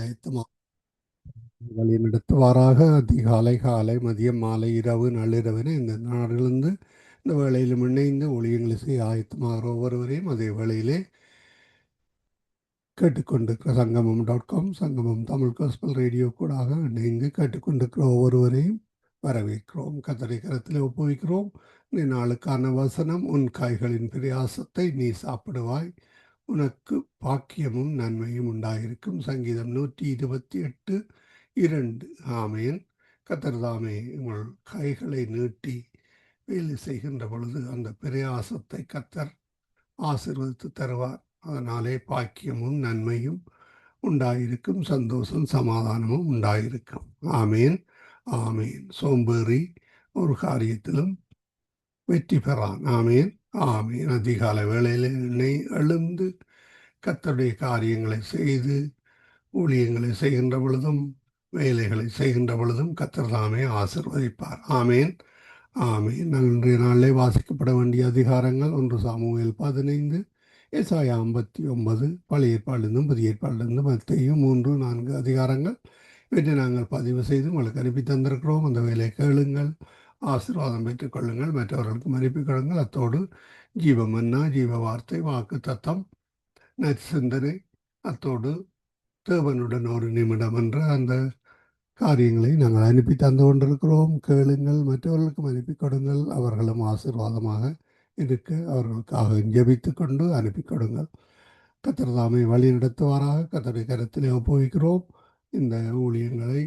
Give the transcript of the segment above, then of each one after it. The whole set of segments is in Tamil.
ஆயத்தமாக வழிநடத்துவாராக. அதிகாலை, காலை, மதியம், மாலை, இரவு, நள்ளிரவென இந்த நாடுகளிலிருந்து இந்த வேளையிலும் இணைந்து ஊழியங்களை செய்ய ஆயத்தமாகிற ஒவ்வொருவரையும் அதே வேளையிலே கேட்டுக்கொண்டிருக்கிற சங்கமம் சங்கமம் தமிழ் காஸ்பல் ரேடியோ கூடாக இணைந்து கேட்டுக்கொண்டிருக்கிற ஒவ்வொருவரையும் வரவேற்கிறோம். கர்த்தருடைய கரத்தில் ஒப்புவிக்கிறோம். இந்த நாளுக்கான வசனம்: உன் கைகளின் பிரயாசத்தை நீ சாப்பிடுவாய், உனக்கு பாக்கியமும் நன்மையும் உண்டாயிருக்கும். சங்கீதம் 128:2. ஆமேன். கர்த்தர் தாமே உங்கள் கைகளை நீட்டி வேலை செய்கின்ற பொழுது அந்த பிரயாசத்தை கர்த்தர் ஆசீர்வதித்து தருவார். அதனாலே பாக்கியமும் நன்மையும் உண்டாயிருக்கும், சந்தோஷம் சமாதானமும் உண்டாயிருக்கும். ஆமேன், ஆமேன். சோம்பேறி ஒரு காரியத்திலும் வெற்றி பெறான். ஆமேன், ஆமேன். அதிகாலை வேளையில் எழுந்து கர்த்தருடைய காரியங்களை செய்து ஊழியங்களை செய்கின்ற பொழுதும் வேலைகளை செய்கின்ற பொழுதும் கர்த்தர் தாமே ஆசீர்வதிப்பார். ஆமேன், ஆமேன். இன்றைய நாளிலே வாசிக்கப்பட வேண்டிய அதிகாரங்கள்: 1 சாமுவேல் 15, ஏசாயா 59, பழைய ஏற்பாடிலிருந்தும் புதிய ஏற்பாடிலிருந்தும் மத்தேயு 3, 4 அதிகாரங்கள். இவற்றை நாங்கள் பதிவு செய்து உங்களுக்கு அனுப்பி தந்திருக்கிறோம். அந்த வேலையை கேளுங்கள், ஆசீர்வாதம் பெற்றுக்கொள்ளுங்கள், மற்றவர்களுக்கு அனுப்பி கொள்ளுங்கள். அத்தோடு ஜீவ மன்னா, ஜீவ வார்த்தை, வாக்கு தத்தம், நற்சிந்தனை, அத்தோடு தேவனுடன் ஒரு நிமிடம் என்ற அந்த காரியங்களை நாங்கள் அனுப்பி தந்து கொண்டிருக்கிறோம். கேளுங்கள், மற்றவர்களுக்கும் அனுப்பி கொடுங்கள். அவர்களும் ஆசீர்வாதமாக இருக்க அவர்களுக்காக ஜெபித்து கொண்டு அனுப்பி கொடுங்கள். கர்த்தர் தாமே வழி நடத்துவாராக. கர்த்தருடைய கரத்திலே ஒப்புவிக்கிறோம். இந்த ஊழியங்களை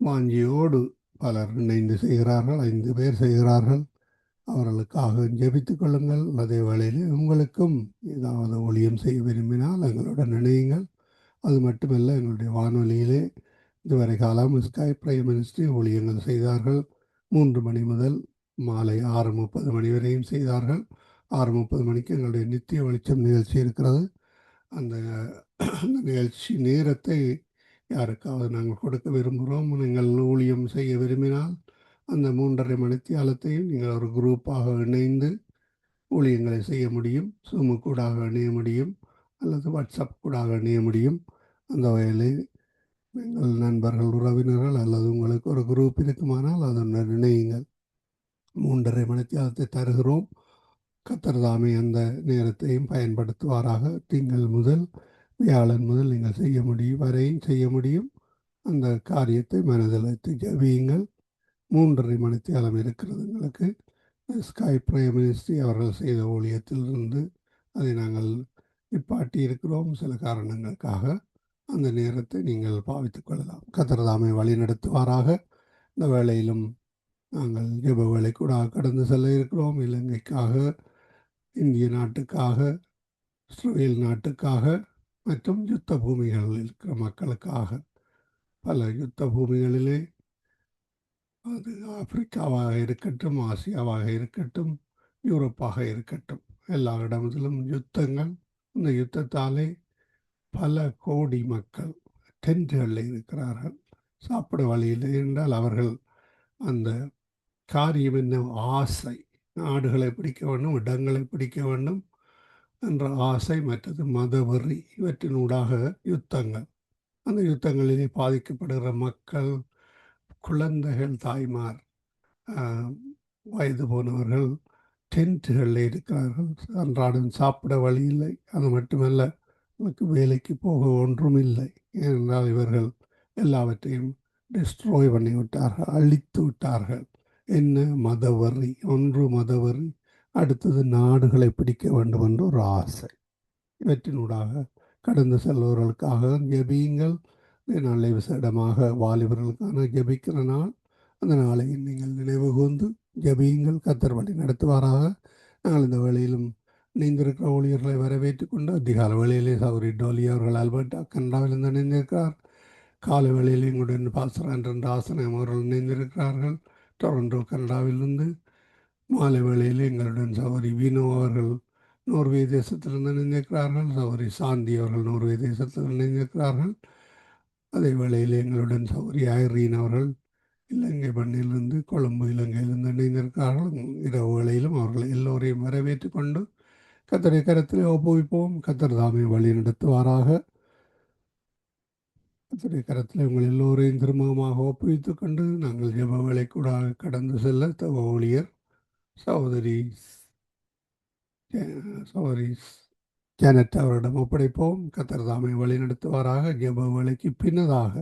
வாஞ்சியோடு பலர் இணைந்து செய்கிறார்கள். 5 பேர் செய்கிறார்கள். அவர்களுக்காக ஜெபித்து கொள்ளுங்கள். அதே வேளையில் உங்களுக்கும் ஏதாவது ஊழியம் செய்ய விரும்பினால் எங்களுடன் இணையுங்கள். அது மட்டுமல்ல, எங்களுடைய வானொலியிலே இதுவரை காலம் ஸ்கை பிரைம் மினிஸ்ட்ரி ஊழியங்கள் செய்தார்கள். 3 மணி முதல் மாலை 6:30 மணி வரையும் செய்தார்கள். 6:30 மணிக்கு எங்களுடைய நித்திய வெளிச்சம் நிகழ்ச்சி இருக்கிறது. அந்த நிகழ்ச்சி நேரத்தை யாருக்காவது நாங்கள் கொடுக்க விரும்புகிறோம். நீங்கள் ஊழியம் செய்ய விரும்பினால் அந்த 3:30 மணித்தியாலத்தையும் நீங்கள் ஒரு குரூப்பாக இணைந்து ஊழியங்களை செய்ய முடியும். சூமு கூடாக இணைய முடியும், அல்லது வாட்ஸ்அப் கூடாக இணைய முடியும். அந்த வகையில் எங்கள் நண்பர்கள், உறவினர்கள் அல்லது உங்களுக்கு ஒரு குரூப் இருக்குமானால் அதனுடன் இணையுங்கள். 3:30 மணித்தியாலத்தை தருகிறோம். கர்த்தர் தாமே அந்த நேரத்தையும் பயன்படுத்துவாராக. திங்கள் முதல் வியாழன் முதல் நீங்கள் செய்ய முடியும் வரையும் செய்ய முடியும். அந்த காரியத்தை மனதில் வைத்து ஜெபியுங்கள். 3:30 மணித்தியாலம் இருக்கிறது எங்களுக்கு. ஸ்கை பிரைம் மினிஸ்ட்ரி அவர்கள் செய்த ஊழியத்திலிருந்து அதை நாங்கள் நிப்பாட்டி இருக்கிறோம் சில காரணங்களுக்காக. அந்த நேரத்தை நீங்கள் பாவித்துக் கொள்ளலாம். கர்த்தர் தாமே வழி நடத்துவாராக. இந்த வேளையிலும் நாங்கள் ஜெப வேலை கூட கடந்து செல்ல இருக்கிறோம். இலங்கைக்காக, இந்திய நாட்டுக்காக, இஸ்ரேல் நாட்டுக்காக மற்றும் யுத்த பூமிகளில் இருக்கிற மக்களுக்காக. பல யுத்த பூமிகளிலே, அது ஆப்பிரிக்காவாக இருக்கட்டும், ஆசியாவாக இருக்கட்டும், யூரோப்பாக இருக்கட்டும், எல்லா இடத்திலும் யுத்தங்கள். இந்த யுத்தத்தாலே பல கோடி மக்கள் டென்ட்டுகளில் இருக்கிறார்கள். சாப்பிட வழியில் என்றால் அவர்கள் அந்த காரியம் என்ன ஆசை, நாடுகளை பிடிக்க வேண்டும், இடங்களை பிடிக்க வேண்டும் என்ற ஆசை, மற்றது மதவெறி, இவற்றினூடாக யுத்தங்கள். அந்த யுத்தங்களிலே பாதிக்கப்படுகிற மக்கள், குழந்தைகள், தாய்மார், வயது போனவர்கள் டென்ட்டுகளில் இருக்கிறார்கள். அன்றாடம் சாப்பிட வழி இல்லை. அது மட்டுமல்ல, நமக்கு வேலைக்கு போக ஒன்றும் இல்லை. ஏனென்றால் இவர்கள் எல்லாவற்றையும் டிஸ்ட்ராய் பண்ணி விட்டார்கள், அழித்து விட்டார்கள். என்ன மதவெறி, ஒன்று மதவெறி, அடுத்தது நாடுகளை பிடிக்க வேண்டும் என்ற ஒரு ஆசை. இவற்றினூடாக கடந்து செல்பவர்களுக்காக ஜெபியுங்கள். நாளை விசேடமாக வாலிபர்களுக்கான ஜெபிக்கிற நாள். அந்த நாளை நீங்கள் நினைவு கூர்ந்து ஜெபியுங்கள். கர்த்தர் வழி நடத்துவாராக. நாங்கள் இந்த வேளையிலும் இணைந்திருக்கிற ஊழியர்களை வரவேற்றுக் கொண்டு அதிகால வேளையிலே சௌரி டோலி அவர்கள் அல்பர்டா கனடாவிலிருந்து இணைந்திருக்கிறார். காலை வேளையில் எங்களுடன் பாஸ்டர் ஆண்டன் ஆசனம் அவர்கள் இணைந்திருக்கிறார்கள் டொரண்டோ கனடாவிலிருந்து. மாலை வேளையில் எங்களுடன் சௌரி வினோ அவர்கள் நோர்வே தேசத்திலிருந்து இணைந்திருக்கிறார்கள். சௌரி சாந்தி அவர்கள் நோர்வே தேசத்தில் இணைந்திருக்கிறார்கள். அதே வேளையில் எங்களுடன் சௌரி ஐரீன் அவர்கள் இலங்கை மண்ணிலிருந்து, கொழும்பு இலங்கையிலிருந்து இணைந்திருக்கிறார்கள். இரவு வேளையிலும் அவர்கள் எல்லோரையும் வரவேற்று கொண்டு கர்த்தருடைய கரத்திலே ஒப்புவிப்போம். கர்த்தர் தாமே வழி நடத்துவாராக. கரத்தில் உங்கள் எல்லோரையும் திரும்பமாக ஒப்புவித்துக் கொண்டு நாங்கள் ஜெப வேலை கூட கடந்து செல்ல தவ ஊழியர் சகோதரி சகோதரி ஜானட் அவரிடம் ஒப்படைப்போம். கர்த்தர் தாமே வழிநடத்துவாராக. ஜெப வேலைக்கு பின்னதாக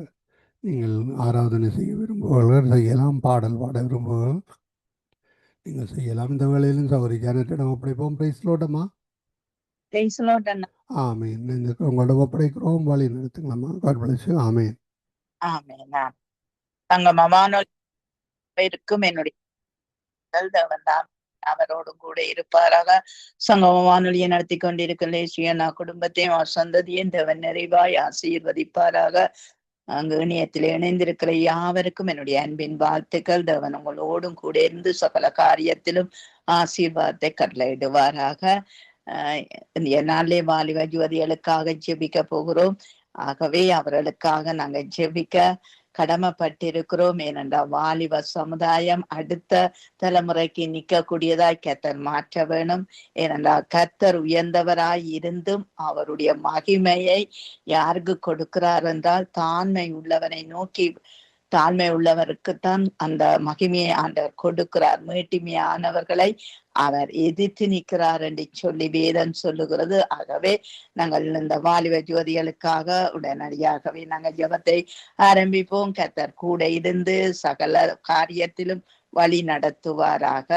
நீங்கள் ஆராதனை செய்ய விரும்புபவர்கள் செய்யலாம், பாடல் பாட விரும்புபவர்கள் நீங்கள் செய்யலாம். இந்த வேளையிலும் சகோதரி ஜானட்டிடம் ஒப்படைப்போம். பிரைஸ் லோட்டமா ஆமீன். உங்களோட ஒப்படைக்கிறோம், வழி நடத்துங்களம்மா. God bless you. ஆமீன். ஆமீன். தங்கமான இருக்கும் என்னுடைய தேவன் தான் அவரோடும் கூட இருப்பாராக. சங்கம வானொலியை நடத்தி கொண்டிருக்கும் லேசியனா குடும்பத்தையும் சந்ததியும் தேவன் நிறைவாய் ஆசீர்வதிப்பாராக. அங்கு இணையத்தில் இணைந்திருக்கிற யாவருக்கும் என்னுடைய அன்பின் வாழ்த்துக்கள். தேவன் உங்களோடும் கூட இருந்து சகல காரியத்திலும் ஆசீர்வாதத்தை கட்டளையிடுவாராக. நாளே வாலிப ஜோதிகளுக்காக ஜெபிக்க போகிறோம். ஆகவே அவர்களுக்காக நாங்கள் ஜெபிக்க கடமைப்பட்டிருக்கிறோம். ஏனென்றால் வாலிப சமுதாயம் அடுத்த தலைமுறைக்கு நிற்கக்கூடியதாய் கர்த்தர் மாற்ற வேணும். ஏனென்றால் கர்த்தர் உயர்ந்தவராய் இருந்தும் அவருடைய மகிமையை யாருக்கு கொடுக்கிறார் என்றால் தாழ்மை உள்ளவனை நோக்கி, தாழ்மை உள்ளவருக்குத்தான் அந்த மகிமையை ஆண்டவர் கொடுக்கிறார். மேட்டிமையானவர்களை அவர் எதிர்த்து நிற்கிறார் என்று சொல்லி வேதம் சொல்லுகிறது. ஆகவே நாங்கள் இந்த வாலிப ஜோதிகளுக்காக உடனடியாகவே நாங்கள் ஜெபத்தை ஆரம்பிப்போம். கர்த்தர் கூட இருந்து சகல காரியத்திலும் வழி நடத்துவாராக.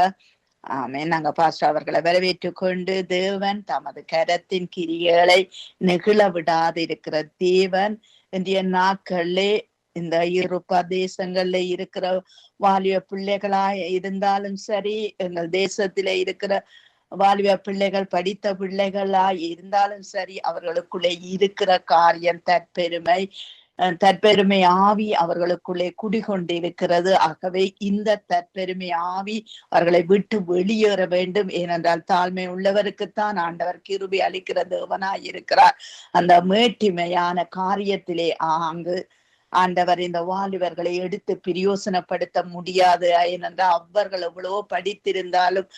ஆமென். நாங்க பாஸ்டர் அவர்களை வரவேற்றுக் கொண்டு, தேவன் தமது கரத்தின் கிரியைகளை நெகிழ விடாது இருக்கிற தேவன் இன்றைய நாட்களிலே இந்த இரு பிரதேசங்கள்ல இருக்கிற வாலிப பிள்ளைகளா இருந்தாலும் சரி, எங்கள் தேசத்திலே இருக்கிற வாலிப பிள்ளைகள் படித்த பிள்ளைகளா இருந்தாலும் சரி, அவர்களுக்குள்ளே இருக்கிற காரியம் தற்பெருமை ஆவி அவர்களுக்குள்ளே குடிகொண்டிருக்கிறது. ஆகவே இந்த தற்பெருமை ஆவி அவர்களை விட்டு வெளியேற வேண்டும். ஏனென்றால் தாழ்மை உள்ளவருக்குத்தான் ஆண்டவர் கிருபை அளிக்கிற தேவனாய் இருக்கிறார். அந்த மேட்டிமையான காரியத்திலே அங்கு ஆண்டவர் இந்த வாலிபர்களை எடுத்து பிரயோசனப்படுத்த முடியாது. ஏனென்றால் அவர்கள் எவ்வளவோ படித்திருந்தாலும்,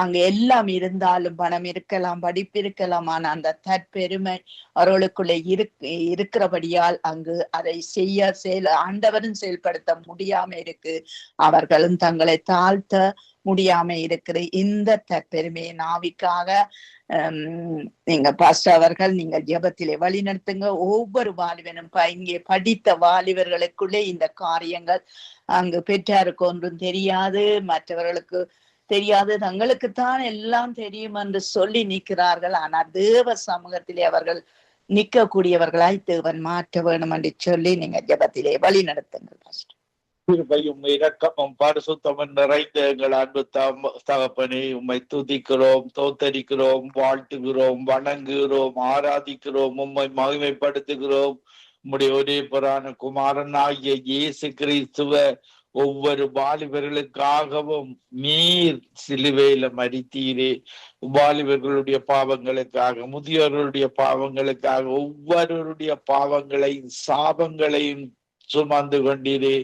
அங்க எல்லாம் இருந்தாலும், பணம் இருக்கலாம், படிப்பு இருக்கலாம், ஆனா அந்த தற்பெருமை அவர்களுக்குள்ளே இருக்கிறபடியால் அங்கு அதை ஆண்டவரும் செயல்படுத்த முடியாம இருக்கு. அவர்களும் தங்களை தாழ்த்த முடியாம இருக்கிற இந்த தற்பெருமையை நாவிக்காக நீங்க பாஸ்டர் அவர்கள் நீங்கள் ஜெபத்திலே வழி நடத்துங்க. ஒவ்வொரு வாலிபனும் இங்கே படித்த வாலிபர்களுக்குள்ளே இந்த காரியங்கள் அங்கு பெற்றாருக்கு ஒன்றும் தெரியாது, மற்றவர்களுக்கு தெரியாது, தங்களுக்குத்தான் எல்லாம் தெரியும் என்று சொல்லி நிற்கிறார்கள். ஆனால் தேவ சமூகத்திலே அவர்கள் நிற்கக்கூடியவர்களாய் தேவன் மாற்ற வேணும் என்று சொல்லி நீங்க ஜெபத்திலே வழி நடத்துங்கள் பாஸ்டர். கிருபையும் இரக்கமும் பரிசுத்தமும் நிறைந்த எங்கள் அன்பு தகப்பனே, உம்மை துதிக்கிறோம், தோத்தரிக்கிறோம், வாழ்த்துகிறோம், வணங்குகிறோம், ஆராதிக்கிறோம், உம்மை மகிமைப்படுத்துகிறோம். உம்முடைய ஒரே புராண குமாரனாகிய இயேசு கிறிஸ்துவ ஒவ்வொரு வாலிபர்களுக்காகவும் நீர் சிலுவையில மரித்தீரே. வாலிபர்களுடைய பாவங்களுக்காக, முதியோர்களுடைய பாவங்களுக்காக, ஒவ்வொருவருடைய பாவங்களையும் சாபங்களையும் சுமந்து கொண்டீரே.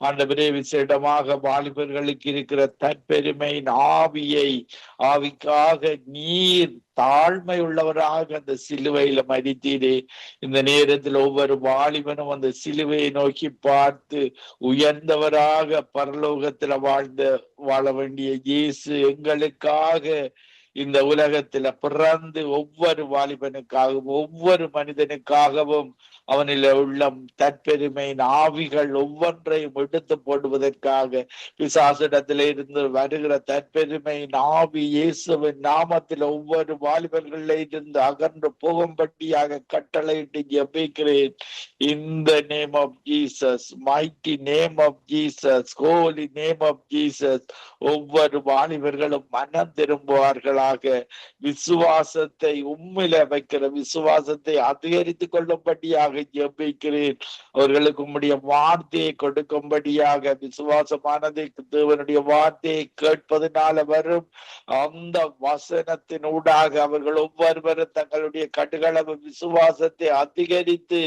ஆண்டவரே, விசேடமாக வாலிபர்களுக்கு இருக்கிற தற்பெருமையின் ஆவிக்காக நீர் தாழ்மை உள்ளவராக அந்த சிலுவையில மரித்தீரே. இந்த நேரத்தில் ஒவ்வொரு வாலிபனும் அந்த சிலுவையை நோக்கி பார்த்து உயர்ந்தவராக பரலோகத்துல வாழ வேண்டிய இயேசு எங்களுக்காக இந்த உலகத்துல பிறந்து ஒவ்வொரு வாலிபனுக்காகவும் ஒவ்வொரு மனிதனுக்காகவும் அவனில் உள்ள தற்பெருமையின் ஆவிகள் ஒவ்வொன்றையும் எடுத்து போடுவதற்காக பிசாசிடத்தில இருந்து வருகிற தற்பெருமையின் ஆவி இயேசுவின் நாமத்தில் ஒவ்வொரு வாலிபர்களில் இருந்து அகன்று போகும்படியாக கட்டளையிட்டு ஜெபிக்கிறேன். In the name of Jesus, mighty name of Jesus, holy name of Jesus. ஒவ்வொரு வாலிபர்களும் மனம் திரும்புவார்களாக. விசுவாசத்தை உம்மில வைக்கிற விசுவாசத்தை அதிகரித்து கொள்ளும்படியாக ஜெபிக்கிறேன். அவர்களுக்கு உம்முடைய வார்த்தையை கொடுக்கும்படியாக, விசுவாசமானதை தேவனுடைய வார்த்தையை கேட்பதனால வரும் அந்த வசனத்தினூடாக அவர்கள் ஒவ்வொருவரும் தங்களுடைய கடுகளவு விசுவாசத்தை அதிகரித்து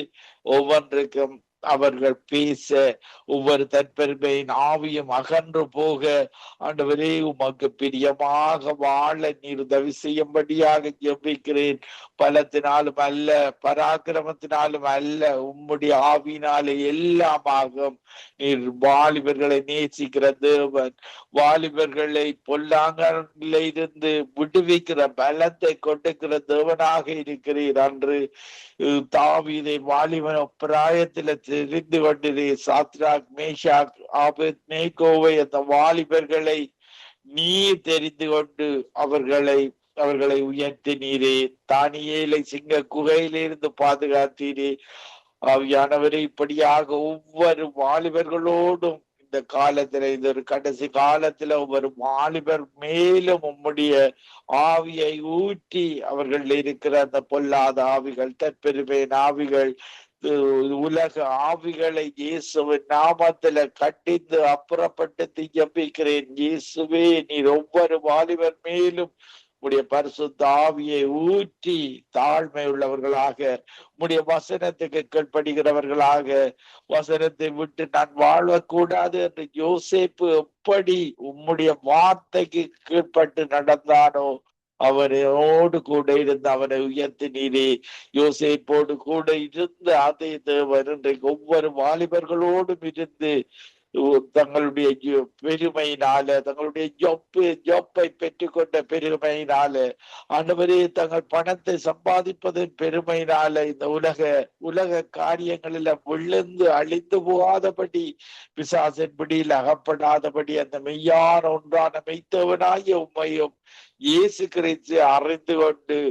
ஒவ்வொன்றுக்கும் அவர்கள் பேச, ஒவ்வொரு தற்பெருமையின் ஆவியும் அகன்று போக, ஆண்டவரே உமக்கு பிரியமாக வாழ நீர் உதவி செய்யும்படியாக ஜெபிக்கிறேன். பலத்தினாலும் அல்ல, பராக்கிரமத்தினாலும் அல்ல, உம்முடைய ஆவினாலே எல்லாம் ஆகும். நீர் வாலிபர்களை நேசிக்கிற தேவன், வாலிபர்களை பொல்லாங்கல இருந்து விடுவிக்கிற பலத்தை கொடுக்கிற தேவனாக இருக்கிறீர். அன்று தாவீதை வாலிபன் பிராயத்தில தெரிந்து கொண்டதே, சாத்ராக், மேஷாக், ஆபேத்நேகோவை அந்த வாலிபர்களை நீ தெரிந்து கொண்டு அவர்களை உயர்த்தினீரே. தானியேலை சிங்க குகையிலிருந்து பாதுகாத்தீரே. ஆவியானவரை இப்படியாக ஒவ்வொரு வாலிபர்களோடும் இந்த காலத்துல, இது ஒரு கடைசி காலத்துல ஒவ்வொரு வாலிபர் மேலும் உம்முடைய ஆவியை ஊற்றி அவர்கள் இருக்கிற அந்த பொல்லாத ஆவிகள், தற்பெருமையின் ஆவிகள், உலக ஆவிகளை இயேசுவின் நாமத்துல கட்டிந்து அப்புறப்பட்டு ஜெபிக்கிறேன். இயேசுவே, நீர் ஒவ்வொரு வாலிபர் மேலும் உடைய பரிசுத்த ஆவியை ஊற்றி தாழ்மை உள்ளவர்களாக, உடைய வசனத்துக்கு கீழ்ப்படுகிறவர்களாக, வசனத்தை விட்டு நான் வாழக்கூடாது என்று யோசேப்பு எப்படி உம்முடைய வார்த்தைக்கு கீழ்ப்பட்டு நடந்தானோ அவனோடு கூட இருந்து அவனை உயர்த்தினீரே. யோசேப்போடு கூட இருந்து அதே தேவன் இன்றைக்கு ஒவ்வொரு வாலிபர்களோடும் இருந்து தங்களுடைய பெருமையினால, தங்களுடைய ஜொப்பை பெற்றுக்கொண்ட பெருமையினால, ஆண்டவரே தங்கள் பணத்தை சம்பாதிப்பதன் பெருமையினால இந்த உலக காரியங்களில விழுந்து அழிந்து போகாதபடி, பிசாசின் பிடியில் அகப்படாதபடி, அந்த மெய்யான ஒன்றான மெய்த்தவனாகிய உம்மையும் இயேசு கிறிஸ்து அறிந்து கொண்டு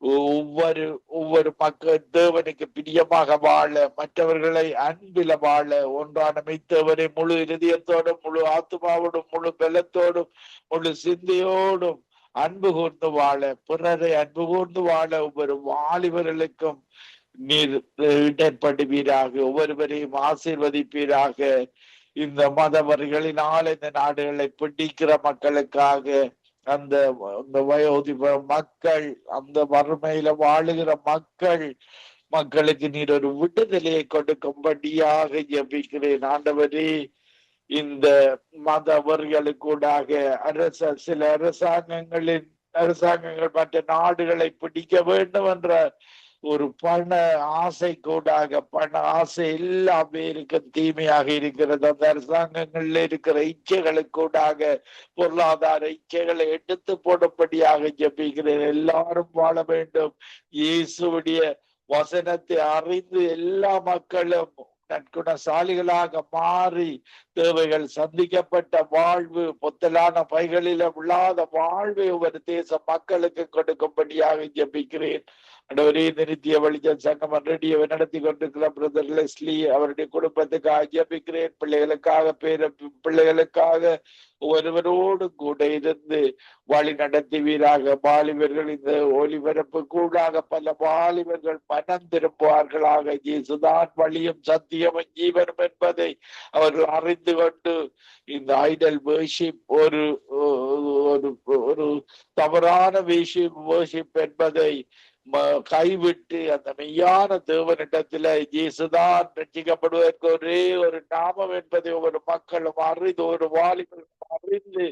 ஒவ்வொரு மக்கள் தேவனுக்கு பிரியமாக வாழ, மற்றவர்களை அன்பில வாழ, ஒன்றான மெய்த்தவரை முழு இருதயத்தோடும், முழு ஆத்மாவோடும், முழு பலத்தோடும், முழு சிந்தையோடும் அன்பு கூர்ந்து வாழ, பிறரை அன்பு கூர்ந்து வாழ ஒவ்வொரு வாலிபர்களுக்கும் நீர் இடர்படுவீராக, ஒவ்வொருவரையும் ஆசீர்வதிப்பீராக. இந்த மதவர்களினால் இந்த நாடுகளை பிடிக்கிற மக்களுக்காக, அந்த வயோதிப மக்கள், அந்த வறுமையில வாழுகிற மக்களுக்கு நீர் ஒரு விடுதலையை கொடுக்கும்படியாக ஜெபிக்கிறேன். ஆண்டவரே, இந்த மதவர்களுக்கூடாக சில அரசாங்கங்கள் மற்ற நாடுகளை பிடிக்க வேண்டும் என்ற ஒரு பண ஆசை கூடாக, பண ஆசை எல்லா பேருக்கும் தீமையாக இருக்கிறது. அந்த அரசாங்கங்கள்ல இருக்கிற இச்சைகளுக்கூடாக, பொருளாதார இச்சைகளை எடுத்து போடும்படியாக ஜெபிக்கிறேன். எல்லாரும் வாழ வேண்டும். இயேசுடைய வசனத்தை அறிந்து எல்லா மக்களும் நற்குணசாலிகளாக மாறி தேவைகள் சந்திக்கப்பட்ட வாழ்வு, பொத்தலான பைகளில விழாத வாழ்வை ஒவ்வொரு தேச மக்களுக்கு கொடுக்கும்படியாக ஜெபிக்கிறேன். ஆண்டவரே, நிறுத்திய வெளிச்சம் சங்கமம் ரேடியோவை நடத்தி கொண்டிருக்கிற பிரதர் லெஸ்லி அவருடைய குடும்பத்துக்காக ஜெபிக்கிறேன். பிள்ளைகளுக்காக ஒருவரோடு கூட இருந்து வழி நடத்துவீராக. வாலிபர்கள் இந்த ஒளிபரப்பு கூடாக பல வாலிபர்கள் மனம் திரும்புவார்களாக. இயேசுதான் வழியும் சத்தியமும் ஜீவனும் என்பதை அவர்கள் அறிந்து கொண்டு இந்த ஐடல் வர்ஷிப் ஒரு தவறான வர்ஷிப் என்பதை கைவிட்டு அந்த மெய்யான தேவனிடத்துல இயேசுதான் ரட்சிக்கப்படுவதற்கு ஒரே ஒரு நாமம் என்பதை ஒவ்வொரு மக்களும் அறிந்து, ஒரு வாலிபர்களும் அறிந்து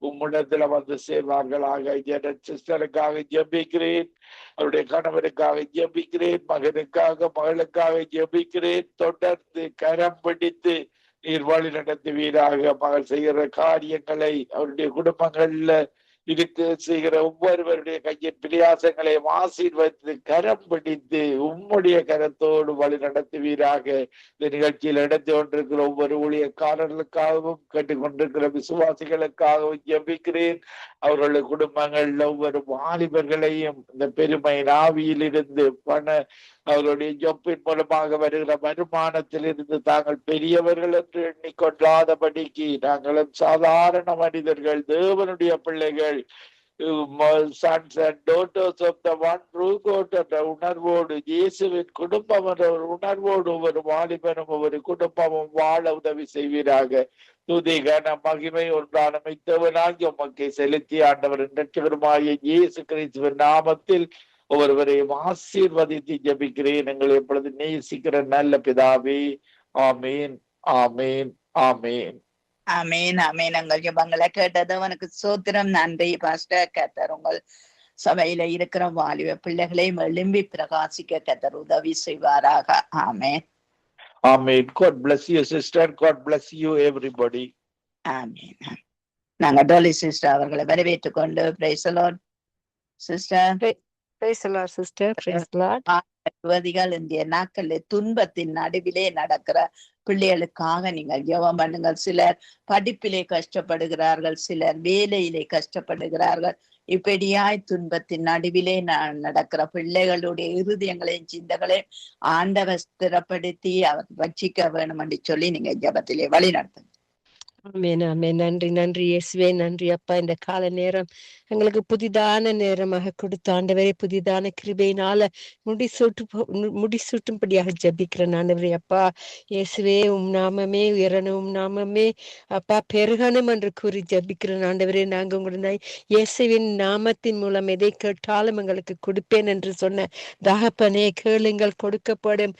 உம்மிடத்துல வந்து சேர்வார்களாக. சிஸ்டருக்காக ஜெபிக்கிறேன், அவருடைய கணவருக்காக ஜெபிக்கிறேன், மகனுக்காக மகளுக்காக ஜெபிக்கிறேன். தொடர்ந்து கரம் பிடித்து நீர் வழி நடத்துவீராக. மகள் செய்கிற காரியங்களை, அவருடைய குடும்பங்கள்ல செய்கிற ஒவ்வொருவருடைய கையின் பிரயாசங்களையும் ஆசீர்வதித்து கரம் பிடித்து உம்முடைய கரத்தோடு வழி நடத்துவீராக. இந்த நிகழ்ச்சியில் நடத்தி கொண்டிருக்கிற ஒவ்வொரு ஊழியக்காரர்களுக்காகவும், கேட்டுக்கொண்டிருக்கிற விசுவாசிகளுக்காகவும் ஜெபிக்கிறேன். அவர்களுடைய குடும்பங்கள்ல ஒவ்வொரு வாலிபர்களையும் இந்த பெருமையின் ஆவியில் இருந்து அவருடைய ஜொப்பின் மூலமாக வருகிற வருமானத்தில் இருந்து தாங்கள் பெரியவர்கள் என்று எண்ணிக்கொள்ளாதபடிக்கு, நாங்களும் சாதாரண மனிதர்கள், தேவனுடைய பிள்ளைகள், sons and daughters of the one true God என்ற உணர்வோடு, இயேசுவின் குடும்பம் என்ற ஒரு உணர்வோடு ஒவ்வொரு வாலிபனும் ஒவ்வொரு குடும்பமும் வாழ உதவி செய்வீராக. துதிகன மகிமை ஒன்றான மெய்த்தவனாகி உமக்கு செலுத்தி ஆண்டவரின் இரட்சகருமாகிய இயேசு கிறிஸ்துவின் நாமத்தில் ஒவ்வொருவரையும் ஆசீர்வதித்து ஜெபிக்கிறேன். எங்களை எப்பொழுது நேசிக்கிற நல்ல பிதாவே. ஆமீன், ஆமீன், ஆமீன். ஆமீன், ஆமீன். எங்கள் ஜெபங்களை கேட்டது அவனுக்கு சோத்திரம். நன்றி பாஸ்டர். கர்த்தர் உங்கள் சபையில இருக்கிற வாலிப பிள்ளைகளையும் எழும்பி பிரகாசிக்க கர்த்தர் உதவி செய்வாராக. ஆமென். Amen. God bless you, sister. God bless you, everybody. ஆமென். நாங்க டோலி சிஸ்டர் அவர்களை வரவேற்றுக் கொண்டு praise the lord sister. Praise the Lord, sister. Praise the Lord. யுவதிகள் இந்திய நாட்களில் துன்பத்தின் நடுவிலே நடக்கிற பிள்ளைகளுக்காக நீங்கள் ஜெபம் பண்ணுங்கள். சிலர் படிப்பிலே கஷ்டப்படுகிறார்கள், சிலர் வேலையிலே கஷ்டப்படுகிறார்கள். இப்படியாய் துன்பத்தின் நடுவிலே நடக்கிற பிள்ளைகளுடைய இருதயங்களையும் சிந்தங்களையும் ஆண்டவர் ஸ்திரப்படுத்தி அவர் ரட்சிக்க வேணும் என்று சொல்லி நீங்க ஜெபத்திலே வழி நடத்துங்க. ஆமென், ஆமென். நன்றி, நன்றி இயேசுவே, நன்றி அப்பா. இந்த கால நேரம் எங்களுக்கு புதிதான நேரமாக கொடுத்த ஆண்டவரே, புதிதான கிருபையினால முடிசூட்டும்படியாக ஜபிக்கிறேன் ஆண்டவரே. அப்பா இயேசுவே, நாமமே உயரணும், நாமமே அப்பா பெருகணும் என்று கூறி ஜபிக்கிறேன் ஆண்டவரே. நாங்க உங்களுடைய இயேசுவின் நாமத்தின் மூலம் எதை கேட்டாலும் எங்களுக்கு கொடுப்பேன் என்று சொன்ன தகப்பனே, கேளுங்கள் கொடுக்கப்படும்,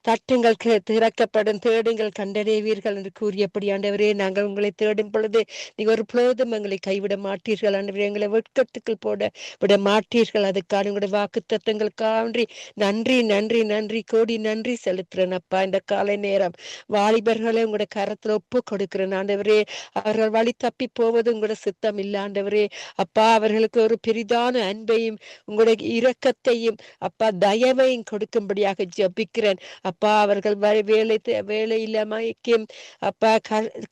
தட்டுங்கள் திறக்கப்படும், தேடுங்கள் கண்டடைவீர்கள் என்று கூறியபடி ஆண்டவரே, நாங்கள் உங்களை தேடும் பொழுது நீங்க ஒரு பொழுதும் எங்களை கைவிட மாட்டீர்கள் ஆண்டவரே. எங்களை வெட்கத்துக்குள் போட விட மாட்டீர்கள். அதுக்கான உங்களுடைய வாக்கு தத்தங்களுக்காக நன்றி, நன்றி, நன்றி, கோடி நன்றி செலுத்துறேன் அப்பா. இந்த காலை நேரம் வாலிபர்களை உங்களோட கரத்துல ஒப்பு கொடுக்கிறேன் ஆண்டவரே. அவர்கள் வழி தப்பி போவது உங்களோட சித்தம் இல்லை ஆண்டவரே. அப்பா அவர்களுக்கு ஒரு பெரிதான அன்பையும் உங்களுடைய இரக்கத்தையும் அப்பா தயவையும் கொடுக்கும்படியாக ஜபிக்கிறேன் அப்பா. அவர்கள் வேலை இல்லாமைக்கும் அப்பா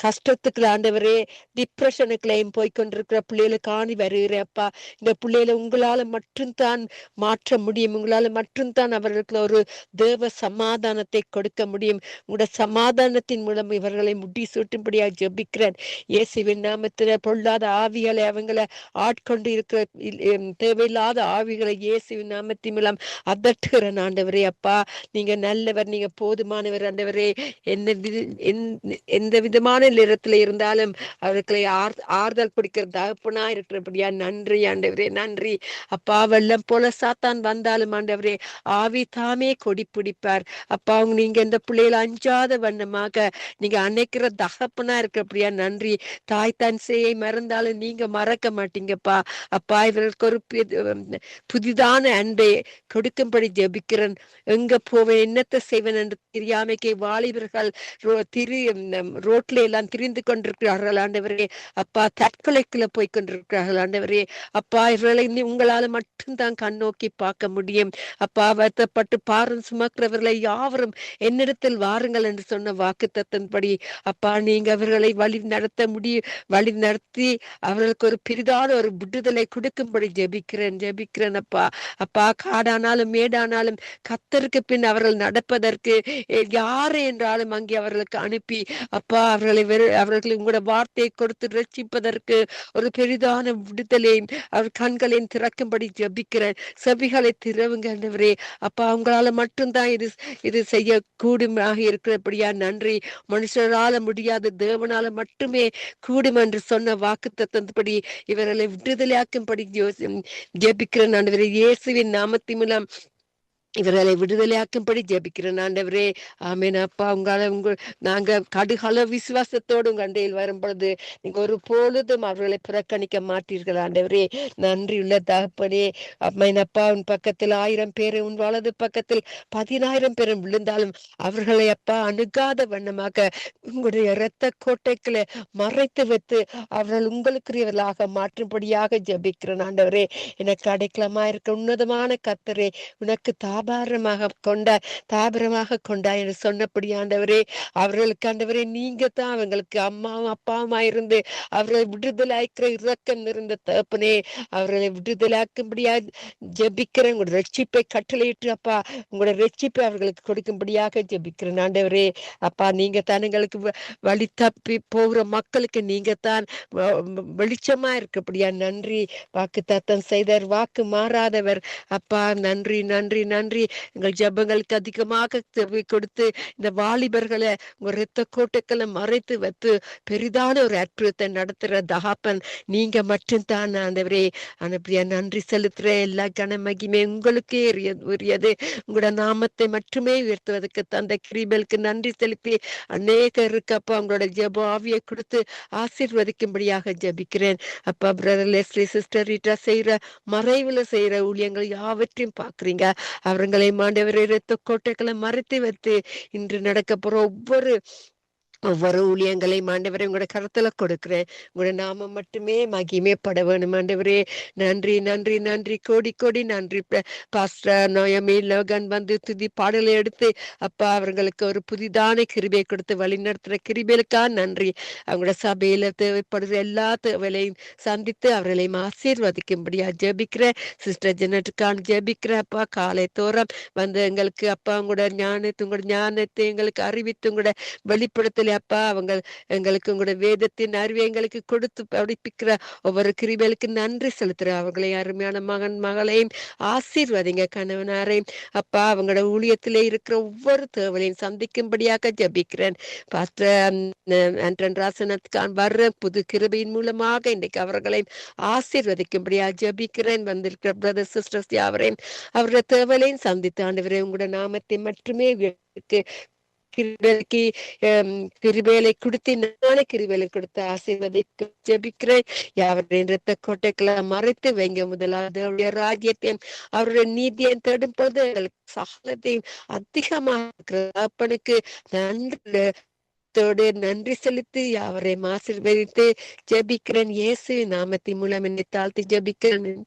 கஷ்டத்துக்கு ஆண்டவரே, டிப்ரெஷனுக்குள்ளையும் போய்கொண்டிருக்கிற பிள்ளைகளை காணி வருகிறேன் அப்பா. இந்த பிள்ளைகளை உங்களால மட்டும்தான் மாற்ற முடியும், உங்களால மட்டும்தான் அவர்களுக்கு ஒரு தேவ சமாதானத்தை கொடுக்க முடியும். உங்களோட சமாதானத்தின் மூலம் இவர்களை முடிசூட்டும்படியாக ஜெபிக்கிறேன் இயேசுவின் நாமத்தில. பொல்லாத ஆவிகளை அவங்களை ஆட்கொண்டு இருக்கிற தேவையில்லாத ஆவிகளை இயேசுவின் நாமத்தின் மூலம் அதட்டுகிறேன் ஆண்டவரே. அப்பா நீங்க நல்லவர், நீங்க போதுமானவர் ஆண்டவரே. எந்த விதமான நேரத்துல இருந்தாலும் அவர்களை ஆறுதல் பிடிக்கிற தகப்பனா இருக்கிறபடியா நன்றி ஆண்டவரே, நன்றி அப்பா. வெள்ளம் போல சாத்தான் வந்தாலும் ஆண்டவரே, ஆவி தாமே கொடி பிடிப்பார் அப்பா. நீங்க இந்த பிள்ளைகளை அஞ்சாத வண்ணமாக நீங்க அணைக்கிற தகப்பனா இருக்கிறபடியா நன்றி. தாய் தன் சேயை மறந்தாலும் நீங்க மறக்க மாட்டீங்கப்பா. அப்பா இவர்களுக்கு ஒரு புதிதான அன்பை கொடுக்கும்படி ஜெபிக்கிறேன். எங்க போவேன், என்னத்தை செய்வேன் என்று தெரியாமைக்கு வாலிபர்கள் ரோட்ல எல்லாம் திரிந்து கொண்டிருக்கிறார்கள் ஆண்டவரே. அப்பா தற்கொலைக்குள்ள போய் கொண்டிருக்கிறார்கள் ஆண்டவரே. அப்பா இவர்களை உங்களால மட்டும்தான் கண்ணோக்கி பார்க்க முடியும் அப்பா. வருத்தப்பட்டு பாரம் சுமக்கிறவர்களை யாவரும் என்னிடத்தில் வாருங்கள் என்று சொன்ன வாக்கு தத்தின்படி அப்பா நீங்க அவர்களை வழி நடத்தி அவர்களுக்கு ஒரு பெரிதான ஒரு விடுதலை கொடுக்கும்படி ஜெபிக்கிறேன் அப்பா. அப்பா காடானாலும் மேடானாலும் கர்த்தருக்கு பின் அவர்கள் நடப்பதற்கு யாரு என்றாலும் அங்கே அவர்களுக்கு அனுப்பி அப்பா அவர்களை உங்களோட வார்த்தையை கொடுத்து ரட்சிப்பதற்கு ஒரு பெரிதான விடுதலையும் அவர் கண்களையும் திறக்கும்படி ஜெபிக்கிறேன். செவிகளை திறவுங்க ஆண்டவரே. அப்பா உங்களால மட்டும்தான் இது செய்ய கூடுமாக இருக்கிறபடியா நன்றி. மனுஷரால முடியாது, தேவனால மட்டுமே கூடும் என்று சொன்ன வாக்கு தத்தபடி இவர்களை விடுதலையாக்கும்படி ஜெபிக்கிறேன் ஆண்டவரே. இயேசுவின் நாமத்தின் மூலம் இவர்களை விடுதலையாக்கும்படி ஜெபிக்கிறேன் ஆண்டவரே. ஆமேன் அப்பா. நாங்க கடுகள விசுவாசத்தோடு உங்க அண்டையில் வரும் பொழுது நீங்க ஒரு பொழுதும் அவர்களை புறக்கணிக்க மாட்டீர்கள் ஆண்டவரே. நன்றியுள்ள தகப்பனே. அம்மைனப்பா உன் பக்கத்தில் 1000 பேர், உன் வலது பக்கத்தில் 10,000 பேரும் விழுந்தாலும் அவர்களை அப்பா அணுகாத வண்ணமாக உங்களுடைய இரத்த கோட்டைகளை மறைத்து வைத்து அவர்கள் உங்களுக்குரியவர்களாக மாற்றும்படியாக ஜெபிக்கிறேன் ஆண்டவரே. எனக்கு அடைக்கலமா இருக்க உன்னதமான கர்த்தரே, உனக்கு தாபாரமாக கொண்டா என்று சொன்னபடி ஆண்டவரே. அவர்களுக்கு ஆண்டவரே நீங்க தான் அவங்களுக்கு அம்மாவும் அப்பாவுமா இருந்து அவர்களை விடுதலாய்க்கிற இரக்கம் நிறைந்த தகப்பனே. அவர்களை விடுதலாக்கும்படியா ஜெபிக்கிறேன். உங்களோட ரட்சிப்பை கட்டளையிட்டு அப்பா உங்களோட ரட்சிப்பை அவர்களுக்கு கொடுக்கும்படியாக ஜெபிக்கிறேன் ஆண்டவரே. அப்பா நீங்க தான் எங்களுக்கு வழி தப்பி போகிற மக்களுக்கு நீங்க தான் வெளிச்சமா இருக்கப்படியா நன்றி. வாக்கு தத்தம் செய்தவர், வாக்கு மாறாதவர் அப்பா. நன்றி, நன்றி, நன்றி. நன்றி. எங்கள் ஜெபங்களுக்கு அதிகமாக செவி கொடுத்து இந்த வாலிபர்களை உங்க இரத்த கோட்டைகளை மறைத்து வைத்து பெரிதான ஒரு அற்புதத்தை நடத்துற தகப்பன் நீங்க மட்டும்தான் ஆண்டவரே. அப்படியா நன்றி செலுத்துற எல்லா கன மகிமை உங்களுக்கே உரியது. உங்களோட நாமத்தை மட்டுமே உயர்த்துவதற்கு தந்த கிருபைக்கு நன்றி செலுத்தி அநேகருக்கு அப்பா உங்களோட ஜெப ஆவியை கொடுத்து ஆசீர்வதிக்கும்படியாக ஜெபிக்கிறேன். அப்பா பிரதர் லெஸ்லி சிஸ்டர் ரீட்டா செய்யற மறைவுல செய்யற ஊழியங்கள் யாவற்றையும் பாக்குறீங்க. அவர்களை மாண்டவரை இரத்த கோட்டைகளை மறைத்து வைத்து இன்று நடக்க போற ஒவ்வொரு ஊழியங்களை ஆண்டவரே உங்களோட கருத்துல கொடுக்கிறேன். உங்களோட நாமம் மட்டுமே மகிமைப்பட வேணும் ஆண்டவரே. நன்றி நன்றி நன்றி கோடி கோடி நன்றி. பாஸ்டர் நோயமி லோகன் வந்து துதி பாடலை எடுத்து அப்பா அவர்களுக்கு ஒரு புதிதான கிருபை கொடுத்து வழிநடத்துற கிருபைகளுக்கா நன்றி. அவங்களோட சபையில தேவைப்படுற எல்லா தேவையையும் சந்தித்து அவர்களையும் ஆசீர்வதிக்கும்படியா ஜெபிக்கிற சிஸ்டர் ஜெனட்டுக்கான ஜெபிக்கிற அப்பா காலை தோறம் வந்து எங்களுக்கு அப்பா உங்களோட ஞானத்தை எங்களுக்கு அறிவித்து உங்களோட வெளிப்படுத்தல அப்பா அவங்க எங்களுக்கு உங்களோட வேதத்தின் அறிவை எங்களுக்கு கொடுத்து படிப்பிக்கிற ஒவ்வொரு கிருபைகளுக்கு நன்றி செலுத்துற அவர்களை அருமையான மகளையும் ஆசீர்வதிங்க. கணவனாரையும் அப்பா அவங்களோட ஊழியத்திலே இருக்கிற ஒவ்வொரு தேவலையும் சந்திக்கும்படியாக ஜபிக்கிறேன். பாஸ்டர் ஆண்டன் ராசனத்துக்கான் வர்ற புது கிருபையின் மூலமாக இன்றைக்கு அவர்களையும் ஆசீர்வதிக்கும்படியாக ஜபிக்கிறேன். வந்திருக்கிற பிரதர் சிஸ்டர்ஸ் யாவரையும் அவருடைய தேவலையும் சந்தித்து ஆண்டவரே உங்களோட நாமத்தை மட்டுமே கிருபைக்கு கிருபைகளை கொடுத்து நாளை கிருபைகளை கொடுத்து ஆசீர்வதிக்கு ஜெபிக்கிறேன். யாவரின் இரத்த கோட்டைகளை மறைத்து வைங்க. முதலாவது அவருடைய ராஜ்யத்தையும் அவருடைய நீதியையும் தேடும் பொழுது எங்களுக்கு சகலத்தையும் அதிகமாக அப்பனுக்கு நன்றி செலுத்தி யாவரையும் ஆசீர்வதித்து ஜெபிக்கிறேன். இயேசு நாமத்தின் மூலம் என்னை தாழ்த்தி ஜெபிக்கிறேன்.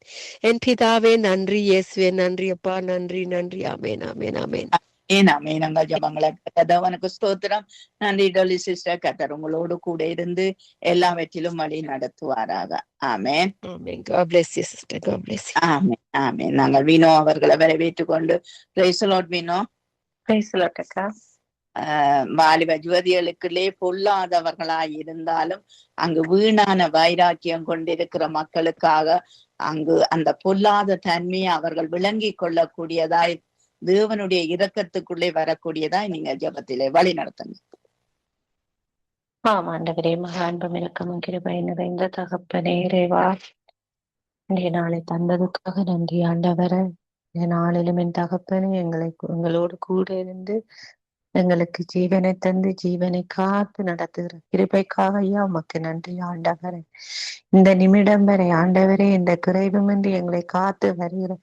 என் பிதாவே நன்றி. இயேசுவே நன்றி. அப்பா நன்றி நன்றி. ஆமேன் ஆமேன் ஆமேன். நாங்கள் ஜபங்களை கத்தவனுக்கு ஸ்தோத்திரம். நன்றி டொலி சிஸ்டர். கத்தர் உங்களோடு கூட இருந்து எல்லாவற்றிலும் வழி நடத்துவாராக. ஆமேன். ஆமேன் ஆமேன். நாங்கள் வீணோ அவர்களை வரவேற்றுக் கொண்டு வீணோ வாலிப ஜுவதிகளுக்குள்ளே பொல்லாதவர்களாய் இருந்தாலும் அங்கு வீணான வைராக்கியம் கொண்டிருக்கிற மக்களுக்காக அங்கு அந்த பொல்லாத தன்மையை அவர்கள் விளங்கி கொள்ளக்கூடியதாய் தேவனுடைய இரக்கத்துக்குள்ளே வரக்கூடியதாய் நீங்க ஜபத்திலே வழி நடத்துங்க. ஆண்டவரே மகா அன்பும் இரக்கமும் கிருபை நிறைந்த தகப்பனே இறைவா, இன்றைய நாளை தந்ததுக்காக நன்றி ஆண்டவரே. இந்த நாளிலும் என் தகப்பனே எங்களோடு கூட இருந்து எங்களுக்கு ஜீவனை தந்து ஜீவனை காத்து நடத்துகிற கிருபைக்காக ஐயா உமக்கு நன்றி ஆண்டவரே. இந்த நிமிடம் வரை ஆண்டவரே இந்த குறைவுமின்றி எங்களை காத்து வருகிற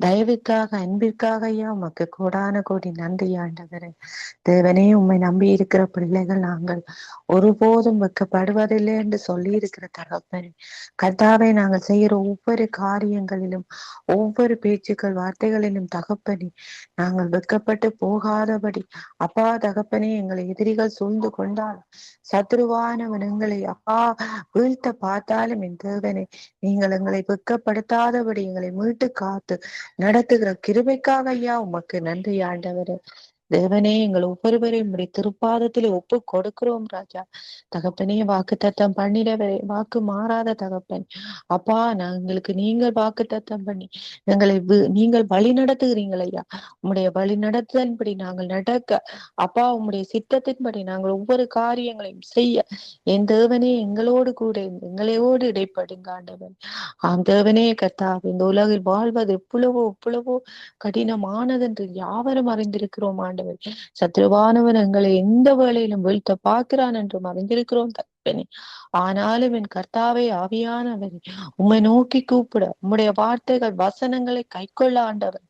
தயவுக்காக அன்பிற்காக ஐயா உமக்கு கோடான கோடி நன்றி ஆண்டவரே. தேவனே உம்மை நம்பி இருக்கிற பிள்ளைகள் நாங்கள் ஒருபோதும் வெட்கப்படுவதில்லை என்று சொல்லி இருக்கிற தகப்பனே, கர்த்தாவே நாங்கள் செய்கிற ஒவ்வொரு காரியங்களிலும் ஒவ்வொரு பேச்சுக்கள் வார்த்தைகளிலும் தகப்பனே நாங்கள் வெட்கப்பட்டு போகாதபடி அப்பா தகப்பனே எங்களை எதிரிகள் சூழ்ந்து கொண்டாலும் சத்ருவானவன் எங்களை அப்பா வீழ்த்த பார்த்தாலும் என் தேவனே நீங்கள் எங்களை வெட்கப்படுத்தாதபடி எங்களை மீட்டு காத்து நடத்துகிற கிருபைக்காக ஐயா உமக்கு நன்றி ஆண்டவரே. தேவனே எங்கள் ஒவ்வொருவரையும் உடைய திருப்பாதத்திலே ஒப்பு கொடுக்கிறோம் ராஜா. தகப்பனே வாக்கு தத்தம் பண்ணிடவரே, வாக்கு மாறாத தகப்பன் அப்பா எங்களுக்கு நீங்கள் வாக்கு தத்தம் பண்ணி எங்களை நீங்கள் வழி நடத்துகிறீங்கள் ஐயா. உம்முடைய வழி நடத்துதன்படி நாங்கள் நடக்க அப்பா உம்முடைய சித்தத்தின்படி நாங்கள் ஒவ்வொரு காரியங்களையும் செய்ய என் தேவனே எங்களோடு கூட எங்களோடு இடைப்படுங்க ஆண்டவன். தேவனே கர்த்தாவே இந்த உலகில் வாழ்வது எவ்வளவோ கடினமானது என்று யாவரும் அறிந்திருக்கிறோம் ஆண்டவர். சத்ருவானவன் எங்களை எந்த வேளையிலும் வீழ்த்த பார்க்கிறான் என்று அறிந்திருக்கிறோம் தகப்பனே. ஆனாலும் என் கர்த்தாவே ஆவியானவரே உம்மை நோக்கி கூப்பிட உம்முடைய வார்த்தைகள் வசனங்களை கைக்கொள்ள ஆண்டவர்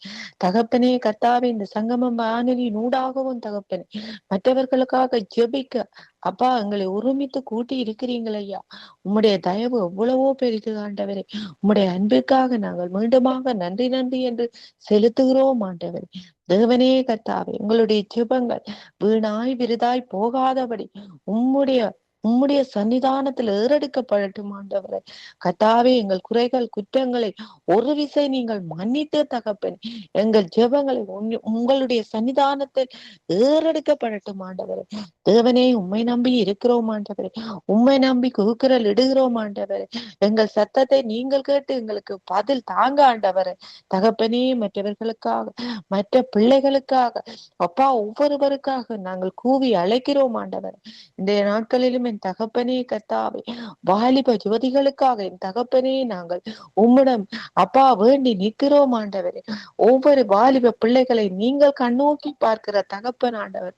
தகப்பனே. கர்த்தாவே இந்த சங்கமம் வானொலி நூடாகவும் தகப்பனே மற்றவர்களுக்காக ஜெபிக்க அப்பா எங்களை ஒருமித்து கூட்டி இருக்கிறீங்கள் ஐயா. உம்முடைய தயவு எவ்வளவோ பெரிது ஆண்டவரே. உம்முடைய அன்பிற்காக நாங்கள் மீண்டுமாக நன்றி நன்றி என்று செலுத்துகிறோம் ஆண்டவரே. தேவனே கர்த்தாவே உங்களுடைய ஜெபங்கள் வீணாய் விருதாய் போகாதபடி உம்முடைய உம்முடைய சன்னிதானத்தில் ஏறெடுக்கப்படட்டும் ஆண்டவரே. கர்த்தாவே, எங்கள் குறைகள் குற்றங்களை ஒரு விசை நீங்கள் மன்னித்து தகப்பன் எங்கள் ஜெபங்களை உங்களுடைய சன்னிதானத்தில் ஏறெடுக்கப்படட்டும் ஆண்டவரே. தேவனே, உம்மை நம்பி இருக்கிறோம் ஆண்டவரே. உம்மை நம்பி குறுக்குரல் இடுகிறோம் ஆண்டவரே. எங்கள் சத்தத்தை நீங்கள் கேட்டு எங்களுக்கு பதில் தாங்க ஆண்டவரே. தகப்பனே, மற்றவர்களுக்காக, மற்ற பிள்ளைகளுக்காக, அப்பா, ஒவ்வொருவருக்காக நாங்கள் கூவி அழைக்கிறோம் ஆண்டவரே. இந்த நாட்களிலும் என் தகப்பனே கர்த்தாவே, வாலிப யுவதிகளுக்காக என் தகப்பனே நாங்கள் உம்மிடம் அப்பா வேண்டி நிற்கிறோம் ஆண்டவரே. ஒவ்வொரு வாலிப பிள்ளைகளை நீங்கள் கண்ணோக்கி பார்க்கிற தகப்பன் ஆண்டவர்.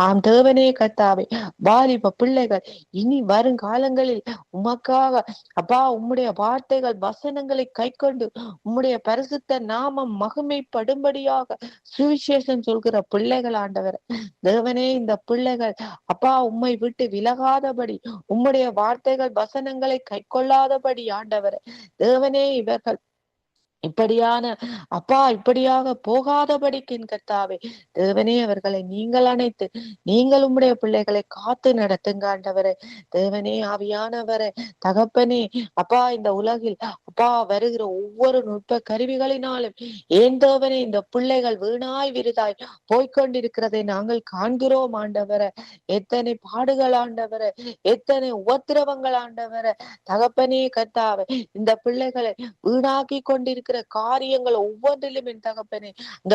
ஆம் தேவனே கர்த்தாவே, வாலிப பிள்ளைகள் இனி வருங்காலங்களில் உமக்காக அப்பா உம்முடைய வார்த்தைகள் வசனங்களை கைக்கொண்டு உம்முடைய பரிசுத்த நாமம் மகிமைப்படும்படியாக சுவிசேஷம் சொல்கிற பிள்ளைகள் ஆண்டவர். தேவனே, இந்த பிள்ளைகள் அப்பா உம்மை விட்டு விலகாதபடி, உம்முடைய வார்த்தைகள் வசனங்களை கைக்கொள்ளாதபடி ஆண்டவர். தேவனே, இவர்கள் இப்படியான அப்பா இப்படியாக போகாதபடிக்கு கர்த்தாவே, தேவனே, அவர்களை நீங்கள் அணைத்து நீங்கள் உம்முடைய பிள்ளைகளை காத்து நடத்துங்க ஆண்டவரே. தேவனே, ஆவியானவரே, தகப்பனே, அப்பா இந்த உலகில் அப்பா வருகிற ஒவ்வொரு நுட்ப கருவிகளினாலும் ஏன் தேவனே இந்த பிள்ளைகள் வீணாய் விருதாய் போய்கொண்டிருக்கிறதை நாங்கள் காண்கிறோம் ஆண்டவரே. எத்தனை பாடுகள் ஆண்டவரே, எத்தனை உபத்திரவங்கள் ஆண்டவரே. தகப்பனே கர்த்தாவே, இந்த பிள்ளைகளை வீணாக்கி கொண்டிருக்கிற காரியங்கள் ஒவ்வொன்றிலும் என் தகப்பனே, இந்த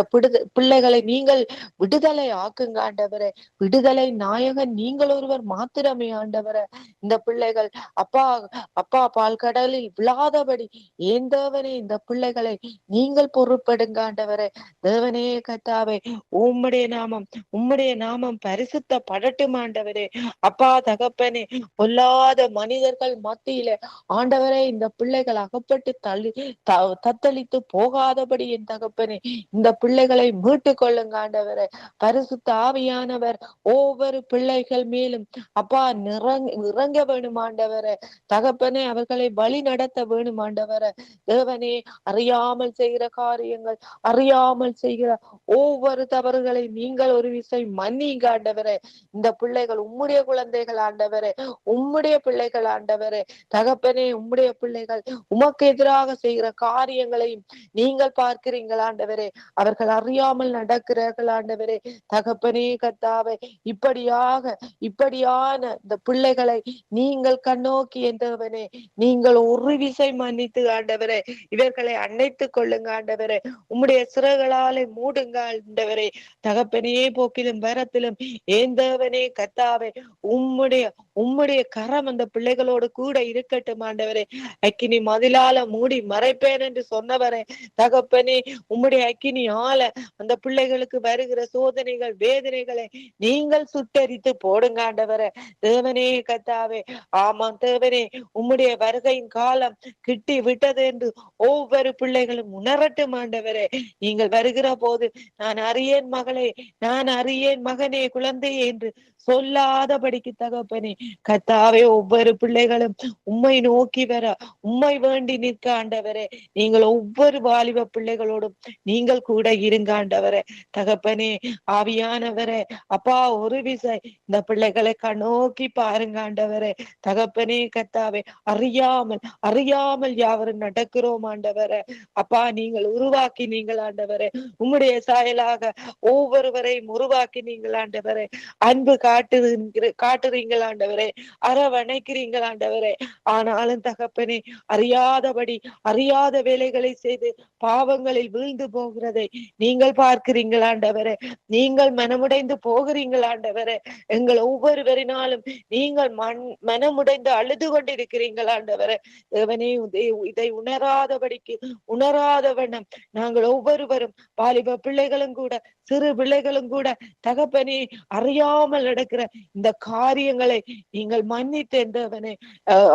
பிள்ளைகளை நீங்கள் விடுதலை ஆக்குங்க ஆண்டவரே. விடுதலை நாயகன் நீங்கள் ஒருவர் மாத்திரமே ஆண்டவரே. இந்த பிள்ளைகள் அப்பா அப்பா பால் கடலில் விழாதபடி ஏன் தேவனே இந்த பிள்ளைகளை நீங்கள் பொறுப்படுங்க ஆண்டவரே. தேவனே கர்த்தாவே, உம்முடைய நாமம் பரிசுத்த படட்டும் ஆண்டவரே. அப்பா தகப்பனே, பொல்லாத மனிதர்கள் மத்தியிலே ஆண்டவரே இந்த பிள்ளைகள் அகப்பட்டு தத்தளித்து போகாதபடி என் தகப்பனே இந்த பிள்ளைகளை மீட்டு கொள்ளுங்க ஆண்டவரே. பரிசுத்த ஆவியானவர் ஒவ்வொரு பிள்ளைகள் மேலும் அப்பா இறங்க வேணும் ஆண்டவரே. தகப்பனே, அவர்களை வழி நடத்த வேணும் ஆண்டவரே. தேவனே, அறியாமல் செய்கிற காரியங்கள், அறியாமல் செய்கிற ஒவ்வொரு தவறுகளை நீங்கள் ஒரு விசை மன்னிங்க ஆண்டவரே. இந்த பிள்ளைகள் உம்முடைய குழந்தைகள் ஆண்டவரே, உம்முடைய பிள்ளைகள் ஆண்டவரே. தகப்பனே, உம்முடைய பிள்ளைகள் உமக்கு எதிராக செய்கிற காரியங்களையும் நீங்கள் பார்க்கிறீர்கள் ஆண்டவரே. அவர்கள் அறியாமல் நடக்கிறார்கள் ஆண்டவரே. தகப்பனே கர்த்தாவே, இப்படியான இந்த பிள்ளைகளை நீங்கள் கண்ணோக்கி என்றவனே நீங்கள் ஒரு விசை மன்னித்து ஆண்டவரே இவர்களை அணைத்துக் கொள்ளுங்க ஆண்டவரே. உம்முடைய சிறகுகளாலே மூடுங்க ஆண்டவரே. தகப்பனே, போக்கிலும் வரத்திலும் ஏந்தவனே கர்த்தாவே, உம்முடைய கரம் அந்த பிள்ளைகளோடு கூட இருக்கட்டும் ஆண்டவரே. அக்கினி மதிலால மூடி மறைப்பேன் என்று சொன்னவரே, தகப்பனே, உம்முடைய அக்கினி ஆல அந்த பிள்ளைகளுக்கு வருகிற சோதனைகள் வேதனைகளை நீங்கள் சுட்டரித்து போடுங்க ஆண்டவரே. தேவனே கர்த்தாவே, ஆமாம் தேவனே, உம்முடைய வருகையின் காலம் கிட்டி விட்டது என்று ஒவ்வொரு பிள்ளைகளும் உணரட்டும் ஆண்டவரே. நீங்கள் வருகிற போது நான் அறியேன் மகளே, நான் அறியேன் மகனே, குழந்தையே என்று சொல்லாதபடிக்கு தகப்பனே கர்த்தாவே, ஒவ்வொரு பிள்ளைகளும் உம்மை நோக்கி வர உம்மை வேண்டி நிற்க ஆண்டவரே. நீங்கள் ஒவ்வொரு வாலிப பிள்ளைகளோடும் நீங்கள் கூட இருங்க ஆண்டவரே. தகப்பனே, ஆவியானவரே, அப்பா ஒரு விசை இந்த பிள்ளைகளை கண்ணோக்கி பாருங்க ஆண்டவரே. தகப்பனே கர்த்தாவே, அறியாமல் யாவரும் நடக்கிறோம் ஆண்டவரே. அப்பா, நீங்கள் உருவாக்கி நீங்கள் ஆண்டவரே, உம்முடைய சாயலாக ஒவ்வொருவரையும் உருவாக்கி நீங்கள் ஆண்டவரே அன்பு காட்டுறீங்கள் ஆண்டவரே, அரவணைக்கிறீங்கள் ஆண்டவரே. ஆனாலும் தகப்பனே, அறியாத வேலைகளை செய்து பாவங்களில் வீழ்ந்து போகிறதை நீங்கள் பார்க்கிறீங்கள் ஆண்டவரே. நீங்கள் மனமுடைந்து போகிறீங்கள் ஆண்டவரே. எங்கள் ஒவ்வொருவரினாலும் நீங்கள் மனமுடைந்து அழுது கொண்டிருக்கிறீர்கள் ஆண்டவரே. தேவனே, இதை உணராத வண்ணம் நாங்கள் ஒவ்வொருவரும் வாலிப பிள்ளைகளும் கூட சிறு பிள்ளைகளும் கூட தகப்பனே அறியாமல் நடக்கிற இந்த காரியங்களை நீங்கள் மன்னித்து தேவனே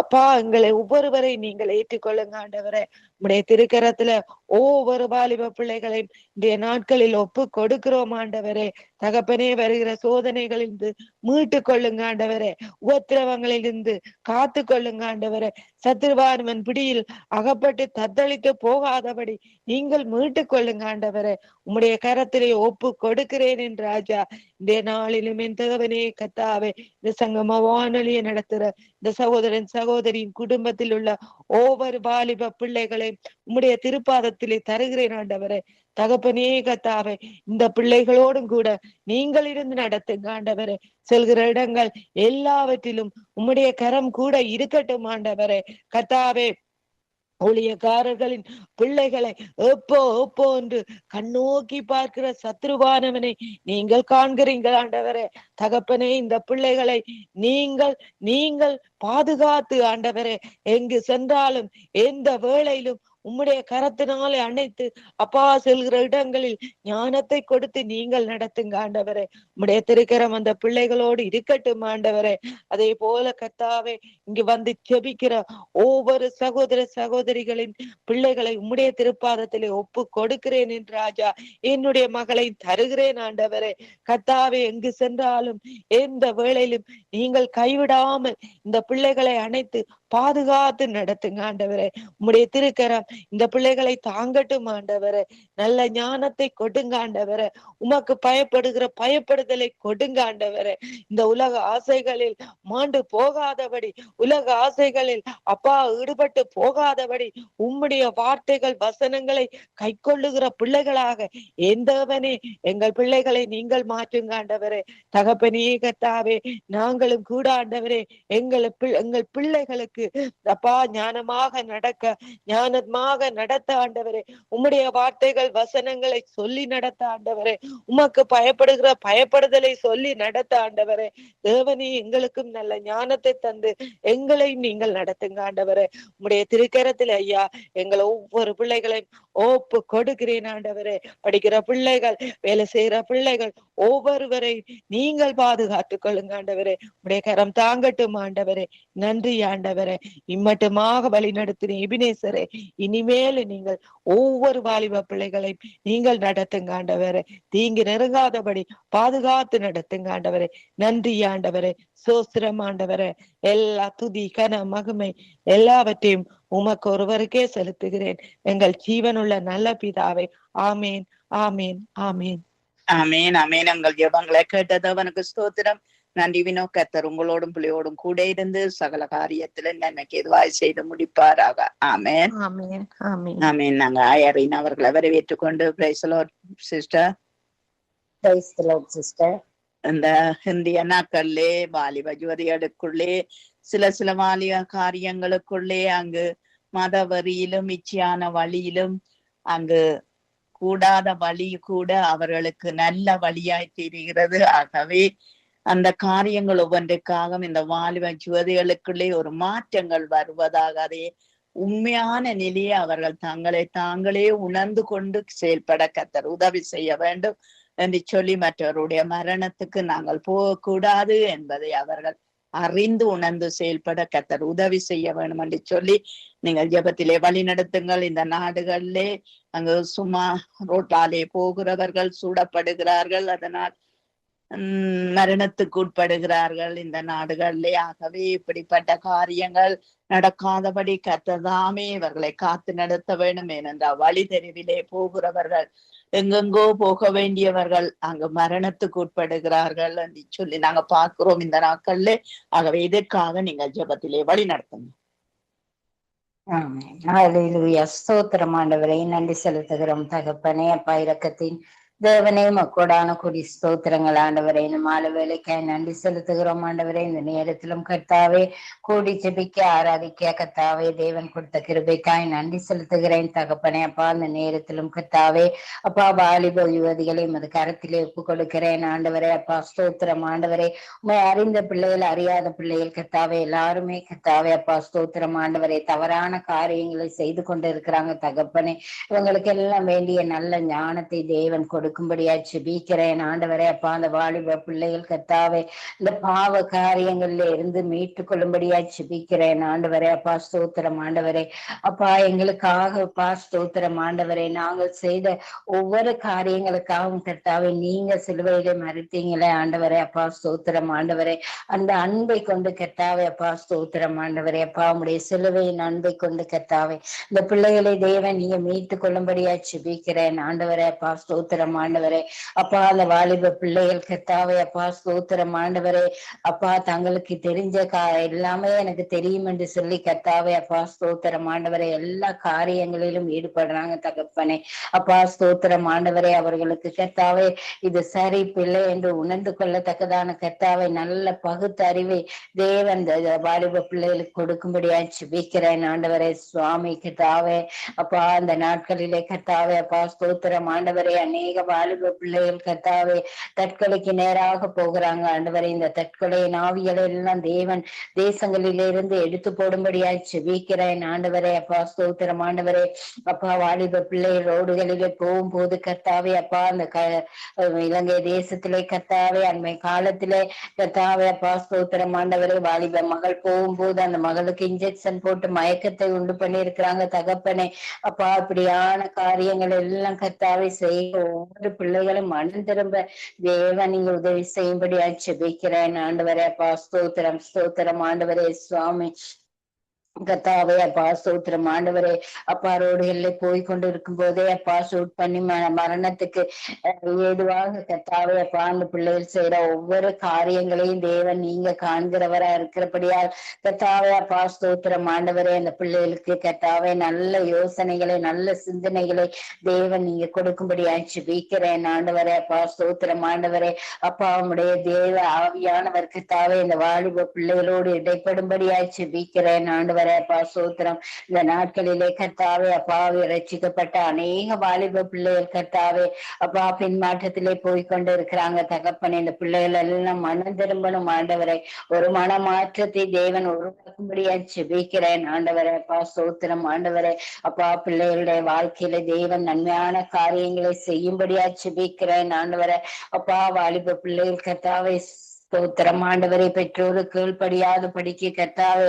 அப்பா எங்களை ஒவ்வொருவரை நீங்கள் ஏற்றுக்கொள்ளுங்க ஆண்டவரே. உம்முடைய திருக்கரத்துல ஒவ்வொரு வாலிப பிள்ளைகளையும் இன்றைய நாட்களில் ஒப்பு கொடுக்கிறோம் ஆண்டவரே. தகப்பனே, வருகிற சோதனைகளிலிருந்து மீட்டு கொள்ளுங்க ஆண்டவரே. உபத்திரவங்களிலிருந்து காத்து கொள்ளுங்க ஆண்டவரே. சத்துருவானவன் பிடியில் அகப்பட்டு தத்தளித்து போகாதபடி நீங்கள் மீட்டு கொள்ளுங்க ஆண்டவரே. உம்முடைய கரத்திலே ஒப்பு கொடுக்கிறேன் என் ராஜா. இந்த நாளிலும் என் தகவனே கத்தாவே, இந்த சங்கம வானொலியை நடத்துற இந்த சகோதரன் சகோதரியின் குடும்பத்தில் உள்ள ஒவ்வொரு வாலிப பிள்ளைகளையும் உம்முடைய திருப்பாதத்திலே தருகிறேன் ஆண்டவரே. தகப்பனே கத்தாவே, இந்த பிள்ளைகளோடும் கூட நீங்கள் இருந்து நடத்துங்க ஆண்டவரே. செல்கிற இடங்கள் எல்லாவற்றிலும் உம்முடைய கரம் கூட இருக்கட்டும் ஆண்டவரே. கத்தாவே, ஊழியக்காரர்களின் பிள்ளைகளை எப்போ என்று கண்ணோக்கி பார்க்கிற சத்ருவானவனை நீங்கள் காண்கிறீர்கள் ஆண்டவரே. தகப்பனே, இந்த பிள்ளைகளை நீங்கள் பாதுகாத்து ஆண்டவரே, எங்கு சென்றாலும் எந்த வேளையிலும் உம்முடைய கரத்தினாலே அணைத்து அப்பா செல்கிற இடங்களில் ஞானத்தை கொடுத்து நீங்கள் நடத்துங்க ஆண்டவரே. உம்முடைய திருக்கரம் அந்த பிள்ளைகளோடு இருக்கட்டும் ஆண்டவரே. அதே போல கர்த்தாவே, இங்கு வந்து ஜெபிக்கிற ஒவ்வொரு சகோதர சகோதரிகளின் பிள்ளைகளை உம்முடைய திருப்பாதத்திலே ஒப்பு கொடுக்கிறேன் என்று ராஜா. என்னுடைய மகளை தருகிறேன் ஆண்டவரே. கர்த்தாவே, எங்கு சென்றாலும் எந்த வேளையிலும் நீங்கள் கைவிடாமல் இந்த பிள்ளைகளை அணைத்து பாதுகாத்து நடத்துங்க ஆண்டவரே. உம்முடைய திருக்கரம் இந்த பிள்ளைகளை தாங்கட்டும் ஆண்டவரே. நல்ல ஞானத்தை கொடுங்க ஆண்டவரே. உமக்கு பயப்படுதலை கொடுங்க ஆண்டவரே. இந்த உலக ஆசைகளில் மாண்டு போகாதபடி, உலக ஆசைகளில் அப்பா ஈடுபட்டு போகாதபடி உம்முடைய வார்த்தைகள் வசனங்களை கை கொள்ளுகிற பிள்ளைகளாக எந்தவனே எங்கள் பிள்ளைகளை நீங்கள் மாற்றுங்க ஆண்டவரே. தகப்பனே கர்த்தாவே, நாங்களும் கூட ஆண்டவரே எங்கள் பிள்ளைகளுக்கு அப்பா ஞானமாக நடத்த ஆண்டவரே. உம்முடைய வார்த்தைகள் வசனங்களை சொல்லி நடத்த ஆண்டவரே. உமக்கு பயப்படுதலை சொல்லி நடத்த ஆண்டவரே. தேவனே, எங்களுக்கும் நல்ல ஞானத்தை தந்து எங்களையும் நீங்கள் நடத்துங்க ஆண்டவரே. உம்முடைய திருக்கரத்தில் ஐயா எங்களை ஒவ்வொரு பிள்ளைகளையும் ஒப்பு கொடுக்கிறேன் ஆண்டவரே. படிக்கிற பிள்ளைகள், வேலை செய்யற பிள்ளைகள் ஒவ்வொருவரை நீங்கள் பாதுகாத்துக் கொள்ளுங்க ஆண்டவரே. உடைய கரம் தாங்கட்டும் ஆண்டவரே. நன்றி ஆண்டவரே. இம்மட்டுமாக வழி நடத்தின எபினேசரே, இனிமேல் நீங்கள் ஒவ்வொரு வாலிப பிள்ளைகளை நீங்கள் நடத்துங்க ஆண்டவரே. தீங்கு நெருங்காதபடி பாதுகாத்து நடத்துங்க ஆண்டவரே. நன்றி ஆண்டவரே. சோஸ்திரம் ஆண்டவரே. எல்லா துதி கன மகிமை எல்லாவற்றையும் உமக்கு ஒருவருக்கே செலுத்துகிறேன், எங்கள் ஜீவனுள்ள நல்ல பிதாவே. ஆமேன், ஆமேன், ஆமேன், ஆமேன், ஆமேன். எங்கள் ஜெபங்களை கேட்டதவனுக்கு ஸ்தோத்திரம். நன்றி வினோ. கர்த்தர் உங்களோடும் பிள்ளையோடும் கூட இருந்து சகல காரியத்துல நன்மைக்கு எதுவாய் செய்து முடிப்பாராக. ஆமேன், ஆமென், ஆமென். ஆமேன். நாங்க ஆயரின் அவர்களை வரவேற்றுக் கொண்டு praise the lord sister. Praise the lord sister. இந்த இந்திய நாட்களிலே வாலிப யுவதிகளுக்குள்ளே சில வாலிப காரியங்களுக்குள்ளே அங்கு மத வரியிலும் இச்சையான வழியிலும் அங்கு கூடாத வழி கூட அவர்களுக்கு நல்ல வழியாய் தெரிகிறது. ஆகவே அந்த காரியங்கள் ஒவ்வொன்றுக்காக இந்த வாலிப யுவதிகளுக்குள்ளே ஒரு மாற்றங்கள் வருவதாக, அதே உண்மையான நிலையை அவர்கள் தாங்களே உணர்ந்து கொண்டு செயல்பட கர்த்தர் உதவி செய்ய வேண்டும் என்று சொல்லி, மற்றவருடைய மரணத்துக்கு நாங்கள் போகக்கூடாது என்பதை அவர்கள் அறிந்து உணர்ந்து செயல்பட கர்த்தர் உதவி செய்ய வேண்டும் என்று சொல்லி நீங்கள் ஜெபத்திலே வழி நடத்துங்கள். இந்த நாடுகளிலே அங்கு சும்மா ரோட்டாலே போகிறவர்கள் சூடப்படுகிறார்கள், அதனால் மரணத்துக்கு உட்படுகிறார்கள் இந்த நாடுகளிலே. ஆகவே இப்படிப்பட்ட காரியங்கள் நடக்காதபடி கர்த்தர்தாமே இவர்களை காத்து நடத்த வேண்டும். ஏனென்றால் வழி தெருவிலே போகிறவர்கள், எங்கெங்கோ போக வேண்டியவர்கள் அங்கு மரணத்துக்கு உட்படுகிறார்கள் என்று சொல்லி நாங்க பார்க்கிறோம் இந்த நாட்கள்ல. ஆகவே இதற்காக நீங்கள் ஜெபத்திலே வழி நடத்துங்க. ஹல்லேலூயா. ஸ்தோத்திரம் ஆண்டவரே. நன்றி செலுத்துகிறோம் தகப்பனே. அப்பா இரக்கத்தின் தேவனே, மக்கோடான கொடி ஸ்தோத்திரங்கள் ஆண்டவரே. இந்த மாலை வேலைக்காய் நன்றி செலுத்துகிறோம் ஆண்டவரே. இந்த நேரத்திலும் கர்த்தாவே கூடி ஜெபிக்க ஆராதிக்க கர்த்தாவே தேவன் கொடுத்த கிருபைக்காய் நன்றி செலுத்துகிறேன் தகப்பனே. அப்பா இந்த நேரத்திலும் கர்த்தாவே அப்பா வாலிப யுவதிகளை மது கரத்திலே ஒப்பு கொடுக்கிறேன் ஆண்டவரே. அப்பா ஸ்தோத்திரம் ஆண்டவரே. உண்மை அறிந்த பிள்ளைகள், அறியாத பிள்ளைகள் கர்த்தாவே எல்லாருமே கர்த்தாவே அப்பா ஸ்தோத்திரம் ஆண்டவரே தவறான காரியங்களை செய்து கொண்டு இருக்கிறாங்க தகப்பனே. இவங்களுக்கு எல்லாம் வேண்டிய நல்ல ஞானத்தை தேவன் கொடுக்க கொடுக்கும்படியா ஜெபிக்கிறேன் ஆண்டவரே. அப்பா அந்த வாலிப பிள்ளைகள் கர்த்தாவே இந்த பாவ காரியங்கள்ல இருந்து மீட்டு கொள்ளும்படியா ஜெபிக்கிறேன் ஆண்டவரே. அப்பா ஸ்தோத்திரம் ஆண்டவரே. அப்பா எங்களுக்காக அப்பா ஸ்தோத்திரம் ஆண்டவரே. நாங்கள் செய்த ஒவ்வொரு காரியங்களுக்காகவும் கர்த்தாவே நீங்க சிலுவையிலே மறித்தீங்களே ஆண்டவரே. அப்பா ஸ்தோத்திரம் ஆண்டவரே. அந்த அன்பை கொண்டு கர்த்தாவே அப்பா ஸ்தோத்திரம் ஆண்டவரே. அப்பா உடைய சிலுவையின் அன்பை கொண்டு கர்த்தாவே இந்த பிள்ளைகளை தேவன் நீங்க மீட்டு கொள்ளும்படியா ஜெபிக்கிறேன் ஆண்டவரே. அப்பா ஸ்தோத்திரம் ஆண்டவரே. அப்பா அந்த வாலிப பிள்ளைகள் கர்த்தாவே அப்பா ஸ்தோத்திரம் ஆண்டவரே. அப்பா தங்களுக்கு தெரிஞ்ச எல்லாமே எனக்கு தெரியும் என்று சொல்லி கர்த்தாவே அப்பா ஸ்தோத்திரம் ஆண்டவரே எல்லா காரியங்களிலும் ஈடுபடுறாங்க தகப்பனே. அப்பா ஸ்தோத்திரம் ஆண்டவரே. அவர்களுக்கு கர்த்தாவே இது சரி பிள்ளை என்று உணர்ந்து கொள்ளத்தக்கதான கர்த்தாவை நல்ல பகுத்தறிவை தேவன் வாலிப பிள்ளைகளுக்கு கொடுக்கும்படியா ஜெபிக்கிறேன் ஆண்டவரே. சுவாமி கர்த்தாவே அப்பா அந்த நாட்களிலே கர்த்தாவே அப்பா ஸ்தோத்திரம் ஆண்டவரே. அநேக வாலிப பிள்ளைகள் கர்த்தாவே தற்கொலைக்கு நேராக போகிறாங்க ஆண்டவரே. இந்த தற்கொலையின் ஆவிகளை எல்லாம் தேவன் தேசங்களிலிருந்து எடுத்து போடும்படியாய் ஜெபிக்கிறேன் ஆண்டவரே. அப்பா ஸ்தோத்திரம் ஆண்டவரே. அப்பா வாலிப பிள்ளை ரோடுகளிலே போகும்போது கர்த்தாவே அப்பா அந்த இலங்கை தேசத்திலே கர்த்தாவே அண்மை காலத்திலே கர்த்தாவே அப்பா ஸ்தோத்திரம் ஆண்டவரே. வாலிப மகள் போகும்போது அந்த மகளுக்கு இன்ஜெக்ஷன் போட்டு மயக்கத்தை உண்டு பண்ணி இருக்கிறாங்க தகப்பனே. அப்பா இப்படியான காரியங்கள் எல்லாம் கர்த்தாவே செய்ய ஒவ்வொரு பிள்ளைகளும் மனம் திரும்ப தேவன் நீங்க உதவி செய்யும்படியா ஜெபிக்கிறேன் ஆண்டவரே. அப்பா ஸ்தோத்திரம் ஸ்தோத்திரம் ஆண்டவரே. சுவாமி கர்த்தாவே அப்பா ஸ்தோத்திரம் ஆண்டவரே. அப்பா ரோடுகள்ல போய் கொண்டு இருக்கும் போதே அப்பா ஷூட் பண்ணி மரணத்துக்கு ஏதுவாக கர்த்தாவே அப்பா அந்த பிள்ளைகள் செய்யற ஒவ்வொரு காரியங்களையும் தேவன் நீங்க காண்கிறவரா இருக்கிறபடியால் கர்த்தாவே அப்பா ஸ்தோத்திரம் ஆண்டவரே. அந்த பிள்ளைகளுக்கு கர்த்தாவே நல்ல யோசனைகளை நல்ல சிந்தனைகளை தேவன் நீங்க கொடுக்கும்படியா ஜெபிக்கிறேன் ஆண்டவரே. அப்பா ஸ்தோத்திரம் ஆண்டவரே. அப்பா உம்முடைய தேவ ஆவியானவர் கர்த்தாவே இந்த வாலிப பிள்ளைகளோடு இடைப்படும்படியா ஜெபிக்கிறேன் ஆண்டவரே. அப்பா ஸ்தோத்திரம். இந்த நாட்களிலே கர்த்தாவே அப்பாவை ரட்சிக்கப்பட்ட அநேக வாலிப பிள்ளைகள் கர்த்தாவே அப்பா பின்மாற்றத்திலே போய்கொண்டு இருக்கிறாங்க தகப்பனே. இந்த பிள்ளைகள் எல்லாம் மனம் திரும்பணும் ஆண்டவரை. ஒரு மனமாற்றத்தை தேவன் உருவாக்கும்படியா ஜெபிக்கிறேன் ஆண்டவரே. அப்பா ஸ்தோத்திரம் ஆண்டவரே. அப்பா பிள்ளைகளுடைய வாழ்க்கையில தேவன் நன்மையான காரியங்களை செய்யும்படியா ஜெபிக்கிறேன் ஆண்டவரே. அப்பா வாலிப பிள்ளைகள் கர்த்தாவே ஸ்தோத்திரம் ஆண்டவரை. பெற்றோரு கீழ்படியாத படிக்க கர்த்தாவே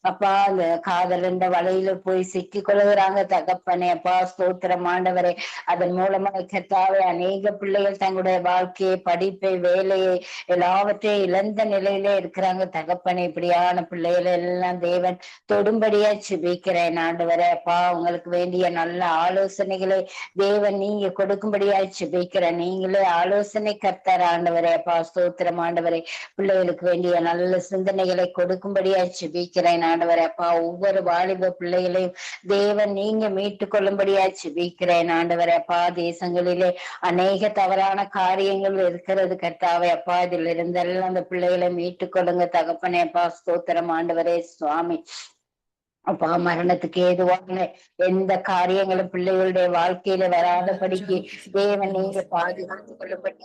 அப்பா அந்த காதல் என்ற வலையில போய் சிக்கி கொள்ளுகிறாங்க தகப்பனே. அப்பா ஸ்தோத்திரம் ஆண்டவரை. அதன் மூலமாக கர்த்தாவே அநேக பிள்ளைகள் தங்களுடைய வாழ்க்கையை படிப்பை வேலையை எல்லாவற்றையும் இழந்த நிலையிலே இருக்கிறாங்க தகப்பனே. இப்படியான பிள்ளைகள் எல்லாம் தேவன் தொடும்படியா ஜெபிக்கிறேன் ஆண்டவரே. அப்பா உங்களுக்கு வேண்டிய நல்ல ஆலோசனைகளை தேவன் நீங்க கொடுக்கும்படியா ஜெபிக்கிறேன். நீங்களே ஆலோசனை கர்த்தர் ஆண்டவரே. அப்பா ஸ்தோத்திரம் ஆண்டவரை. பிள்ளைகளுக்கு வேண்டிய நல்ல சிந்தனைகளை கொடுக்கும்படியா ஜெபிக்கிறேன் ஆண்டவரே. அப்பா ஒவ்வொரு வாலிப பிள்ளைகளையும் தேவன் நீங்க மீட்டு கொள்ளும்படியா ஜெபிக்கிறேன் ஆண்டவரே. அப்பா தேசங்களிலே அநேக தவறான காரியங்கள் இருக்கிறது கர்த்தாவே. அப்பா இதுல இருந்தெல்லாம் அந்த பிள்ளைகளை மீட்டு கொள்ளுங்க தகப்பனே. அப்பா ஸ்தோத்திரம் ஆண்டவரே. சுவாமி அப்பா மரணத்துக்கு ஏதுவான எந்த காரியங்களும் பிள்ளைகளுடைய வாழ்க்கையில வராதபடிக்கு தேவன் நீங்க பாதுகாத்து கொள்ளப்பட்ட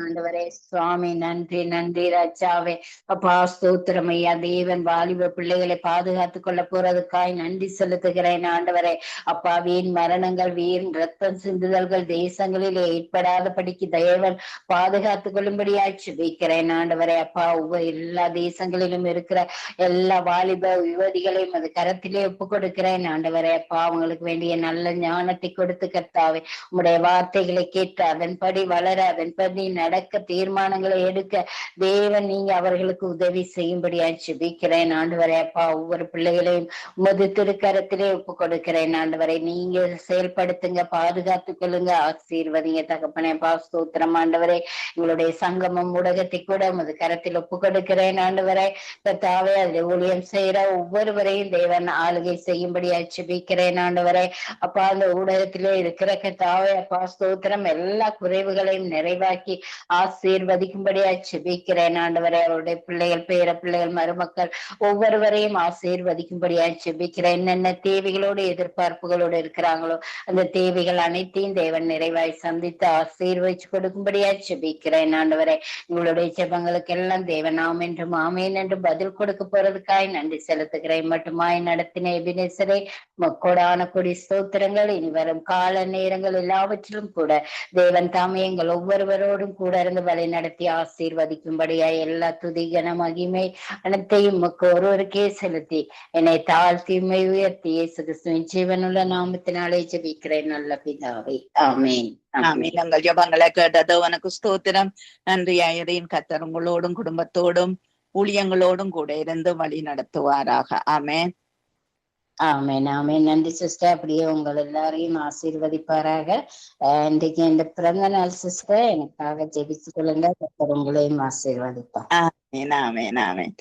ஆண்டவரே. சுவாமி நன்றி நன்றி ராஜாவே. அப்பா ஸ்தோத்திரம் ஐயா. தேவன் வாலிப பிள்ளைகளை பாதுகாத்து கொள்ள போறதுக்காய் நன்றி செலுத்துகிறேன் ஆண்டவரே. அப்பா வீண் மரணங்கள் வீண் ரத்தம் சிந்துதல்கள் தேசங்களில் ஏற்படாதபடிக்கு தேவன் பாதுகாத்து கொள்ளும்படியாய் ஜெபிக்கிறேன் ஆண்டவரே. அப்பா எல்லா தேசங்களிலும் இருக்கிற எல்லா வாலிப யுவதிகளை அது கரத்திலே ஒப்பு கொடுக்கிறேன் ஆண்டவரே. அப்பா அவங்களுக்கு வேண்டிய நல்ல ஞானத்தை கொடுத்து கர்த்தாவே உம்முடைய வார்த்தைகளை கேட்டு அதன்படி வளர அதன்படி நடக்க தீர்மானங்களை எடுக்க தேவன் நீங்க அவர்களுக்கு உதவி செய்யும்படியா ஜெபிக்கிறேன் ஆண்டவரே. அப்பா ஒவ்வொரு பிள்ளைகளையும் உமது திருக்கரத்திலே ஒப்பு கொடுக்கிறேன் ஆண்டவரை. நீங்க செயல்படுத்துங்க, பாதுகாத்துக் கொள்ளுங்க, ஆசீர்வதிங்க தகப்பனே. அப்பா ஸ்தோத்திரம் ஆண்டவரே. எங்களுடைய சங்கமம் ஊடகத்தை கூட உமது கரத்தில் ஒப்பு கொடுக்கிறேன் ஆண்டவரே. கர்த்தாவே அதில் ஊழியம் செய்யற ஒவ்வொருவரையும் தேவன் ஆளுகை செய்யும்படியா ஜெபிக்கிறேன் ஆண்டவரே. அப்பா அந்த ஊடகத்திலே இருக்கிற கர்த்தாவே அப்பா ஸ்தோத்திரம் எல்லா குறைவுகளையும் நிறைவாக்கி ஆசீர்வதிக்கும்படியா செபிக்கிறேன் ஆண்டவரே. அவருடைய பிள்ளைகள், பேர பிள்ளைகள், மருமக்கள் ஒவ்வொருவரையும் ஆசீர்வதிக்கும்படியா செபிக்கிறேன். என்னென்ன தேவைகளோடு எதிர்பார்ப்புகளோடு இருக்கிறாங்களோ அந்த தேவைகள் அனைத்தையும் தேவன் நிறைவாய் சந்தித்து ஆசீர்வதிச்சு கொடுக்கும்படியா செபிக்கிறேன் ஆண்டவரே. உங்களுடைய ஜெபங்களுக்கு எல்லாம் தேவன் ஆம் என்றும் ஆமேன் என்றும் பதில் கொடுக்க போறதுக்காய் நன்றி செலுத்துகிறேன். மட்டுமாய் நடத்தின எபினேசரே மக்கோடான கொடி ஸ்தோத்திரங்கள். இனி வரும் கால நேரங்கள் எல்லாவற்றிலும் கூட தேவன் தாமே எங்கள் ஒவ்வொருவரோடும் கூட இருந்து வழி நடத்தி ஆசீர்வதிக்கும்படியா எல்லா துதி கன மகிமை அனைத்தையும் ஒருவருக்கே செலுத்தி என்னை தாழ்த்தி உயர்த்தி இயேசு கிறிஸ்துவின் ஜீவனுள்ள நாமத்தினாலே ஜெபிக்கிறேன் நல்ல பிதாவே. ஆமேன். ஆமீன். உங்கள் ஜெபங்களை கேட்டது உனக்கு ஸ்தோத்திரம். நன்றி ஐயரின் கர்த்தர் உங்களோடும் குடும்பத்தோடும் ஊழியங்களோடும் கூட இருந்து வழி நடத்துவாராக. ஆமேன். ஆமேன் ஆமேன். நன்றி சிஸ்டர். அப்படியே உங்கள் எல்லாரையும் ஆசீர்வதிப்பாராக. இன்றைக்கு என் பிறந்த நாள் சிஸ்டர், எனக்காக ஜெபிச்சு கொள்ளுங்க. கர்த்தர் உங்களையும் ஆசீர்வதிப்பார். ஆமேன் ஆமேன் ஆமேன்.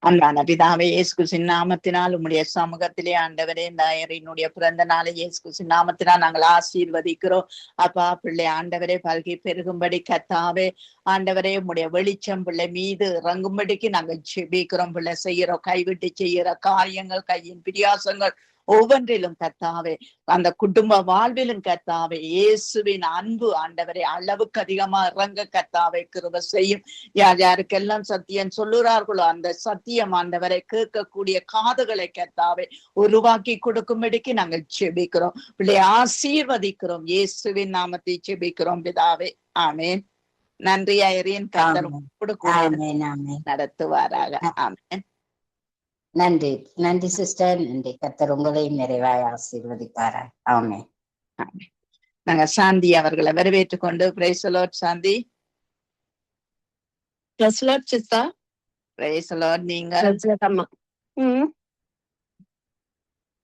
அன்பான பிதாவே, இயேசு கிறிஸ்துவின் நாமத்தினால் உம்முடைய சமூகத்திலே ஆண்டவரே இந்த ஐயரினுடைய பிறந்த நாளை இயேசு கிறிஸ்துவின் நாமத்தினால் நாங்கள் ஆசீர்வதிக்கிறோம். அப்பா, பிள்ளை ஆண்டவரே பல்கி பெருகும்படி கர்த்தாவே ஆண்டவரே உம்முடைய வெளிச்சம் பிள்ளை மீது இறங்கும்படிக்கு நாங்கள் ஜெபிக்கிறோம். பிள்ளை செய்யற கைவிட்டு செய்யற காரியங்கள், கையின் பிரியாசங்கள் ஒவ்வொன்றிலும் கர்த்தாவே, அந்த குடும்ப வாழ்விலும் கர்த்தாவே இயேசுவின் அன்பு ஆண்டவரே அளவுக்கு அதிகமா இறங்க கர்த்தாவே கிருபை செய்யும். யார் யாருக்கெல்லாம் சத்தியம் சொல்லுறார்களோ அந்த சத்தியம் ஆண்டவரை கேட்கக்கூடிய காதுகளை கர்த்தாவே உருவாக்கி கொடுக்கும்படிக்கு நாங்கள் ஜெபிக்கிறோம். பிள்ளை ஆசீர்வதிக்கிறோம். இயேசுவின் நாமத்தை ஜெபிக்கிறோம் பிதாவே. ஆமேன். நன்றி ஐயரின் கர்த்தர் நடத்துவாராக. ஆமேன். நன்றி நன்றி சிஸ்டர். நன்றி. கர்த்தர் உங்களையும் நிறைவாய் ஆசீர்வதிப்பாராய். ஆமென். நாங்க சாந்தி அவர்களை வரவேற்றுக் கொண்டு praise the lord. Shanti. Praise the lord sister. Praise the lord. நீங்க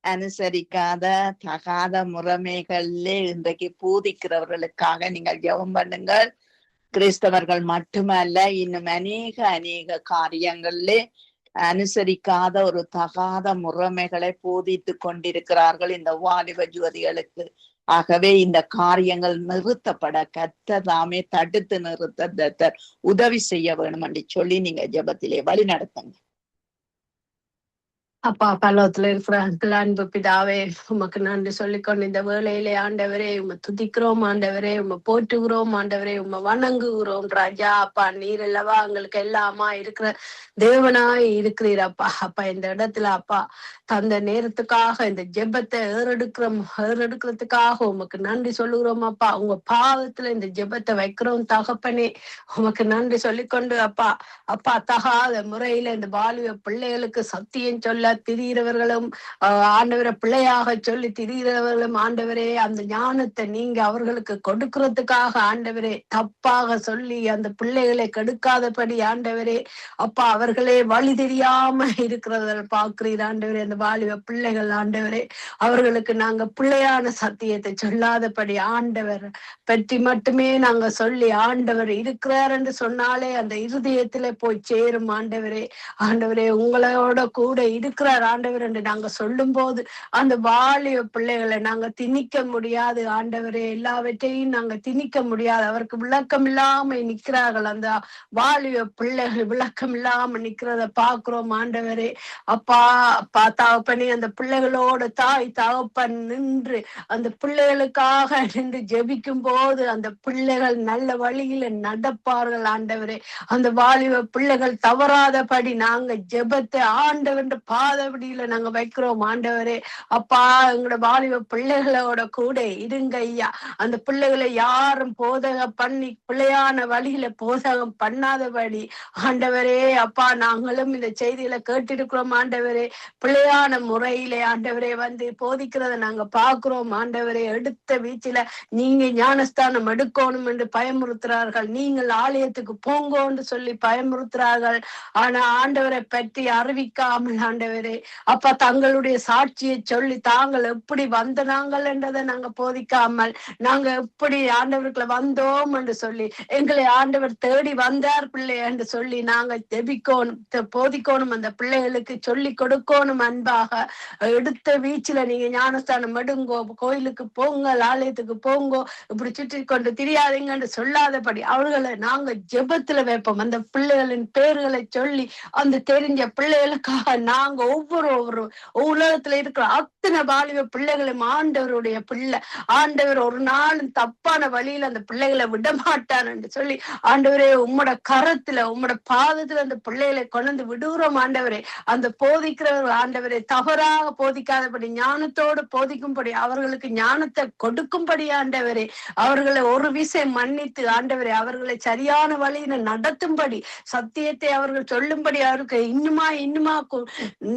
அனுசரிக்காத தகாத முறைமைகளிலே இன்றைக்கு பூதிக்கிறவர்களுக்காக நீங்கள் ஜெபம் பண்ணுங்கள். கிறிஸ்தவர்கள் மட்டுமல்ல, இன்னும் அநேக காரியங்களிலே அனுசரிக்காத ஒரு தகாத முறைமைகளை போதித்து கொண்டிருக்கிறார்கள் இந்த வாலிப ஜோதிகளுக்கு. ஆகவே இந்த காரியங்கள் நிறுத்தப்பட கர்த்தர் தாமே தடுத்து நிறுத்த உதவி செய்ய வேணும் என்று சொல்லி நீங்க ஜெபத்திலே வழி நடத்துங்க. அப்பா, பரலோகத்துல இருக்கிற அன்பு பிதாவே, உமக்கு நன்றி சொல்லிக்கொண்டு இந்த வேளையிலே ஆண்டவரே உம்மை துதிக்கிறோம், ஆண்டவரே உம்மை போற்றுகிறோம், ஆண்டவரே உம்மை வணங்குகிறோம் ராஜா. அப்பா, நீர் அல்லவா எங்களுக்கு எல்லாமா இருக்கிற தேவனாய் இருக்கிறீர் அப்பா. அப்பா, இந்த இடத்துல அப்பா தந்த நேரத்துக்காக இந்த ஜெபத்தை ஏறெடுக்கிறதுக்காக உமக்கு நன்றி சொல்லுகிறோம் அப்பா. உங்க பாவத்துல இந்த ஜெபத்தை வைக்கிறோம் தகப்பனே, உமக்கு நன்றி சொல்லிக்கொண்டு அப்பா தகாத முறையில இந்த வாலிப பிள்ளைகளுக்கு சத்தியம் சொல்ல திரிகிறவர்களும் ஆண்டவரை பிள்ளையாக சொல்லி திரிகிறவர்களும் ஆண்டவரே அந்த ஞானத்தை நீங்க அவர்களுக்கு கொடுக்கறதுக்காக ஆண்டவரே தப்பாக சொல்லி அந்த பிள்ளைகளை கெடுக்காதபடி ஆண்டவரே அப்பா அவர்களே வழி தெரியாம இருக்கிறத பாக்குறீர் ஆண்டவரே. அந்த வாலிப பிள்ளைகள் ஆண்டவரே அவர்களுக்கு நாங்க பிள்ளையான சத்தியத்தை சொல்லாதபடி ஆண்டவர் பற்றி மட்டுமே நாங்க சொல்லி ஆண்டவர் இருக்கிறார் என்று சொன்னாலே அந்த இருதயத்திலே போய் சேரும் ஆண்டவரே. ஆண்டவரே உங்களோட கூட இருக்கிறார் ஆண்டவர் என்று நாங்க சொல்லும் போது அந்த வாலிப பிள்ளைகளை நாங்க திணிக்க முடியாது ஆண்டவரே. எல்லாவற்றையும் நாங்க திணிக்க முடியாது. அவருக்கு விளக்கம் இல்லாம நிக்கிறார்கள். அந்த வாலிப பிள்ளைகள் விளக்கம் இல்லாம நிக்கிறத பாக்குறோம் ஆண்டவரே. அப்பா தகப்பனே அந்த பிள்ளைகளோட தாய் தகப்பன் நின்று அந்த பிள்ளைகளுக்காக நின்று ஜெபிக்கும் போது அந்த பிள்ளைகள் நல்ல வழியில நடப்பார்கள் ஆண்டவரே. அந்த வாலிப பிள்ளைகள் தவறாதபடி நாங்க ஜெபத்தை ஆண்டவர் பாதபடியில நாங்க வைக்கிறோம் ஆண்டவரே. அப்பா எங்களோட வாலிப பிள்ளைகளோட கூட இருங்க ஐயா. அந்த பிள்ளைகளை யாரும் போதகம் பண்ணி பிள்ளையான வழியில போதகம் பண்ணாதபடி ஆண்டவரே அப்பா நாங்களும் இந்த செய்தியில கேட்டிருக்கிறோம் ஆண்டவரே. பிள்ளையான முறையிலே ஆண்டவரே வந்து போதிக்கிறத நாங்க பாக்குறோம் ஆண்டவரே. எடுத்த வீச்சில நீங்க ஞானஸ்தானம் எடுக்கணும் என்று பயமுறுத்துறார்கள். நீங்கள் ஆலயத்துக்கு போங்கோன்னு சொல்லி பயமுறுத்துறார்கள். ஆனா ஆண்டவரை பற்றி அறிவிக்காமல் ஆண்டவரே ஆண்டவரே. அப்பா தங்களுடைய சாட்சியை சொல்லி தாங்கள் எப்படி வந்த நாங்கள் என்றதை நாங்க போதிக்காமல் நாங்க எப்படி ஆண்டவர்களை வந்தோம் என்று சொல்லி எங்களை ஆண்டவர் தேடி வந்தார் பிள்ளை என்று சொல்லி நாங்க ஜெபிக்கணும், போதிக்கணும், அந்த பிள்ளைகளுக்கு சொல்லி கொடுக்கணும். அன்பாக எடுத்த வீச்சுல நீங்க ஞானஸ்தானம் எடுங்கோ, கோயிலுக்கு போங்க, ஆலயத்துக்கு போங்கோ, இப்படி சுற்றி கொண்டு தெரியாதீங்கன்னு சொல்லாதபடி அவர்களை நாங்க ஜெபத்துல வைப்போம். அந்த பிள்ளைகளின் பேர்களை சொல்லி அந்த தெரிஞ்ச பிள்ளைகளுக்காக நாங்க ஒவ்வொரு உலகத்துல இருக்கிற அத்தனை வாலிப பிள்ளைகளும் ஆண்டவருடைய பிள்ளை, ஆண்டவர் ஒரு நாளும் தப்பான வழியில அந்த பிள்ளைகளை விடமாட்டார் என்று சொல்லி ஆண்டவரே உம்மோட கரத்துல உம்மோட பாதத்துல அந்த பிள்ளைகளை கொண்டு விடுகிறோம் ஆண்டவரே. அந்த போதிக்கிறவர்கள் ஆண்டவரே தவறாக போதிக்காதபடி ஞானத்தோடு போதிக்கும்படி அவர்களுக்கு ஞானத்தை கொடுக்கும்படி ஆண்டவரே அவர்களை ஒரு விஷயம் மன்னித்து ஆண்டவரே அவர்களை சரியான வழியில நடத்தும்படி சத்தியத்தை அவர்கள் சொல்லும்படி அவருக்கு இன்னுமா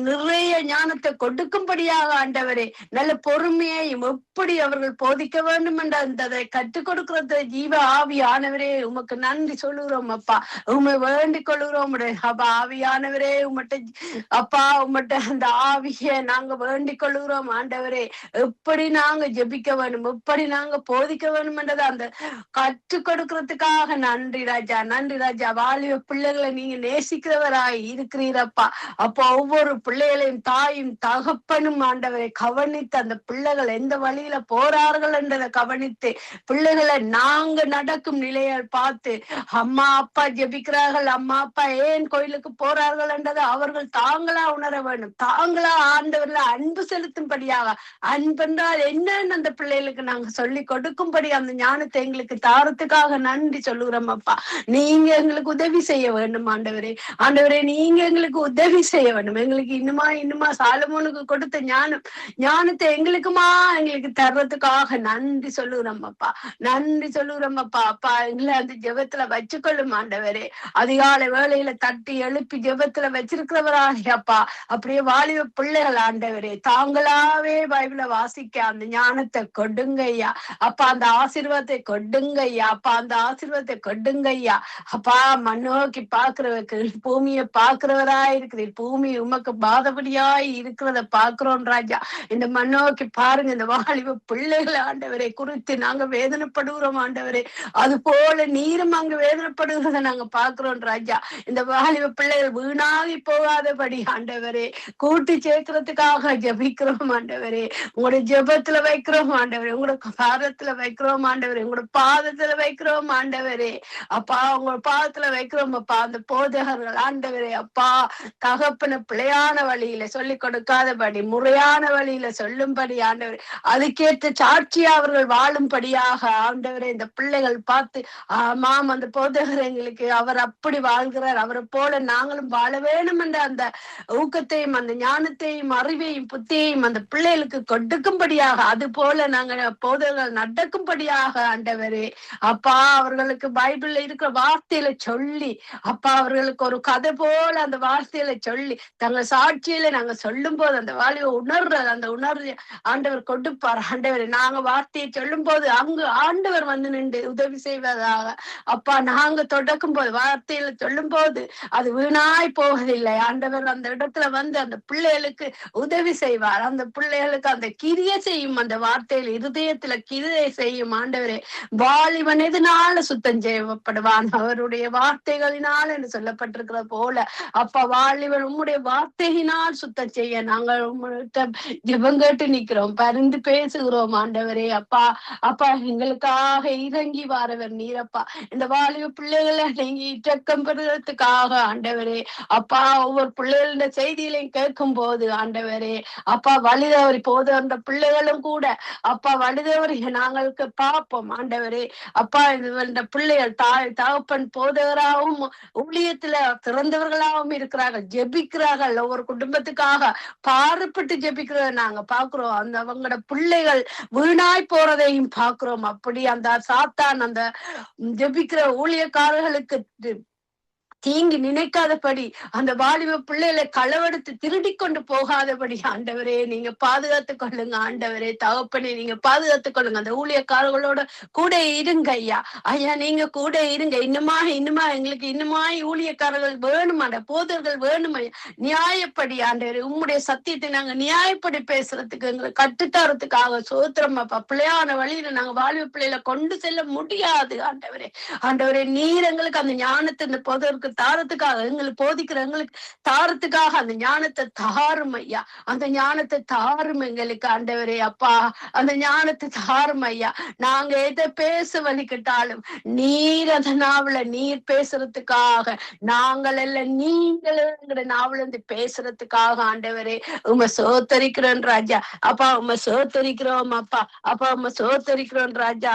நிறைய ஞானத்தை கொடுக்கும்படியாக ஆண்டவரே நல்ல பொறுமையையும் எப்படி அவர்கள் போதிக்க வேண்டும் என்ற அதை கற்றுக் கொடுக்கிறது ஜீவ ஆவி ஆனவரே உமக்கு நன்றி சொல்லுகிறோம் அப்பா. உண்மை வேண்டிக் கொள்ளுகிறோம் அப்பா. ஆவியானவரே உமட்ட அப்பா உமட்ட அந்த ஆவிய நாங்க வேண்டிக் கொள்ளுகிறோம் ஆண்டவரே. எப்படி நாங்க ஜெபிக்க வேண்டும், எப்படி நாங்க போதிக்க வேண்டும் என்றதை அந்த கற்றுக் கொடுக்கறதுக்காக நன்றி ராஜா, நன்றி ராஜா. வாலிப பிள்ளைகளை நீங்க நேசிக்கிறவராய் இருக்கிறீரப்பா. அப்போ ஒவ்வொரு பிள்ளைகளையும் தாயும் தகப்பனும் ஆண்டவரை கவனித்து அந்த பிள்ளைகள் எந்த வழியில போறார்கள் என்றதை கவனித்து பிள்ளைகளை நாங்க நடக்கும் நிலையை பார்த்து அம்மா அப்பா ஜெபிக்கிறார்கள், அம்மா அப்பா ஏன் கோயிலுக்கு போறார்கள் என்றதை அவர்கள் தாங்களா உணர வேண்டும். தாங்களா ஆண்டவர்ல அன்பு செலுத்தும்படியாக, அன்பென்றால் என்னன்னு அந்த பிள்ளைகளுக்கு நாங்க சொல்லி கொடுக்கும்படி அந்த ஞானத்தை எங்களுக்கு தாரத்துக்காக நன்றி சொல்லுகிறோம் அப்பா. நீங்க எங்களுக்கு உதவி செய்ய வேண்டும் ஆண்டவரே. ஆண்டவரே நீங்க எங்களுக்கு உதவி செய்ய வேண்டும். எங்களுக்கு இன்னுமா சாலமோனுக்கு கொடுத்த ஞானத்தை எங்களுக்கு தர்றதுக்காக நன்றி சொல்லுகிறோம் அப்பா, நன்றி சொல்லுகிறோம் அப்பா. அப்பா எங்களை அந்த ஜெபத்துல வச்சுக்கொள்ளும் ஆண்டவரே. அதிகாலை வேளையில தட்டி எழுப்பி ஜெபத்துல வச்சிருக்கிறவராக அப்பா. அப்படியே வாலிப பிள்ளைகள் ஆண்டவரே தாங்களாவே பைபிளை வாசிக்க அந்த ஞானத்தை கொடுங்க ஐயா அப்பா. அந்த ஆசீர்வாதத்தை கொடுங்க ஐயா அப்பா, அந்த ஆசீர்வாதத்தை கொடுங்க ஐயா அப்பா. மண்ணோக்கி பாக்குறவருக்கு பூமியை பாக்குறவராய் இருக்கிறீர், பூமி உமக்கு பாதபடியாய் இருக்கிறத பாக்குறோம் ராஜா. இந்த மண்ணோக்கி பாருங்க, இந்த வாலிப பிள்ளைகளை ஆண்டவரை குறித்து நாங்க வேதனைப்படுகிறோம் ஆண்டவரே. அது போல நீரும் அங்கு வேதனைப்படுகிறத நாங்க பாக்குறோம் ராஜா. இந்த வாலிப பிள்ளைகள் வீணாகி போகாதபடி ஆண்டவரே கூட்டி சேர்க்கறதுக்காக ஜெபிக்கிறோம் ஆண்டவரே. உங்களோட ஜெபத்துல வைக்கிறோம் ஆண்டவரே, உங்களோட பாதத்துல வைக்கிறோம் ஆண்டவரே, உங்களோட பாதத்துல வைக்கிறோம் ஆண்டவரே அப்பா. உங்களோட பாதத்துல வைக்கிறோம் அப்பா. அந்த போதகர்கள் ஆண்டவரே அப்பா தகப்பன பிழையான வழியில சொல்லி கொடுக்காதபடி முறையான வழியில சொல்லும்படி ஆண்டவரே அதுக்கேற்ற சாட்சியா அவர்கள் வாழும்படியாக ஆண்டவரே இந்த பிள்ளைகள் பார்த்து ஆமாம் அந்த போதகர் எங்களுக்கு அவர் அப்படி வாழ்கிறார், அவரை போல நாங்களும் வாழ வேணும் என்ற அந்த ஊக்கத்தையும் அந்த ஞானத்தையும் அறிவையும் புத்தியையும் அந்த பிள்ளைகளுக்கு கொடுக்கும்படியாக அது போல நாங்க போதகர்கள் நடக்கும்படியாக ஆண்டவரே அப்பா அவர்களுக்கு பைபிள்ல இருக்கிற வார்த்தையில சொல்லி அப்பா அவர்களுக்கு ஒரு கதை போல அந்த வார்த்தையில சொல்லி தங்கள் சாட்சியில நாங்க சொல்லும் போது அந்த வாலிப உணர்றது அந்த உணர்வு ஆண்டவர் கொடுப்பார் ஆண்டவர். நாங்க வார்த்தையை சொல்லும் போது அங்கு ஆண்டவர் வந்து நின்று உதவி செய்வதாக அப்பா. நாங்க தொடக்கும் போது வார்த்தையில சொல்லும் போது அது வீணாய் போவதில்லை ஆண்டவர். அந்த இடத்துல வந்து அந்த பிள்ளைகளுக்கு உதவி செய்வார், அந்த பிள்ளைகளுக்கு அந்த கிரிய செய்யும், அந்த வார்த்தையில இருதயத்துல கிரியை செய்யும் ஆண்டவரே. வாலிபன் எதனால சுத்தம் செய்யப்படுவான், அவருடைய வார்த்தைகளினால் என்று சொல்லப்பட்டிருக்கிற போல அப்பா வாலிபன் உம்முடைய வார்த்தையினால் சுத்தம் செய்ய நாங்கள் உங்கள்கிட்ட ஜெபம் கேட்டு நிக்கிறோம், பரிந்து பேசுகிறோம் ஆண்டவரே அப்பா. அப்பா எங்களுக்காக இறங்கி வாரவர் நீரப்பா. இந்த வாலிப பிள்ளைகளை நீங்க இறக்கம் பெறுவதற்காக ஆண்டவரே அப்பா. ஒவ்வொரு பிள்ளைகள செய்திகளையும் கேட்கும் போது ஆண்டவரே அப்பா வழிதவறி போதுன்ற பிள்ளைகளும் கூட அப்பா வழிதவறி நாங்களுக்கு பார்ப்போம் ஆண்டவரே அப்பா. இந்த பிள்ளைகள் தாய் தகப்பன் போதகராகவும் ஊழியத்துல சிறந்தவர்களாகவும் இருக்கிறார்கள், ஜெபிக்கிறார்கள், ஒவ்வொரு குடும்பத்துக்காக பாடுபட்டு ஜெபிக்கிறத நாங்க பாக்குறோம். அந்த அவங்களோட பிள்ளைகள் வீணாய் போறதையும் பாக்குறோம். அப்படி அந்த சாத்தான் அந்த ஜெபிக்கிற ஊழியக்காரர்களுக்கு தீங்கு நினைக்காதபடி அந்த வாலிப பிள்ளைகளை களவெடுத்து திருடி கொண்டு போகாதபடி ஆண்டவரே நீங்க பாதுகாத்துக் கொள்ளுங்க. ஆண்டவரே தகப்பனே நீங்க பாதுகாத்துக் கொள்ளுங்க. அந்த ஊழியக்காரர்களோட கூட இருங்க ஐயா. ஐயா நீங்க கூட இருங்க. இன்னுமா எங்களுக்கு ஊழியக்காரர்கள் வேணும். அந்த போதர்கள் வேணும் ஐயா. நியாயப்படி ஆண்டவரே உம்முடைய சத்தியத்தை நாங்க நியாயப்படி பேசுறதுக்கு எங்களை கட்டுத்தரத்துக்காக சோத்திரம் அப்பா. பிள்ளையான வழியில நாங்க வாலிப பிள்ளைகளை கொண்டு செல்ல முடியாது ஆண்டவரே. ஆண்டவரே நீர் எங்களுக்கு அந்த ஞானத்தை இந்த போதற்கு தாரத்துக்காக எங்களுக்கு போதிக்கிற எங்களுக்கு தாரத்துக்காக அந்த ஞானத்தை தாரும் ஐயா. அந்த ஞானத்தை தாரும் எங்களுக்கு ஆண்டவரே அப்பா. அந்த ஞானத்தை தாரும் ஐயா. நாங்க எதை பேச வலிக்கிட்டாலும் நீர் அந்த நாவல நீர் பேசுறதுக்காக நாங்கள் எல்லாம் நீங்களே எங்கட நாவல இருந்து பேசுறதுக்காக ஆண்டவரே உம்மை சோத்தரிக்கிறோம் ராஜா. அப்பா உம்மை சோத்தரிக்கிறோம் அப்பா. அப்பா உம்மை சோத்தரிக்கிறோம் ராஜா.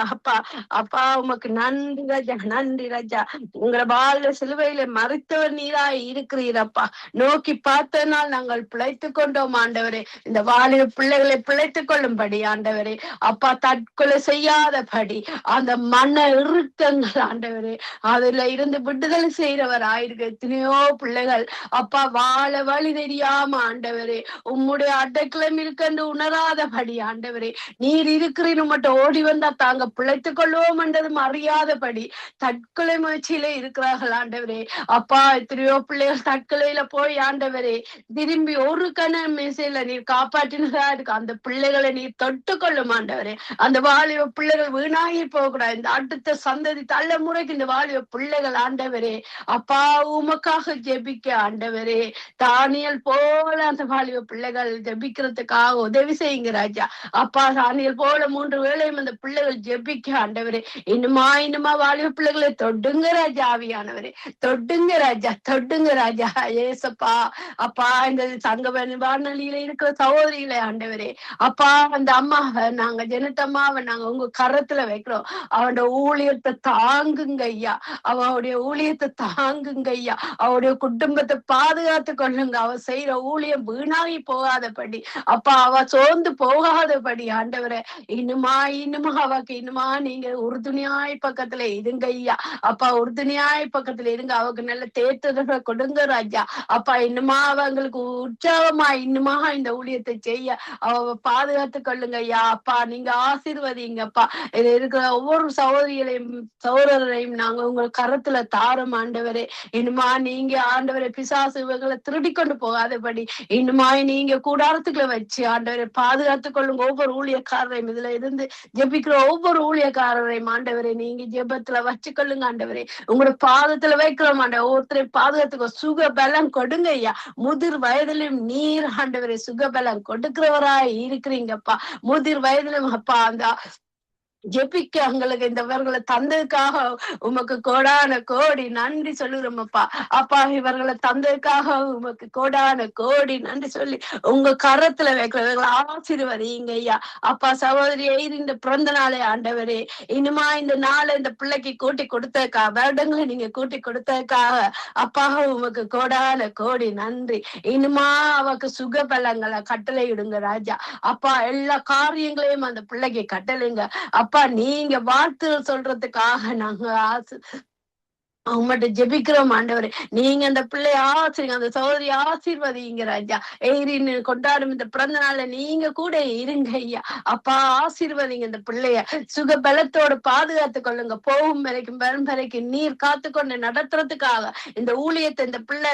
அப்பா உமக்கு நன்றி ராஜா. நன்றி ராஜா. உங்களை வாழ்ல சிலுவையில மறித்தவர் நீராய் இருக்கிறீரப்பா. நோக்கி பார்த்தனால் நாங்கள் பிழைத்துக் கொண்டோம் ஆண்டவரே. இந்த வாலிப பிள்ளைகளை பிழைத்துக் கொள்ளும்படி ஆண்டவரே அப்பா. தற்கொலை செய்யாதபடி அந்த மன இறுக்கங்கள் ஆண்டவரே அதுல இருந்து விடுதலை செய்யறவர் ஆயிருக்கு. எத்தனையோ பிள்ளைகள் அப்பா வாழ வழி தெரியாம ஆண்டவரே உம்முடைய அடைக்கலம் இருக்கென்று உணராதபடி ஆண்டவரே நீர் இருக்கிறீர் மட்டும் ஓடி வந்தா தாங்க பிழைத்துக் கொள்வோம் என்றதும் அறியாதபடி தற்கொலை முயற்சியில இருக்கிறார்கள் ஆண்டவரே அப்பா. எத்தனையோ பிள்ளைகள் தற்கொலையில போய் ஆண்டவரே திரும்பி ஒரு கண மேசையில நீர் காப்பாற்றினதா இருக்கு. அந்த பிள்ளைகளை நீர் தொட்டு கொள்ளும் ஆண்டவரே. அந்த வாலிப பிள்ளைகள் வீணாகி போகக்கூடாது. இந்த அடுத்த சந்ததி தலைமுறைக்கு இந்த வாலிப பிள்ளைகள் ஆண்டவரே அப்பா உமக்காக ஜெபிக்க ஆண்டவரே தானியல் போல அந்த வாலிப பிள்ளைகள் ஜெபிக்கிறதுக்காக உதவி செய்யுங்க ராஜா. அப்பா தானியல் போல 3 வேளையும் அந்த பிள்ளைகள் ஜெபிக்க ஆண்டவரே இன்னுமா வாலிப பிள்ளைகளை தொடுங்க ராஜா. ஆவியானவரே தொடுங்க ராஜா. தொடுங்க ராஜா. ஏசப்பா அப்பா. இந்த சங்க வானொலியில இருக்கிற சகோதரிகளை ஆண்டவரே அப்பா அந்த அம்மாவை நாங்க ஜெனட்டம்மாவை நாங்க உங்க கரத்துல வைக்கிறோம். அவனோட ஊழியத்தை தாங்குங்க ஐயா. அவனுடைய ஊழியத்தை தாங்குங்க ஐயா. அவருடைய குடும்பத்தை பாதுகாத்து கொள்ளுங்க. அவ செய்யற ஊழியம் வீணாகி போகாதபடி அப்பா. அவ சோர்ந்து போகாதபடி ஆண்டவரே இன்னுமா அவக்கு இன்னுமா நீங்க உறுதுணையாய் பக்கத்துல இருங்க ஐயா. அப்பா உறுதுணையாய் பக்கத்துல இருங்க. அவக்கு நல்ல தேர்தல்களை கொடுங்க ராஜா. அப்பா இன்னுமா அவங்களுக்கு உற்சாகமா இன்னுமா இந்த ஊழியத்தை செய்ய அவ பாதுகாத்து கொள்ளுங்க ஐயா. அப்பா நீங்க ஆசீர்வதிங்கப்பா. இது இருக்கிற ஒவ்வொரு சகோதரரையும் நாங்க உங்க கரத்துல தாரம் ஆண்டவரே. இன்னுமா நீங்க ஆண்டவரை பிசாசு இவங்களை திருடி கொண்டு போகாதபடி இன்னுமா நீங்க கூடாரத்துக்குள்ள வச்சு ஆண்டவரை பாதுகாத்து கொள்ளுங்க. ஒவ்வொரு ஊழியக்காரரையும் இதுல இருந்து ஜெபிக்கிற ஒவ்வொரு ஊழியக்காரரையும் ஆண்டவரை நீங்க ஜெபத்துல வச்சு கொள்ளுங்க ஆண்டவரே. உங்களோட பாதத்துல வைக்கிறோம் ஆண்டவர். ஒவ்வொருத்தரையும் பாதுகாத்துக்கோ. சுக பலம் கொடுங்க ஐயா. முதிர் வயதிலும் நீர் ஆண்டவரை சுகபலம் கொடுக்கிறவராய் இருக்கிறீங்கப்பா. முதிர் வயதிலும் அப்பா அந்த ஜெபிக்க அவங்களுக்கு இவர்களை தந்ததுக்காக உமக்கு கோடான கோடி நன்றி சொல்லுறோம் அப்பா. அப்பா இவர்களை தந்ததுக்காக உமக்கு கோடான கோடி நன்றி சொல்லி உங்க கரத்துல வைக்கிறவர்களை ஆசீர்வதிங்க ஐயா. அப்பா சகோதரி இந்த பிறந்த நாளே ஆண்டவரே இனிமா இந்த நாளை இந்த பிள்ளைக்கு கூட்டி கொடுத்ததுக்காக வருடங்களை நீங்க கூட்டி கொடுத்ததுக்காக அப்பா உமக்கு கோடான கோடி நன்றி. இனிமா அவக்கு சுகபலங்களை கட்டளை இடுங்க ராஜா. அப்பா எல்லா காரியங்களையும் அந்த பிள்ளைக்கு கட்டளைங்க அப்பா. நீங்க வாழ்த்து சொல்றதுக்காக நாங்க அவங்கள்ட்ட ஜெபிக்கிறோம் ஆண்டவரே. நீங்க அந்த பிள்ளைய ஆசிரியங்க அந்த சகோதரி ஆசீர்வதிங்க ராஜா. எயிரின்னு கொண்டாடும் இந்த பிறந்த நாள்ல நீங்க கூட இருங்க ஐயா. அப்பா ஆசீர்வதிங்க இந்த பிள்ளைய சுக பலத்தோடு பாதுகாத்து கொள்ளுங்க. போகும் வரைக்கும் வரும் வரைக்கும் நீர் காத்துக்கொண்டு நடத்துறதுக்காக இந்த ஊழியத்தை இந்த பிள்ளை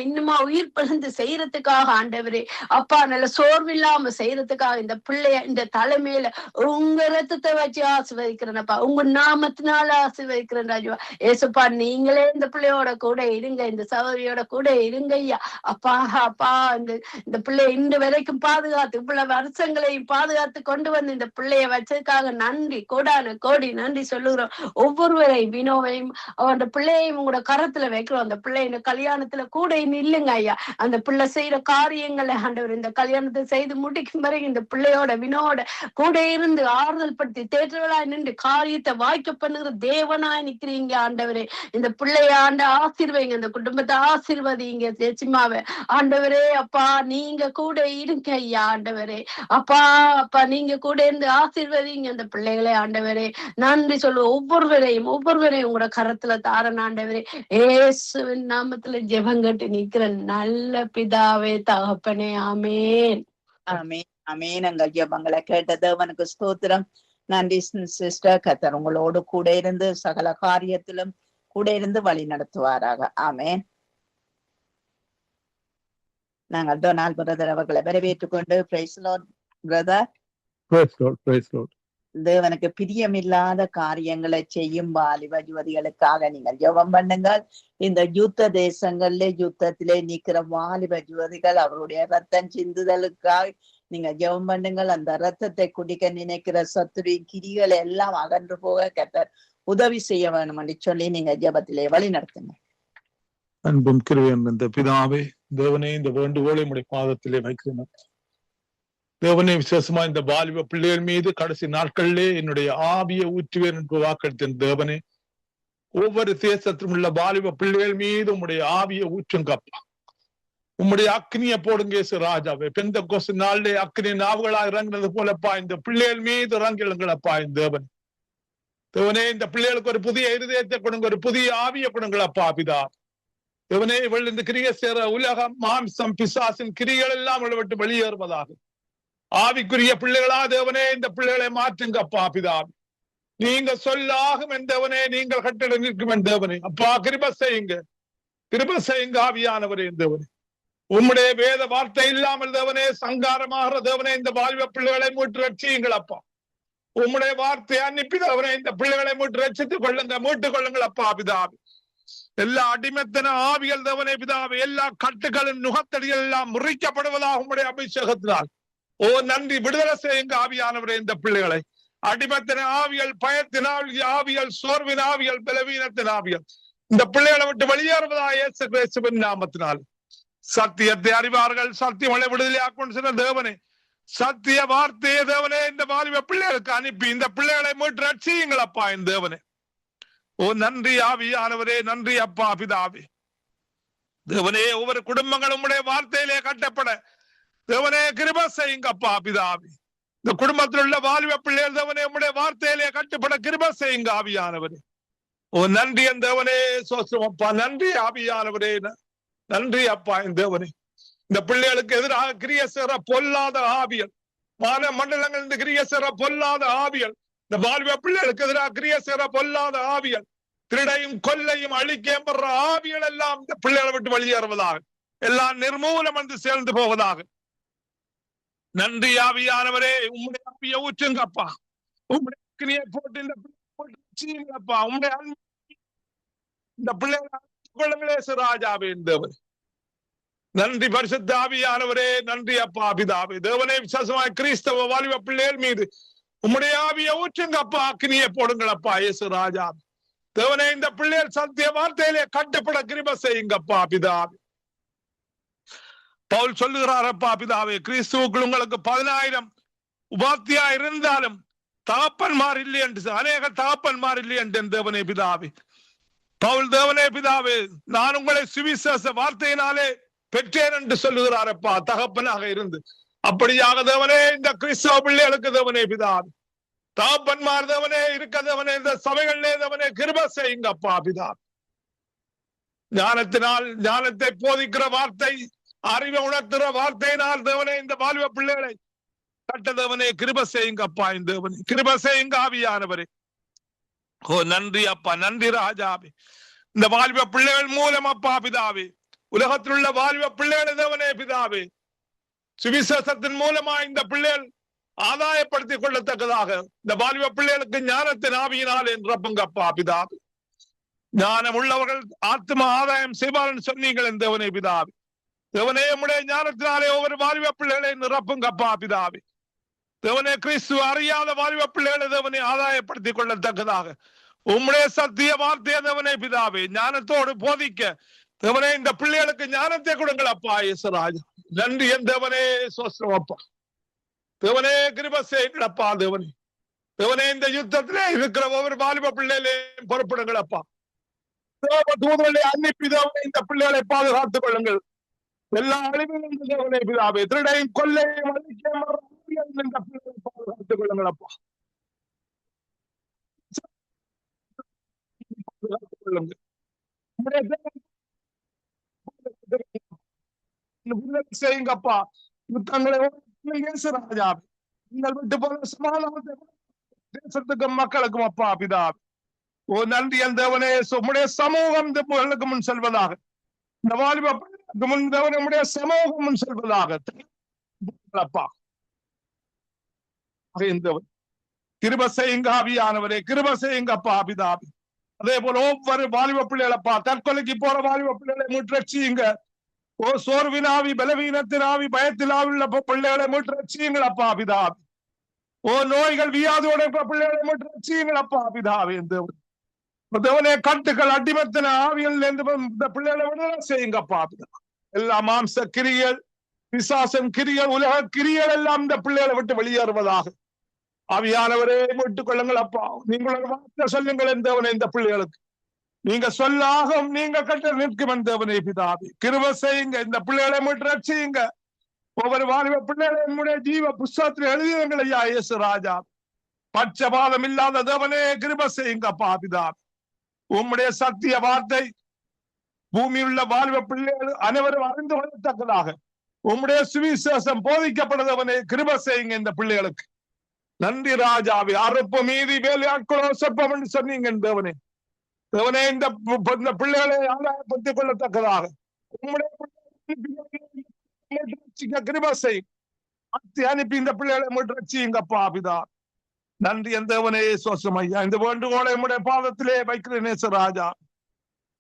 இன்னுமா உயிர் பிழந்து செய்யறதுக்காக ஆண்டவரே அப்பா நல்ல சோர்வில்லாம செய்யறதுக்காக இந்த பிள்ளைய இந்த தலைமையில உங்க ரத்தத்தை வச்சு ஆசீர்வதிக்கிறேன்ப்பா. உங்க நாமத்தினால ஆசீர்வதிக்கிறேன் ராஜா. ஏசுப்பா நீங்களே இந்த பிள்ளையோட கூட இருங்க. இந்த சகோதரியோட கூட இருங்க ஐயா. அப்பா அப்பா இந்த பிள்ளைய இன்று வரைக்கும் பாதுகாத்து இவ்வளவு வருஷங்களையும் பாதுகாத்து கொண்டு வந்து இந்த பிள்ளைய வச்சதுக்காக நன்றி கோடான கோடி நன்றி சொல்லுகிறோம். ஒவ்வொருவரையும் வினோவையும் அந்த பிள்ளையையும் உங்களோட கரத்துல வைக்கிறோம். அந்த பிள்ளை இந்த கல்யாணத்துல கூட இல்லைங்க ஐயா. அந்த பிள்ளை செய்யற காரியங்களை ஆண்டவர் இந்த கல்யாணத்தை செய்து முடிக்கும் வரைக்கும் இந்த பிள்ளையோட வினோட கூட இருந்து ஆறுதல் படுத்தி தேற்றவளாய் நின்று காரியத்தை வாய்க்க பண்ணுகிற தேவனாய் நிக்கிறீங்க ஆண்டவரே. ஆண்டவரே. இந்த பிள்ளைய ஆசீர்வைங்க, இந்த குடும்பத்தை ஆசீர்வதிங்க ஜெசிமாவே. ஆண்டவரே அப்பா நீங்க கூட இருங்க ஐயா. ஆண்டவரே அப்பா அப்பா நீங்க கூட இருந்து ஆசீர்வதிங்க இந்த பிள்ளைகளை. ஆண்டவரே நன்றி சொல்லுவோம். ஒவ்வொருவரையும் உங்களோட கரத்துல தாரன் ஆண்டவரே. இயேசுவின் நாமத்துல ஜெபங்கட்டு நிக்கிற நல்ல பிதாவே தகப்பனே. ஆமேன். ஆமேன் ஆமேன். எங்கள் ஜெபங்களை கேட்ட தேவனுக்கு ஸ்தோத்திரம். நன்றி சிஸ்டர். கர்த்தர் உங்களோடு கூட இருந்து சகல காரியத்திலும் கூட இருந்து வழி நடத்துவாராக. ஆமேன். நாங்கள் டொனால்ட் பிரதர் அவர்களை வரவேற்றுக் கொண்டு பிரைஸ் லார்ட் பிரதர். தேவனுக்கு பிரியமில்லாத காரியங்களை செய்யும் வாலிப யுவதிகளுக்காக நீங்கள் ஜெபம் பண்ணுங்கள். இந்த யுத்த தேசங்கள்ல யுத்தத்திலே நிக்கிற வாலிப யுவதிகள் அவருடைய ரத்தம் சிந்துதலுக்காக நீங்க ஜெபம் பண்ணுங்கள். அந்த ரத்தத்தை குடிக்க நினைக்கிற சத்துருவின் கிரிகள் எல்லாம் அகன்று போக கர்த்தர் உதவி செய்ய வேணும் என்று சொல்லி நீங்க ஜெபத்திலே வழி நடத்துங்க. அன்பும் கிருபையும் இந்த பிதாவே, தேவனே இந்த வேண்டுகோளை உம்முடைய பாதத்திலே வைக்கிறேன். தேவனே விசேஷமா இந்த வாலிப பிள்ளைகள் மீது கடைசி நாட்களிலே என்னுடைய ஆவியை ஊற்றுவேன் என்று வாக்களித்தேன். தேவனே ஒவ்வொரு தேசத்திலும் உள்ள வாலிப பிள்ளைகள் மீது உம்முடைய ஆவியை ஊற்றுங்கப்பா. உம்முடைய அக்னியை போடுங்க ராஜாவே. பெந்தெக்கோஸ்து நாளிலே அக்னி நாவுகளா இறங்கினது போலப்பா இந்த பிள்ளைகள் மீது இறங்கிடுங்களப்பா. தேவன் தேவனே இந்த பிள்ளைகளுக்கு ஒரு புதிய இருதயத்தை கொடுங்க, ஒரு புதிய ஆவியை கொடுங்களப்பா பிதா. தேவனே இவள் இந்த கிரியை சேர உலகம் மாம்சம் பிசாசின் கிரிகள் எல்லாம் விட்டு வெளியேறுவதாக. ஆவிக்குரிய பிள்ளைகளா தேவனே இந்த பிள்ளைகளை மாற்றுங்கப்பா பிதா. நீங்க சொல்லாகும் என் தேவனே, நீங்கள் கட்டிட நிற்கும் என் தேவனே. அப்பா கிருபை செய்யுங்க, கிருபை செய்யுங்க ஆவியானவரே. தேவனே உம்முடைய வேத வார்த்தை இல்லாமல் தேவனே சங்காரமாகிற தேவனே இந்த வாலிப பிள்ளைகளை மீட்டு ரட்சியுங்கள் அப்பா. உம்முடைய வார்த்தையை அனுப்பி தேவனே இந்த பிள்ளைகளை மீட்டு ரட்சித்துக் கொள்ளுங்க, மீட்டுக் கொள்ளுங்கள் அப்பா பிதாவே. எல்லா அடிமைத்தன ஆவிகள் தேவனே பிதாவே, எல்லா கட்டுகளின் நுகத்தடிகள் எல்லாம் முறிக்கப்படுவதாக உம்முடைய அபிஷேகத்தினால் ஓ நன்றி. விடுதலை செய்யுங்க ஆவியானவரே இந்த பிள்ளைகளை. அடிமைத்தன ஆவிகள், பயத்தின் ஆவிகள், சோர்வின் ஆவிகள், பலவீனத்தின் ஆவிகள் இந்த பிள்ளைகளை விட்டு வெளியேறுவதாக இயேசு கிறிஸ்துவின் நாமத்தினால். சத்தியத்தை அறிவார்கள், சத்தியமலை விடுதலையாக்கும் சொன்ன தேவனே, சத்திய வார்த்தையை தேவனே இந்த வாலிப பிள்ளைகளுக்கு அனுப்பி இந்த பிள்ளைகளை மீட்டு ரட்சியுங்களப்பா என் தேவனே. ஓ நன்றி ஆவியானவரே, நன்றி அப்பா பிதாவே. தேவனே ஒவ்வொரு குடும்பங்களும் உடைய வார்த்தையிலே கட்டப்பட தேவனே கிருபை செய்யுங்கப்பா பிதாவே. இந்த குடும்பத்தில் உள்ள வாலிப பிள்ளைகள் தேவனே உடைய வார்த்தையிலே கட்டுப்பட கிருபை செய்யுங்க ஆவியானவரே. ஓ நன்றி என் தேவனே, சோஸ்திரமப்பா. நன்றி ஆவியானவரே, நன்றி அப்பா என் தேவனே. இந்த பிள்ளைகளுக்கு எதிராக கிரிய சேர பொல்லாத ஆவியல், மான மண்டலங்கள் இந்த கிரிய சேர பொல்லாத ஆவியல், இந்த வாலிப பிள்ளைகளுக்கு எதிராக கிரிய சேர பொல்லாத ஆவியல், திருடையும் கொல்லையும் அழிக்கையும் படுற ஆவியல் எல்லாம் இந்த பிள்ளைகளை விட்டு வெளியேறுவதாக, எல்லாம் நிர்மூலம் என்று சேர்ந்து போவதாக. நன்றி ஆவியானவரே, உம்முடைய ஆவியை ஊற்றுங்கப்பா. உம்முடைய கிரியை போட்டு இந்த பிள்ளைப்பா. உம்முடைய இந்த பிள்ளைகளை ராஜாவே தேவன். நன்றி பரிசுத்த ஆவியானவரே, நன்றி அப்பா பிதாவே. தேவனே விசேஷமாய் கிறிஸ்தவ வாலிப பிள்ளைகள் மீது உம்முடைய ஆவியை ஊற்றுங்கப்பா, அக்னியை போடுங்களப்பா இயேசு ராஜா. தேவனே இந்த பிள்ளைகள் சத்திய வார்த்தையிலே கட்டுப்பட கிருபை செய்யுங்கப்பா பிதாவே. பவுல் சொல்லுகிறாரப்பா பிதாவே, கிறிஸ்துவுக்குள் உங்களுக்கு 10,000 உபாத்தியா இருந்தாலும் தகப்பன்மார் இல்லை என்று, அநேக தகப்பன்மார் இல்லை என்று தேவனே பிதாவே. பவுல் தேவனே பிதாவே, நான் உங்களை சுவிசேஷ வார்த்தையினாலே பெற்றேன் என்று சொல்லுகிறாரப்பா தகப்பனாக இருந்து. அப்படியாக தேவனே இந்த கிறிஸ்தவ பிள்ளைகளுக்கு தேவனே பிதாவே, தகப்பன்மார் தேவனே இருக்க தேவனே இந்த சபைகளிலே தேவனே கிருபை செய்யுங்கப்பா பிதாவே. ஞானத்தினால், ஞானத்தை போதிக்கிற வார்த்தை, அறிவை உணர்த்துற வார்த்தையினால் தேவனே இந்த வாலிப பிள்ளைகளை கட்ட தேவனே கிருபை செய்யுங்கப்பா. இந்த தேவனே கிருபை செய்யுங்க ஆவியானவரே. ஓ நன்றி அப்பா, நன்றி ராஜாவே. இந்த வாலிப பிள்ளைகள் மூலம் அப்பா பிதாவே, உலகத்தில் உள்ள வாலிப பிள்ளைகளை தேவனே பிதாவே, சுவிசேஷத்தின் மூலமா இந்த பிள்ளைகள் ஆதாயப்படுத்திக் கொள்ளத்தக்கதாக இந்த வாலிப பிள்ளைகளுக்கு ஞானத்தின் ஆவியினால் நிரப்புங்கப்பா பிதாவே. ஞானம் உள்ளவர்கள் ஆத்ம ஆதாயம் செய்வார்கள் சொன்னீங்கள் என் தேவனே பிதாவே. தேவனே உம்முடைய ஞானத்தினாலே ஒவ்வொரு வாலிப பிள்ளைகளை நிரப்புங்கப்பா பிதாவே. தேவனே கிறிஸ்துவ அறியாத வாலிப பிள்ளைகளை தேவனை ஆதாயப்படுத்திக் கொள்ளத்தக்கதாக உம்முடைய சத்திய வார்த்தையை தேவனே பிதாவே ஞானத்தோடு போதிக்க தேவனே இந்த பிள்ளைகளுக்கு ஞானத்தை கொடுங்கள் அப்பா இயேசுராஜா. நன்றி என் தேவனே, சோஸ்திரம் அப்பா. தேவனே கிருபை செய்யுங்களப்பா தேவனே. தேவனே இந்த யுத்தத்திலே இருக்கிற ஒவ்வொரு வாலிப பிள்ளைகளையும் பொறுப்படுங்கள் அப்பா. தூதர்களை அன்னிப்பிதாவே இந்த பிள்ளைகளை பாதுகாத்துக் கொள்ளுங்கள். எல்லா அழிவும் தேவனே பிதாவே, திருடையும் கொள்ளையும் அழிக்க இந்த பிள்ளைகளை பாதுகாத்துக் கொள்ளுங்கள் அப்பா. பாதுகாத்துக் கொள்ளுங்கள். செய்யுங்கப்பா. யுத்தங்களை ராஜா நீங்கள் விட்டு போன சமாதானத்தை தேசத்துக்கும் மக்களுக்கும் அப்பா பிதா. ஓ நன்றி என் தேவனே, உம்முடைய சமூகம் உங்களுக்கு முன் செல்வதாக, இந்த வாலிப முன் தேவனுடைய சமூகம் முன் செல்வதாக அப்பா. கிருப செய்யுங்க ஆவியானவரே, கிருப செய்யுங்க அப்பா பிதாபி. அதே போல ஒவ்வொரு வாலிப பிள்ளைகளப்பா, தற்கொலைக்கு போற வாலிப பிள்ளைகளை மீட்டரட்சியுங்க. ஓ சோர்வினாவி, பலவீனத்தினாவி, பயத்தினாவி உள்ள பிள்ளைகளை மீட்டரட்சியுங்களப்பா பிதாபி. ஓ நோய்கள் வியாதியோட பிள்ளைகளை மீட்டரட்சியுங்களப்பா பிதாபி. தேவனே கட்டுகள் அடிமத்தின ஆவிகள் இந்த பிள்ளைகளை விடுதலை செய்யுங்கப்பா பிதா. எல்லா மாம்ச கிரியல், பிசாசன் கிரியல், உலக கிரியல் எல்லாம் இந்த பிள்ளைகளை விட்டு வெளியேறுவதாக ஆவியானவரே மீட்டுக் கொள்ளுங்கள் அப்பா. நீங்கள் வார்த்தை சொல்லுங்கள் என் தேவனே, இந்த பிள்ளைகளுக்கு நீங்க சொல்லாகும், நீங்க கட்ட நிற்கும் என் தேவனே பிதாவே. கிருப செய்யுங்க, இந்த பிள்ளைகளை மீட்டு ரட்சியுங்க. ஒவ்வொரு வாலிப பிள்ளைகளை என்னுடைய ஜீவ புஸ்தகத்தில் எழுதியுங்கள் ஐயா இயேசு ராஜா. பட்சபாதம் இல்லாத தேவனே கிருப செய்யுங்க அப்பா பிதாவே. உம்முடைய சத்திய வார்த்தை பூமியில் உள்ள வாலிப பிள்ளைகள் அனைவரும் அறிந்து கொள்ளத்தக்கதாக உம்முடைய சுவிசேஷம் போதிக்கப்படுதவனே கிருப செய்யுங்க இந்த பிள்ளைகளுக்கு. நன்றி ராஜாவே. அறுப்பு மீதி வேலையாட்களோ சொப்பம் என்று சொன்னீங்க தேவனே. தேவனே இந்த பிள்ளைகளை ஆதாயப்படுத்திக் கொள்ளத்தக்கதாக உம்முடைய கிருப செய்யும் அனுப்பி இந்த பிள்ளைகளை மீட்டரட்சியுங்கப்பா பிதா. நன்றி என் தேவனே சோசம் ஐயா. இந்த வேண்டுகோளை உம்முடைய பாதத்திலே வைக்கிறேன் நேச ராஜா.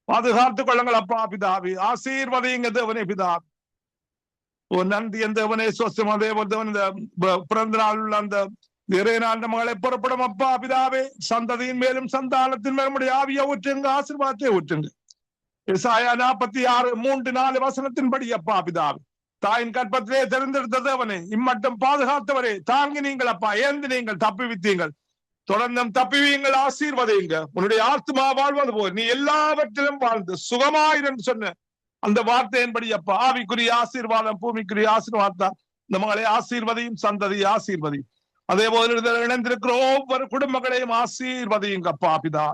பாதுகாத்துக் கொள்ளுங்கள் அப்பா பிதாவி. ஆசீர்வதிங்க தேவனே பிதா. ஓ நன்றி என் தேவனே சோசம். அதே போல இந்த பிறந்த நாள் உள்ள அந்த இறைநாண்ட மகளை புறப்படும் அப்பா பிதாவே. சந்ததியின் மேலும் சந்தானத்தின் மேலும் ஆவிய ஊற்றுங்க, ஆசீர்வாதத்தை ஊற்றுங்க. எசாயா 46:3-4 வசனத்தின்படி அப்பா பிதாவே. தாயின் கற்பத்திலே தெரிந்தெடுத்த தேவனே, இம்மட்டும் பாதுகாத்தவரே, தாங்கி நீங்கள் அப்பா, ஏந்து நீங்கள் தப்பிவித்தீங்கள், தொடர்ந்தும் தப்பிவீங்கள், ஆசீர்வதிங்க. உன்னுடைய ஆத்மா வாழ்வது போல் நீ எல்லாவற்றிலும் வாழ்ந்து சுகமாயிரம் சொன்ன அந்த வார்த்தையின்படி அப்பா ஆவிக்குரிய ஆசீர்வாதம், பூமிக்குரிய ஆசீர்வாதம் இந்த மகளை ஆசீர்வதியும், சந்ததியை ஆசீர்வதியும். அதே போல இணைந்திருக்கிற ஒவ்வொரு குடும்பங்களையும் ஆசீர்வதியுங்க அப்பா பிதா.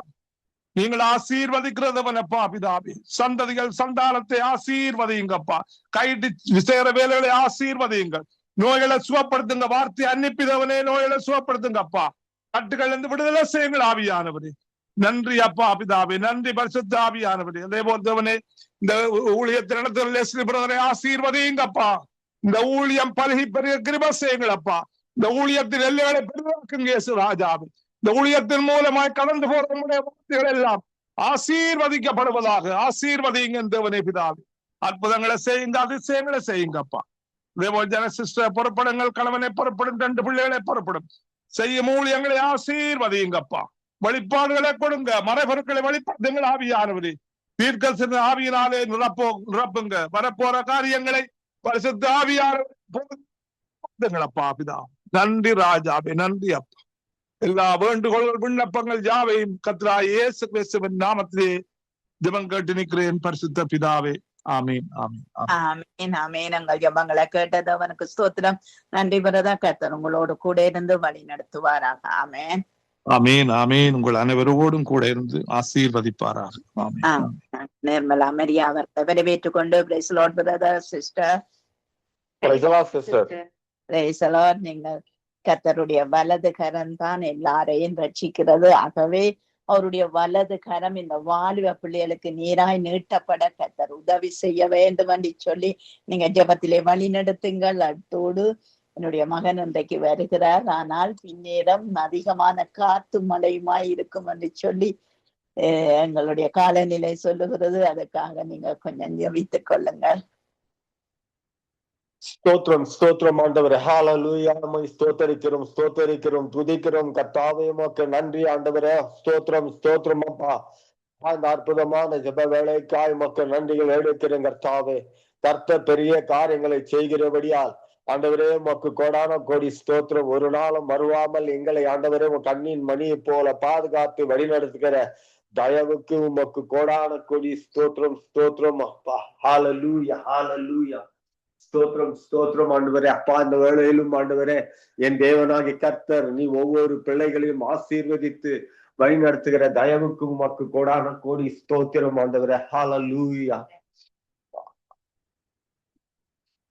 நீங்கள் ஆசீர்வதிக்கிறதவன் அப்பா பிதாபி. சந்ததிகள் சந்தானத்தை ஆசீர்வதியுங்கப்பா. கைட்டு விசேர வேலைகளை ஆசீர்வதியுங்கள். நோய்களை சுகப்படுத்துங்க. வார்த்தை அன்னிப்பிதவனே நோய்களை சுகப்படுத்துங்கப்பா. கட்டுகள் இருந்து விடுதலை செய்யுங்கள் ஆவியானவரே. நன்றி அப்பா பிதாபி. நன்றி பரிசுத்த ஆவியானவரே. அதே போலவனே இந்த ஊழியத்தின் ஆசீர்வதியுங்கப்பா. இந்த ஊழியம் பழகி பெரிய கிருப செய்யுங்கள் அப்பா. இந்த ஊழியத்தின் எல்லைகளை பெரிதாக்குங்க இயேசு ராஜாவே. இந்த ஊழியத்தின் மூலமாய் கடந்து போற நம்முடைய வார்த்தைகள் எல்லாம் ஆசீர்வதிக்கப்படுவதாக. ஆசீர்வதிங்க தேவனே பிதாவே. அற்புதங்களை செய்யுங்க, அதிசயங்களை செய்யுங்கப்பா. இதே போல் ஜன சிஸ்டர் புறப்படுங்கள், கணவனை புறப்படும், 2 பிள்ளைகளை புறப்படும், செய்யும் ஊழியங்களை ஆசீர்வதியுங்கப்பா. வெளிப்பாடுகளை கொடுங்க, மறைபொருட்களை வெளிப்படுத்துங்கள் ஆவியானவரே. தீர்க்க ஆவியினாலே நிரப்புங்க. வரப்போற காரியங்களை பரிசுத்த ஆவியானவர்களப்பா பிதா. நன்றி ராஜாவே, நன்றி அப்பா. எல்லா வேண்டுகோள்கள் விண்ணப்பங்கள் யாவையும் கர்த்தராகிய இயேசு கிறிஸ்துவின் நாமத்திலே ஜெபம் கேட்டு நிற்கிறேன் பரிசுத்த பிதாவே. ஆமீன், ஆமீன், ஆமீன், ஆமீன். எங்கள் ஜெபங்களை கேட்டது அவனுக்கு ஸ்தோத்திரம். நன்றி பிரதா. கர்த்தர் உங்களோடு கூட இருந்து வழி நடத்துவாராக. ஆமீன், ஆமீன், ஆமீன். உங்கள் அனைவரோடும் கூட இருந்து ஆசீர்வதிப்பாராக. நிர்மலா மரியா அவர்களை வரவேற்றுக் கொண்டு praise lord brother, sister. Praise lord. நீங்கள் கர்த்தருடைய வலது கரம் தான் எல்லாரையும் ரட்சிக்கிறது. ஆகவே அவருடைய வலது கரம் இந்த வாலிப பிள்ளைகளுக்கு நீராய் நீட்டப்பட கர்த்தர் உதவி செய்ய வேண்டும் என்று சொல்லி நீங்க ஜெபத்திலே வழி நடத்துங்கள். அத்தோடு என்னுடைய மகன் இன்றைக்கு வருகிறார், ஆனால் பின்னேரம் அதிகமான காத்து மழையுமாய் இருக்கும் என்று சொல்லி எங்களுடைய காலநிலை சொல்லுகிறது. அதுக்காக நீங்க கொஞ்சம் ஜெபித்துக் கொள்ளுங்கள். ஸ்தோத்திரம், ஸ்தோத்திரம் ஆண்டவரே. ஹல்லேலூயா. ஸ்தோத்தரிக்கிறோம், ஸ்தோத்தரிக்கிறோம், துதிக்கிறோம் கர்த்தாவே. உமக்கு நன்றி ஆண்டவரே. ஸ்தோத்திரம், ஸ்தோத்திரம் அப்பா. அந்த அற்புதமான ஜெப வேளைக்காய் உமக்கு நன்றிகள் எடுக்கிறேன் கர்த்தாவே. கர்த்தர் பெரிய காரியங்களை செய்கிறபடியால் ஆண்டவரே உமக்கு கோடான கோடி ஸ்தோத்திரம். ஒரு நாளும் வருவாமல் எங்களை ஆண்டவரே கண்ணின் மணியை போல பாதுகாத்து வழி நடத்துகிற தயவுக்கு உமக்கு கோடான கொடி ஸ்தோத்திரம் ஸ்தோத்திரம் அப்பா. ஹalleluya ஹalleluya. ஸ்தோத்திரம் ஸ்தோத்திரம் ஆண்டவரே. அப்பா, இந்த வேளையிலும் ஆண்டவரே என் தேவனாகிய கர்த்தர் நீ ஒவ்வொரு பிள்ளைகளையும் ஆசீர்வதித்து வழி நடத்துகிற தயவுக்கு உமக்கு கோடான கோடி ஸ்தோத்திரம் ஆண்டவரே. ஹalleluya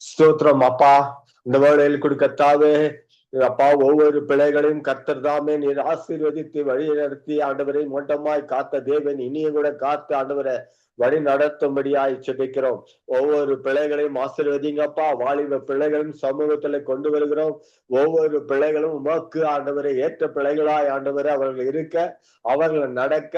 ஸ்தோத்திரம் அப்பா. இந்த வேளையில் கொடுக்கத்தாவே அப்பா, ஒவ்வொரு பிள்ளைகளையும் கர்த்தர் தாமே நீர் ஆசீர்வதித்து வழி நடத்தி ஆண்டவரை மொட்டமாய் காத்த தேவன் இனிய கூட காத்து ஆண்டவரை வழி நடத்தும்படியாய் செபிக்கிறோம். ஒவ்வொரு பிள்ளைகளையும் ஆசீர்வதிங்கப்பா. வாலிப பிள்ளைகளும் சமூகத்துல கொண்டு வருகிறோம். ஒவ்வொரு பிள்ளைகளும் உமக்கு ஆண்டவரை ஏற்ற பிள்ளைகளாய் ஆண்டவரை அவர்கள் இருக்க, அவர்கள் நடக்க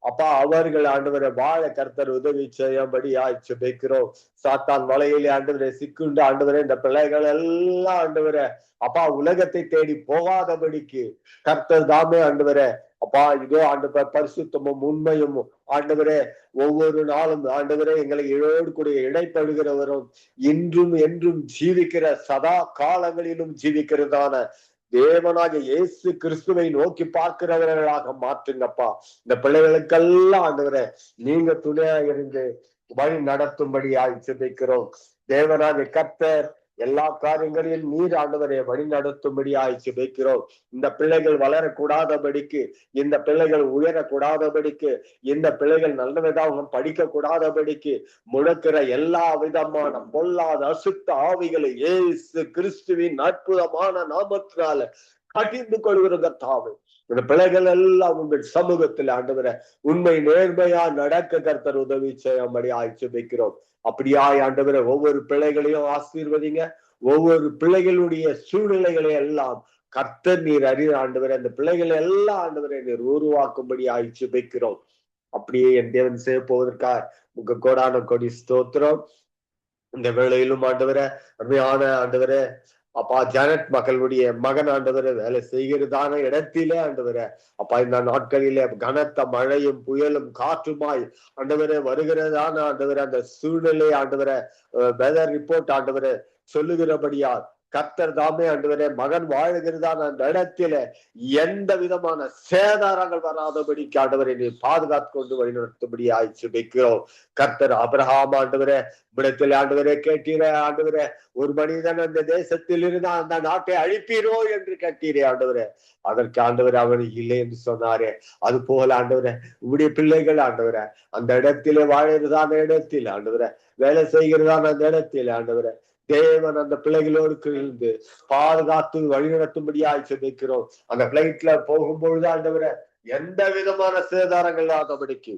அப்பா, அவர்கள் ஆண்டவரை வாழ கர்த்தர் உதவி செய்யும்படியாய் செபிக்கிறோம். சாத்தான் வலையிலே ஆண்டவரை சிக்குண்டு ஆண்டவரை இந்த பிள்ளைகள் எல்லாம் ஆண்டவரை அப்பா உலகத்தை தேடி போகாதபடிக்கு கர்த்தர் தாமே ஆண்டவரே அப்பா இதோ ஆண்டவர் பரிசுத்தமும் உண்மையும் ஆண்டவரே ஒவ்வொரு நாளும் ஆண்டவரே எங்களை இழோடு கூடிய இடைப்படுகிறவரும் இன்றும் என்றும் ஜீவிக்கிற சதா காலங்களிலும் ஜீவிக்கிறதான தேவனாக இயேசு கிறிஸ்துவை நோக்கி பார்க்கிறவர்களாக மாற்றுங்கப்பா. இந்த பிள்ளைகளுக்கெல்லாம் ஆண்டவரே நீங்க துணையா இருந்து வழி நடத்தும்படியாய் ஜெபிக்கிறோம். தேவனாக கர்த்தர் எல்லா காரியங்களையும் நீர் ஆண்டவரை வழி நடத்தும்படியாய் ஜெபிக்கிறோம். இந்த பிள்ளைகள் வளரக்கூடாதபடிக்கு, இந்த பிள்ளைகள் உயரக்கூடாதபடிக்கு, இந்த பிள்ளைகள் நல்ல விதமாக படிக்க கூடாதபடிக்கு முடக்கிற எல்லா விதமான பொல்லாத அசுத்த ஆவிகளை இயேசு கிறிஸ்துவின் அற்புதமான நாமத்தினால கடிந்து கொள்கிற கர்த்தாவே, இந்த பிள்ளைகள் எல்லாம் உங்கள் சமூகத்தில் ஆண்டவரை உண்மை நேர்மையா நடக்க கர்த்தர் உதவி செய்யும்படி ஜெபிக்கிறோம். அப்படியாய் ஆண்டவரை ஒவ்வொரு பிள்ளைகளையும் ஆசீர்வதிங்க. ஒவ்வொரு பிள்ளைகளுடைய சூழ்நிலைகளை எல்லாம் கர்த்தர் நீர் அறிந்த ஆண்டவரை அந்த பிள்ளைகளை எல்லாம் ஆண்டவரை நீர் உருவாக்கும்படி ஜெபிக்கிறோம். அப்படியே என் தேவன் செய்ய போவதற்காக உங்க கோடான கொடி ஸ்தோத்திரம். இந்த வேளையிலும் ஆண்டவரை அருமையான ஆண்டவரை அப்பா ஜானட் மகளுடைய மகன் ஆண்டவரை வேலை செய்கிறதான இடத்திலே ஆண்டவரை அப்பா இந்த நாட்களிலே கனத்த மழையும் புயலும் காற்றுமாய் ஆண்டவரை வருகிறதான ஆண்டவரை அந்த சூழ்நிலை ஆண்டவரை வெதர் ரிப்போர்ட் ஆண்டவரை சொல்லுகிறபடியா கர்த்தர் தாமே ஆண்டவரே மகன் வாழுகிறதான அந்த இடத்தில எந்த விதமான சேதாரங்கள் வராதபடிக்கு ஆண்டவரை நீ பாதுகாத்து கொண்டு வழிநடத்தும்படி ஜெபிக்கிறோம். கர்த்தர் ஆபிரகாம் ஆண்டவரே விடத்தில் ஆண்டவரே கேட்டீரே ஆண்டவரே, ஒரு மனிதன் அந்த தேசத்தில் இருந்தா அந்த நாட்டை அழிப்பீரோ என்று கேட்டீரே ஆண்டவரே. அதற்கு ஆண்டவர் அவர் இல்லை என்று சொன்னாரே. அது போல ஆண்டவரே உடைய பிள்ளைகள் ஆண்டவரே அந்த இடத்திலே வாழுகிறதான இடத்தில் ஆண்டவரே வேலை செய்கிறதான அந்த இடத்தில் ஆண்டவரே தேவன் அந்த பிள்ளைகளோடு இருந்து பாதுகாத்து வழிநடத்தும்படியாய் ஜெபிக்கிறோம். அந்த பிளைட்ல போகும்பொழுது ஆண்டவரை எந்த விதமான சேதாரங்கள் இல்லாதபடிக்கு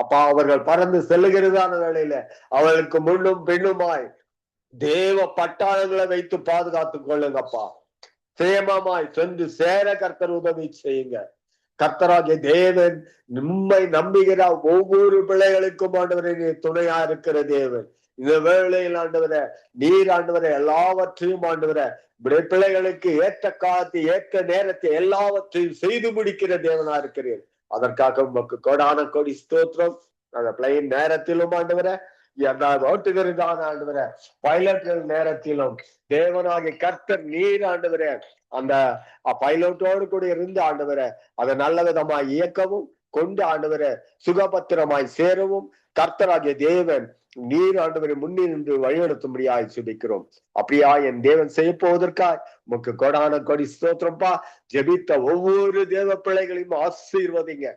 அப்பா அவர்கள் பறந்து செல்லுகிறதான வேளையில அவர்களுக்கு முன்னும் பின்னுமாய் தேவ பட்டாளங்களை வைத்து பாதுகாத்துக் கொள்ளுங்கப்பா. சேமமாய் சென்று சேர கர்த்தர் உதவி செய்யுங்க. கர்த்தராகிய தேவன் நம்மை நம்புகிற ஒவ்வொரு பிள்ளைகளுக்கும் ஆண்டவரை துணையா இருக்கிற தேவன். இந்த வேளையில் ஆண்டவரை நீர் ஆண்டவரை எல்லாவற்றையும் ஆண்டவரை பிள்ளைகளுக்கு ஏற்ற காலத்தை ஏற்ற நேரத்தை எல்லாவற்றையும் செய்து முடிக்கிற தேவனா இருக்கிறீர். அதற்காக உமக்கு கோடான கோடி ஸ்தோத்திரம். அந்த பிளைன் நேரத்திலும் ஆண்டவரை ஓட்டுகிறதான ஆண்டவரை பைலட்கள் நேரத்திலும் தேவனாகிய கர்த்தர் நீர் ஆண்டவரை அந்த பைலட்டோடு கூட இருந்து ஆண்டவரை அதை நல்ல விதமாய் இயக்கவும் கொண்டு ஆண்டவரை சுகபத்திரமாய் சேரவும் கர்த்தராகிய தேவன் நீர் ஆண்டவரை முன்னில் நின்று வழிநடத்தும்படியாய் ஜெபிக்கிறோம். அப்படியா என் தேவன் செய்ய போவதற்காய் உமக்கு கோடான கோடி ஸ்தோத்திரம்பா. ஜெபித்த ஒவ்வொரு தேவ பிள்ளைகளையும் ஆசீர்வதிங்க.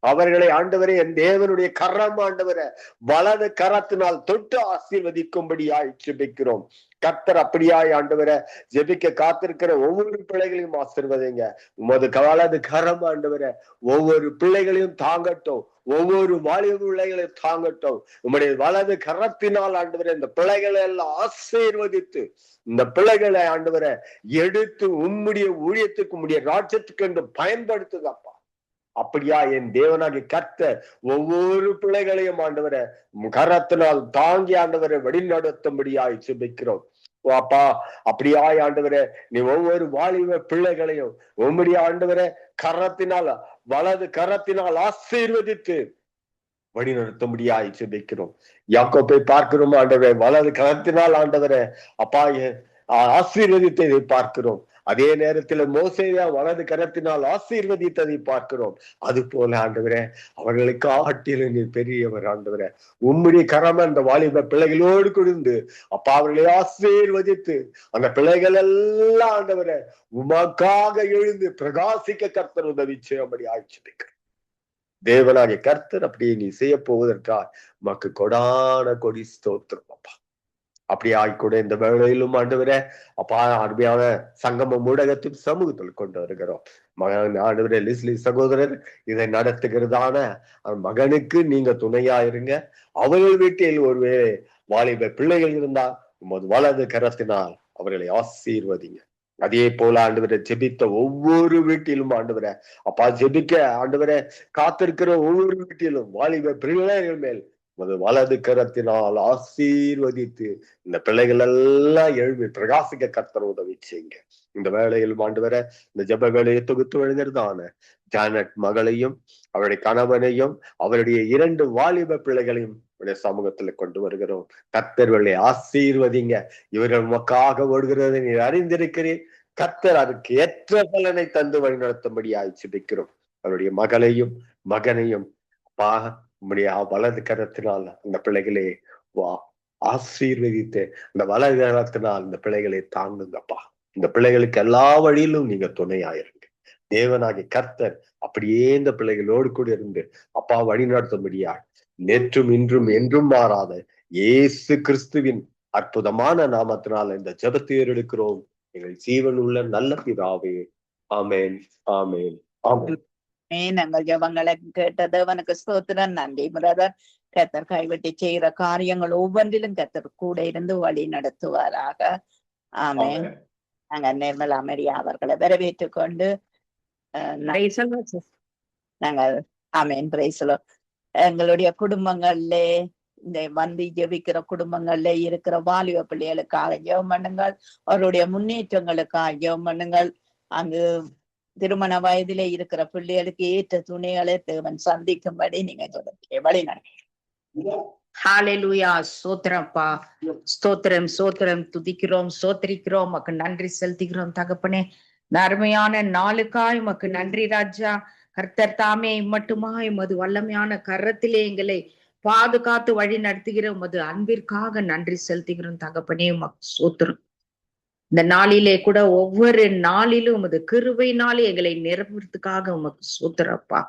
அவர்களை ஆண்டவரே என் தேவனுடைய கரம் ஆண்டவரை வலது கரத்தினால் தொட்டு ஆசீர்வதிக்கும்படியாய் ஜெபிக்கிறோம். கர்த்தர் அப்படியாய் ஆண்டவரை ஜெபிக்க காத்திருக்கிற ஒவ்வொரு பிள்ளைகளையும் ஆசீர்வதிங்க. உமது வலது கரம் ஆண்டவரை ஒவ்வொரு பிள்ளைகளையும் தாங்கட்டும். ஒவ்வொரு வாலிப பிள்ளைகளையும் தாங்கட்டும். உம்முடைய வலது கரத்தினால் ஆண்டவரை இந்த பிள்ளைகளை எல்லாம் ஆசீர்வதித்து இந்த பிள்ளைகளை ஆண்டவரை எடுத்து உம்முடைய ஊழியத்துக்கு உம்முடைய ராஜ்யத்துக்கு என்று பயன்படுத்துங்கப்பா. அப்படியா என் தேவனாகிய கர்த்தர் ஒவ்வொரு பிள்ளைகளையும் ஆண்டவரை கரத்தினால் தாங்கி ஆண்டவரை வழிநடத்தும்படியாய் ஜெபிக்கிறோம். அப்பா அப்படியாய் ஆண்டவரே நீ ஒவ்வொரு வாலிப பிள்ளைகளையும் உம்முடைய ஆண்டவரை கரத்தினால் வலது கரத்தினால் ஆசீர்வதித்து வழி நடத்தும்படியாய் ஜெபிக்கிறோம். யாக்கோபை பார்க்கிறோம் ஆண்டவரே வலது கரத்தினால் ஆண்டவரே அப்பா ஆசீர்வதித்தை பார்க்கிறோம். அதே நேரத்தில் மோசேயா வலது கரத்தினால் ஆசீர்வதித்ததை பார்க்கிறோம். அது போல ஆண்டவரே அவர்களை காட்டிலும் நீ பெரியவர் ஆண்டவரே. உம்முடைய கரம் அந்த வாலிப பிள்ளைகளோடு கொடுந்து அப்பா அவர்களை ஆசீர்வதித்து அந்த பிள்ளைகள் எல்லாம் ஆண்டவரே உமக்காக எழுந்து பிரகாசிக்க கர்த்தர் உதவி செய்யும்படி ஆட்சிக்க தேவனாகிய கர்த்தர் அப்படியே நீ செய்ய போவதற்காக மக்கு கொடான கொடி ஸ்தோத்திரம் அப்பா. அப்படி ஆய்கூட இந்த வேளையிலும் ஆண்டவரே அப்பா அருமையான சங்கமம் ஊடகத்தின் சமூகத்தில் கொண்டு வருகிறோம். மகன் ஆண்டவரே லிஸ்லி சகோதரர் இதை நடத்துகிறதான மகனுக்கு நீங்க துணையா இருங்க. அவர்கள் வீட்டில் ஒருவேளை வாலிப பிள்ளைகள் இருந்தால் உமது வலது கரத்தினால் அவர்களை ஆசீர்வதிங்க. அதே போல ஆண்டவரை ஜெபித்த ஒவ்வொரு வீட்டிலும் ஆண்டவரை அப்பா ஜெபிக்க ஆண்டவரை காத்திருக்கிற ஒவ்வொரு வீட்டிலும் வாலிப பிள்ளைகள் மேல் வலது கரத்தினால் ஆசீர்வதித்து இந்த பிள்ளைகள் எல்லாம் எழுப்பி பிரகாசிக்க கர்த்தர் உதவி செய்யுங்க. இந்த வேளையிலும் ஆண்டவரை இந்த ஜெப வேலையை தொகுத்து எழுந்திருந்தான ஜானட் மகளையும் அவருடைய கணவனையும் அவருடைய 2 வாலிப பிள்ளைகளையும் சமூகத்துல கொண்டு வருகிறோம். கர்த்தர்களை ஆசீர்வதிங்க. இவர்கள் உமக்காக ஓடுகிறதை நீர் அறிந்திருக்கிறீர். கர்த்தர் அதுக்கு ஏற்ற பலனை தந்து வழிநடத்தும்படியாய் ஜெபிக்கிறோம். அவருடைய மகளையும் மகனையும் உம்முடைய வலது கரத்தினால் அந்த பிள்ளைகளே ஆசீர்வதித்து அந்த வலது கரத்தினால் இந்த பிள்ளைகளை தாங்குங்கப்பா. இந்த பிள்ளைகளுக்கு எல்லா வழியிலும் நீங்க துணையாயிருங்க. தேவனாகிய கர்த்தர் அப்படியே இந்த பிள்ளைகளோடு கூட இருந்து அப்பா வழி நடத்தும்படியா நேற்றும் இன்றும் என்றும் மாறாத இயேசு கிறிஸ்துவின் அற்புதமான நாமத்தினால் இந்த ஜெபத்தை எடுக்கிறோம் எங்கள் ஜீவன் உள்ள நல்ல பிதாவே. ஆமேன் ஆமேன் ஆமேன். நாங்கள் ஜெபங்களை கேட்டது அவனுக்கு ஸ்தோத்திரம். நன்றி பிரதர். கர்த்தர் கைவிட்டு செய்கிற காரியங்கள் ஒவ்வொன்றிலும் கர்த்தர் கூட இருந்து வழி நடத்துவாராக. ஆமேன். நாங்கள் நிர்மலா மரியா அவர்களை வரவேற்றுக் கொண்டு நாங்கள் ஆமேன் பிரைஸ்லோ எங்களுடைய குடும்பங்கள்ல இந்த வந்து ஜெபிக்கிற குடும்பங்கள்ல இருக்கிற வாலிப பிள்ளைகளுக்காக ஜெபம் பண்ணுங்கள். அவருடைய முன்னேற்றங்களுக்காக ஜெபம் பண்ணுங்கள். அங்கு திருமண வயதிலே இருக்கிற பிள்ளைகளுக்கு ஏற்ற துணைகளை தேவன் சந்திக்கும்படி நீங்க வழி நடங்க. ஹalleluya. ஸ்தோத்திரப்பா. ஸ்தோத்திரம் ஸ்தோத்திரம். துதிக்கிறோம் ஸ்தோத்திரிக்கிறோம். உமக்கு நன்றி செலுத்துகிறோம் தகப்பனே. அருமையான நாளுக்காய் உமக்கு நன்றி ராஜா. கர்த்தர் தாமே மட்டுமாய் உமது வல்லமையான கரத்திலே எங்களை பாதுகாத்து வழி நடத்துகிற உமது அன்பிற்காக நன்றி செலுத்துகிறோம் தகப்பனே. உமக்கு ஸ்தோத்திரம். இந்த நாளிலே கூட ஒவ்வொரு நாளிலும் உமது கிருபையினாலே எங்களை நிரப்புறதுக்காக உமக்கு ஸ்தோத்திரப்பா.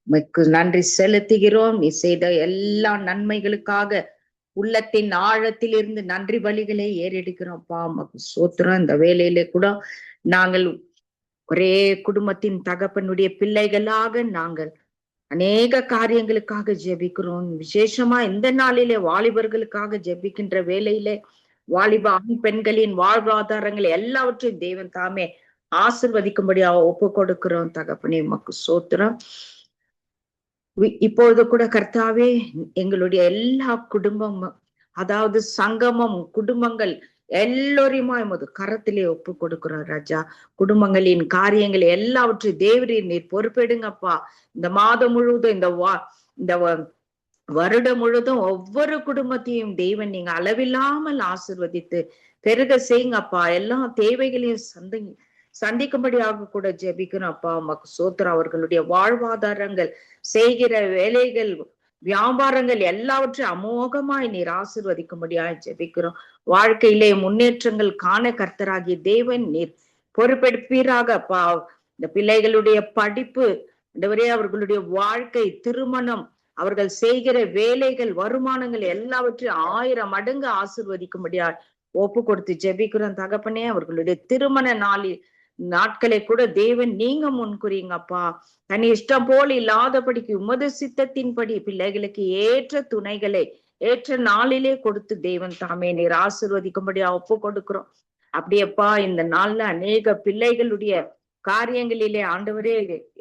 உமக்கு நன்றி செலுத்துகிறோம். நீ செய்த எல்லா நன்மைகளுக்காக உள்ளத்தின் ஆழத்திலிருந்து நன்றி பலிகளை ஏறெடுக்கிறோம்ப்பா. உமக்கு ஸ்தோத்திரம். இந்த வேலையிலே கூட நாங்கள் ஒரே குடும்பத்தின் தகப்பனுடைய பிள்ளைகளாக நாங்கள் அநேக காரியங்களுக்காக ஜெபிக்கிறோம். விசேஷமா இந்த நாளிலே வாலிபர்களுக்காக ஜெபிக்கின்ற வேலையிலே வாலிப ஆண் பெண்களின் வாழ்வாதாரங்கள் எல்லாவற்றையும் தேவன் தாமே ஆசிர்வதிக்கும்படியா ஒப்பு கொடுக்கிறோம் தகப்பனே. உமக்கு ஸ்தோத்திரம். இப்பொழுது கூட கர்த்தாவே எங்களுடைய எல்லா குடும்பம் அதாவது சங்கமம் குடும்பங்கள் எல்லோரையுமா எமது கரத்திலே ஒப்பு கொடுக்கிறோம் ராஜா. குடும்பங்களின் காரியங்கள் எல்லாவற்றையும் தேவரீர் நீர் பொறுப்பெடுங்கப்பா. இந்த மாதம் முழுவதும் இந்த வருடம் முழுவதும் ஒவ்வொரு குடும்பத்தையும் தெய்வன் நீங்க அளவில்லாமல் ஆசிர்வதித்து பெருக செய்யுங்கப்பா. எல்லா தேவைகளையும் சந்திக்கும்படியாக கூட ஜெபிக்கிறோம் அப்பா. உமக்கு ஸ்தோத்திரம். அவர்களுடைய வாழ்வாதாரங்கள் செய்கிற வேலைகள் வியாபாரங்கள் எல்லாவற்றையும் அமோகமாய் நீர் ஆசிர்வதிக்கும்படியாக ஜெபிக்கிறோம். வாழ்க்கையிலே முன்னேற்றங்கள் காண கர்த்தராகிய தேவன் நீர் பொறுப்பெடுப்பீராக அப்பா. இந்த பிள்ளைகளுடைய படிப்பு அவர்களுடைய வாழ்க்கை திருமணம் அவர்கள் செய்கிற வேலைகள் வருமானங்கள் எல்லாவற்றையும் 1000 மடங்கு ஆசிர்வதிக்கும்படியா ஒப்பு கொடுத்து ஜெபிக்கிறோம் தகப்பனே. அவர்களுடைய திருமண நாட்களை கூட தேவன் நீங்க முன்குறீங்கப்பா. தன் இஷ்டம் போல் இல்லாதபடிக்கு உமது சித்தத்தின்படி பிள்ளைகளுக்கு ஏற்ற துணைகளை ஏற்ற நாளிலே கொடுத்து தேவன் தாமே நீர் ஆசிர்வதிக்கும்படியா ஒப்பு கொடுக்கிறோம். அப்படியப்பா இந்த நாள்ல அநேக பிள்ளைகளுடைய காரியங்களிலே ஆண்டவரே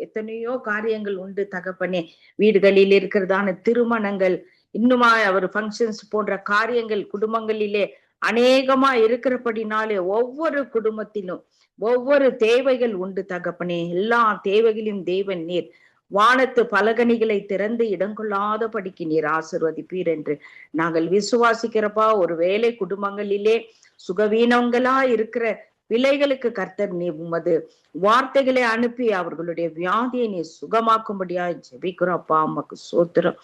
எத்தனையோ காரியங்கள் உண்டு தகப்பனே. வீடுகளில் இருக்கிறதான திருமணங்கள் இன்னுமா அவர் ஃபங்க்ஷன்ஸ் போன்ற காரியங்கள் குடும்பங்களிலே அநேகமா இருக்கிறபடினாலே ஒவ்வொரு குடும்பத்திலும் ஒவ்வொரு தேவைகள் உண்டு தகப்பனே. எல்லா தேவைகளையும் தேவன் நீர் வானத்து பலகணிகளை திறந்து இடங்கொள்ளாதபடிக்கு நீர் ஆசிர்வதிப்பீர் என்று நாங்கள் விசுவாசிக்கிறப்பா. ஒருவேளை குடும்பங்களிலே சுகவீனங்களா இருக்கிற பிள்ளைகளுக்கு கர்த்தர் நீ உமது வார்த்தைகளை அனுப்பி அவர்களுடைய வியாதியை நீ சுகமாக்கும்படியா ஜெபிக்கிறோம் அப்பா. உமக்கு ஸ்தோத்திரம்.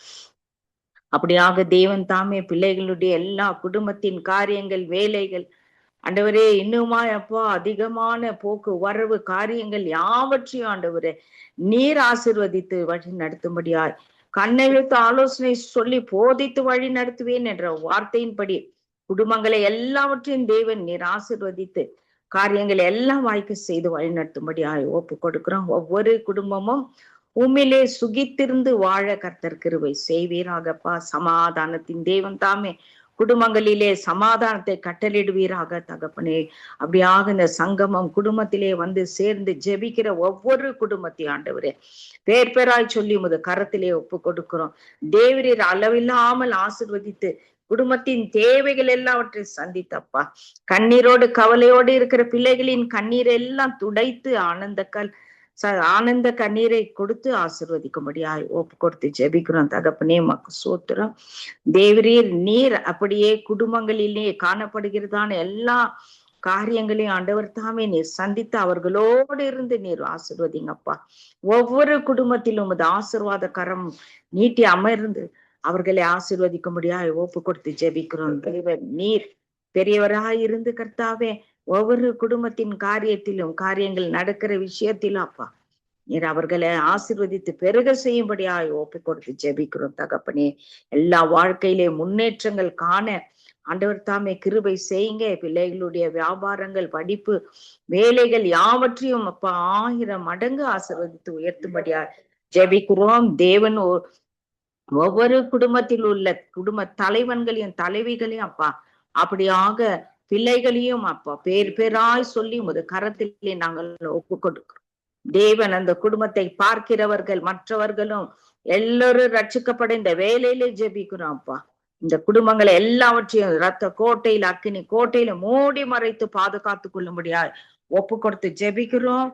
அப்படியாக தேவன் தாமே பிள்ளைகளுடைய எல்லா குடும்பத்தின் காரியங்கள், வேலைகள், ஆண்டவரே இன்னுமாய் அப்பா அதிகமான போக்கு வரவு காரியங்கள் யாவற்றையும் ஆண்டவரே நீர் ஆசீர்வதித்து வழி நடத்தும்படியாய் கண்ணை வைத்து ஆலோசனை சொல்லி போதித்து வழி நடத்துவேன் என்ற வார்த்தையின்படி குடும்பங்களை எல்லாவற்றையும் தேவன் நீர் ஆசீர்வதித்து காரியங்கள் எல்லாம் வாய்க்கு செய்து வழி நடத்தும்படியாய் ஒப்பு கொடுக்கிறோம். ஒவ்வொரு குடும்பமும் உண்மையிலே சுகித்திருந்து வாழ கர்த்தர் கிருபை செய்வீராகப்பா. சமாதானத்தின் தேவன் தாமே குடும்பங்களிலே சமாதானத்தை கட்டளிடுவீராக தகப்பனே. அப்படியாக இந்த சங்கமம் குடும்பத்திலே வந்து சேர்ந்து ஜெபிக்கிற ஒவ்வொரு குடும்பத்தையும் ஆண்டவரே பேர் பேராய் சொல்லி உமது கரத்திலே ஒப்பு கொடுக்கிறோம். தேவரீர் அளவில்லாமல் ஆசீர்வதித்து குடும்பத்தின் தேவைகள் எல்லாவற்றை சந்தித்தப்பா. கண்ணீரோடு கவலையோடு இருக்கிற பிள்ளைகளின் கண்ணீரை எல்லாம் துடைத்து ஆனந்த கண்ணீரை கொடுத்து ஆசீர்வதிக்கும்படியாய் ஒப்பு கொடுத்து ஜெபிக்கிறோம் தகப்பனே. மக்கு சோத்திரம். தேவரீர் நீர் அப்படியே குடும்பங்களிலே காணப்படுகிறதான எல்லா காரியங்களையும் ஆண்டவர் தாமே நீர் சந்தித்து அவர்களோடு இருந்து நீர் ஆசீர்வதிங்கப்பா. ஒவ்வொரு குடும்பத்திலும் உமது ஆசீர்வாத கரம் நீட்டி அமர்ந்து அவர்களை ஆசீர்வதிக்கும்படியாய் ஒப்பு கொடுத்து ஜெபிக்கிறோம். தேவன் நீர் பெரியவராய் இருந்து கர்த்தாவே ஒவ்வொரு குடும்பத்தின் காரியங்கள் நடக்கிற விஷயத்திலும் அப்பா நீர் அவர்களை ஆசீர்வதித்து பெருக செய்யும்படியாய் ஒப்பு கொடுத்து ஜெபிக்கிறோம் தகப்பனே. எல்லா வாழ்க்கையிலே முன்னேற்றங்கள் காண ஆண்டவர் தாமே கிருபை செய்யுங்க. பிள்ளைகளுடைய வியாபாரங்கள், படிப்பு, வேலைகள் யாவற்றையும் அப்பா 1000 மடங்கு ஆசீர்வதித்து உயர்த்தும்படியாய் ஜெபிக்கிறோம். தேவன் ஒவ்வொரு குடும்பத்தில் உள்ள குடும்ப தலைவன்களையும் தலைவிகளையும் அப்பா அப்படியாக பிள்ளைகளையும் அப்பா பேராய் சொல்லி உமது கரத்திலே நாங்கள் ஒப்பு கொடுக்கிறோம். தேவன் அந்த குடும்பத்தை பார்க்கிறவர்கள் மற்றவர்களும் எல்லாரும் ரட்சிக்கப்பட இந்த வேலையிலே ஜெபிக்கிறோம் அப்பா. இந்த குடும்பங்களை எல்லாவற்றையும் ரத்த கோட்டையில அக்கினி கோட்டையில மூடி மறைத்து பாதுகாத்து கொள்ளும்படியாய் ஒப்பு கொடுத்து ஜெபிக்கிறோம்.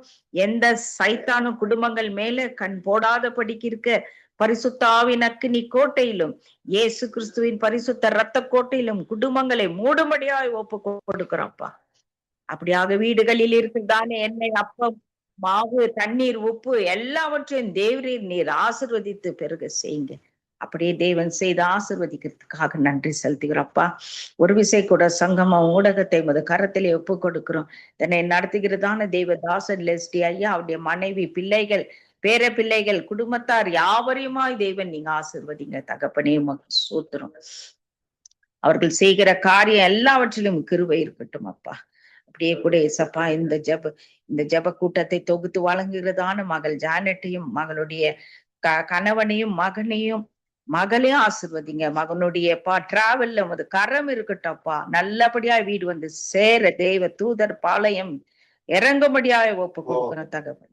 எந்த சைத்தானும் குடும்பங்கள் மேல கண் போடாதபடிக்கு இருக்க பரிசுத்த ஆவியின் அக்கினி கோட்டையிலும் இயேசு கிறிஸ்துவின் பரிசுத்த ரத்த கோட்டையிலும் குடும்பங்களை மூடும்படியாய் ஒப்பு கொடுக்கிறோம்ப்பா. அப்படியாக வீடுகளில் இருக்கிறதானே எண்ணெய், அப்பம், மாவு, தண்ணீர், உப்பு எல்லாவற்றையும் தேவரீர் நீர் ஆசீர்வதித்து பெருக செய்யுங்க. அப்படியே தேவன் செய்து ஆசீர்வதிக்கிறதுக்காக நன்றி செலுத்துகிறப்பா. ஒரு விசை கூட சங்கம ஊடகத்தை உமது கரத்திலே ஒப்பு கொடுக்கிறோம். இதனை நடத்துகிறதான தேவதாசன் லெஸ்டி ஐயா, அவருடைய மனைவி, பிள்ளைகள், பேர பிள்ளைகள், குடும்பத்தார் யாவரையுமாய் தேவன் நீங்க ஆசீர்வதிங்க தகப்பனே. உமக்கு ஸ்தோத்திரம். அவர்கள் செய்கிற காரியம் எல்லாவற்றிலும் கிருபை இருக்கட்டும் அப்பா. அப்படியே கூட ஏசப்பா இந்த ஜப கூட்டத்தை தொகுத்து வழங்குகிறதான மகள் ஜானட்டையும் மகளுடைய கணவனையும் மகளையும் ஆசீர்வதிங்க. மகனுடைய டிராவல்ல உமது கரம் இருக்கட்டும்ப்பா. நல்லபடியா வீடு வந்து சேர தேவ தூதர் பாளையம் இறங்கும்படியாக ஒப்பு கொடுக்கணும் தகவல்.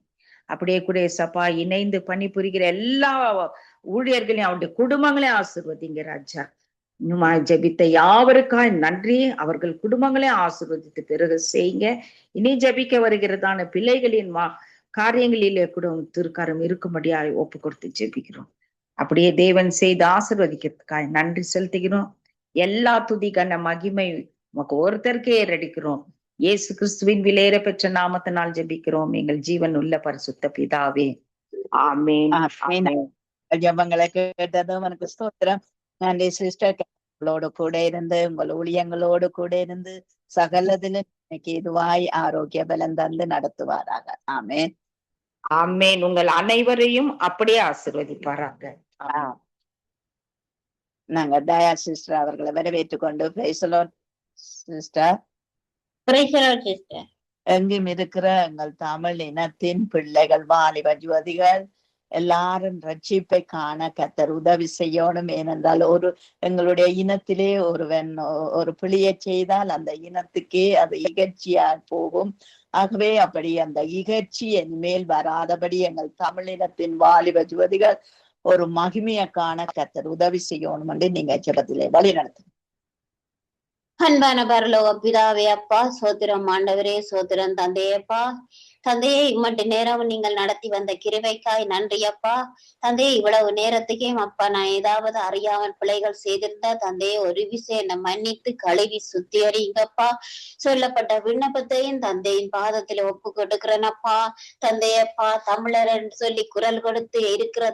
அப்படியே கூட சப்பா இணைந்து பணிபுரிகிற எல்லா ஊழியர்களையும் அவருடைய குடும்பங்களையும் ஆசீர்வதிங்க ராஜா. இன்னுமா ஜபித்த யாவருக்காய் நன்றி. அவர்கள் குடும்பங்களையும் ஆசீர்வதித்து பிறகு செய்யுங்க. இனி ஜபிக்க வருகிறதான பிள்ளைகளின் காரியங்களிலே கூட திருக்காரம் இருக்கும்படியாய் ஒப்பு கொடுத்து ஜெபிக்கிறோம். அப்படியே தேவன் செய்து ஆசீர்வதிக்கிறதுக்காய் நன்றி செலுத்துகிறோம். எல்லா துதி கன மகிமை உமக்கு ஒருத்தருக்கே ஏறடிக்கிறோம். இயேசு கிறிஸ்துவின் விலையேற பெற்ற நாமத்தினால் ஜெபிக்கிறோம் எங்கள் ஜீவன் உள்ள பரிசுத்த பிதாவே, ஆமென். ஜெபங்களை கேட்டதும் எனக்கு ஸ்தோத்திரம். நன்றி சிஸ்டர்களோடு கூட இருந்து உங்கள் ஊழியங்களோடு கூட இருந்து சகலதிலும் இன்னைக்கு இதுவாய் ஆரோக்கிய பலம் தந்து நடத்துவாராக. ஆமென், ஆமென். உங்கள் அனைவரையும் அப்படியே ஆசீர்வதிப்பாராக. நாங்க தயா சிஸ்டர் அவர்களை வரவேற்றுக் கொண்டு சிஸ்டர் எங்கும் இருக்கிற எங்கள் தமிழ் இனத்தின் பிள்ளைகள், வாலிப யுவதிகள் எல்லாரும் ரட்சிப்பை காண கர்த்தர் உதவி செய்யணும். ஏனென்றால் எங்களுடைய இனத்திலே ஒருவன் ஒரு பிழையை செய்தால் அந்த இனத்துக்கே அது இகழ்ச்சியா போகும். ஆகவே அப்படி அந்த இகழ்ச்சி என் மேல் வராதபடி எங்கள் தமிழினத்தின் வாலிப யுவதிகள் ஒரு மகிமையை காண கர்த்தர் உதவி செய்யணும் என்று நீங்க ஜெபத்திலே வழி நடத்துங்க. அன்பான பரலோக பிதாவே அப்பா, சோத்திரம் ஆண்டவரே, சோத்திரம் தந்தையப்பா. தந்தையே, இம்மட்டு நேரம் நீங்கள் நடத்தி வந்த கிருபைக்காய் நன்றி அப்பா. தந்தையே, இவ்வளவு நேரத்துக்கே அப்பா நான் ஏதாவது அறியாமல் பிழைகள் செய்திருந்தா தந்தையே ஒரு விஷயம் என்னை மன்னித்து கழுவி சுத்திகரிங்கப்பா. சொல்லப்பட்ட விண்ணப்பத்தையும் தந்தையின் பாதத்துல ஒப்பு கொடுக்கிறேனப்பா. தந்தையப்பா, தமிழர் என்று சொல்லி குரல் கொடுத்து இருக்கிற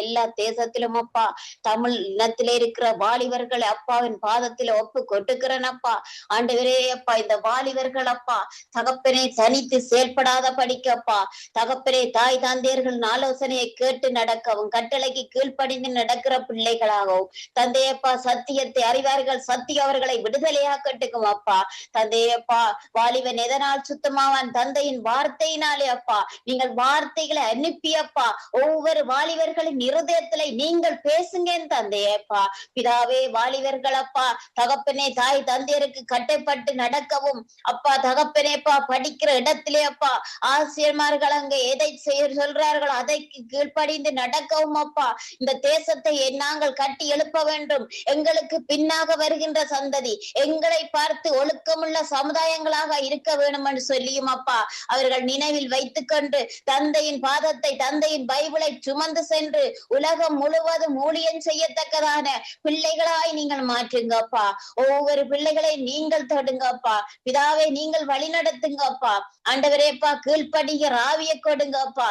எல்லா தேசத்திலும் அப்பா தமிழ் இனத்திலே இருக்கிற வாலிபர்களை அப்பாவின் பாதத்துல ஒப்பு கொடுக்கிறேனப்பா. ஆண்டவரே அப்பா, இந்த வாலிபர்கள் அப்பா தகப்பனே தனித்து செயல்படாத படிக்கப்பா. தகப்பனே தாய் தந்தையர்கள் ஆலோசனையை கேட்டு நடக்கவும் கட்டளைக்கு கீழ்ப்படிந்து நடக்கிற பிள்ளைகளாகவும் தந்தையப்பா சத்தியத்தை அறிவார்கள், சத்தியம் அவர்களை விடுதலையாக்கட்டுக்கும் அப்பா. தந்தையப்பா, வாலிபன் எதனால் சுத்தமாவான்? தந்தையின் வார்த்தையினாலே அப்பா. நீங்கள் வார்த்தைகளை அனுப்பியப்பா ஒவ்வொரு வாலிபர்களின் இருதயத்திலே நீங்கள் பேசுங்க தந்தையப்பா. பிதாவே, வாலிபர்கள் அப்பா தகப்பனே தாய் தந்தையருக்கு கட்டப்பட்டு நடக்கவும் அப்பா. தகப்பனேப்பா, படிக்கிற இடத்திலே அப்பா ஆசிரியர்மார்கள் அங்க எதை சொல்றார்களோ அதைக்கு கீழ்ப்படிந்து நடக்கவும் அப்பா. இந்த தேசத்தை நாங்கள் கட்டி எழுப்ப வேண்டும். எங்களுக்கு பின்னாக வருகின்ற சந்ததி எங்களை பார்த்து ஒழுக்கமுள்ள சமுதாயங்களாக இருக்க வேண்டும் என்று சொல்லியும் அப்பா அவர்கள் நினைவில் வைத்துக் கொண்டு தந்தையின் பாதத்தை தந்தையின் பைபிளை சுமந்து சென்று உலகம் முழுவதும் ஊழியம் செய்யத்தக்கதான பிள்ளைகளாய் நீங்கள் மாற்றுங்கப்பா. ஒவ்வொரு பிள்ளைகளை நீங்கள் தொடுங்கப்பா. பிதாவை நீங்கள் வழி நடத்துங்கப்பா. ஆண்டவரேப்பா, கீழ்ப்படுகிற ஆவியை கொடுங்கப்பா.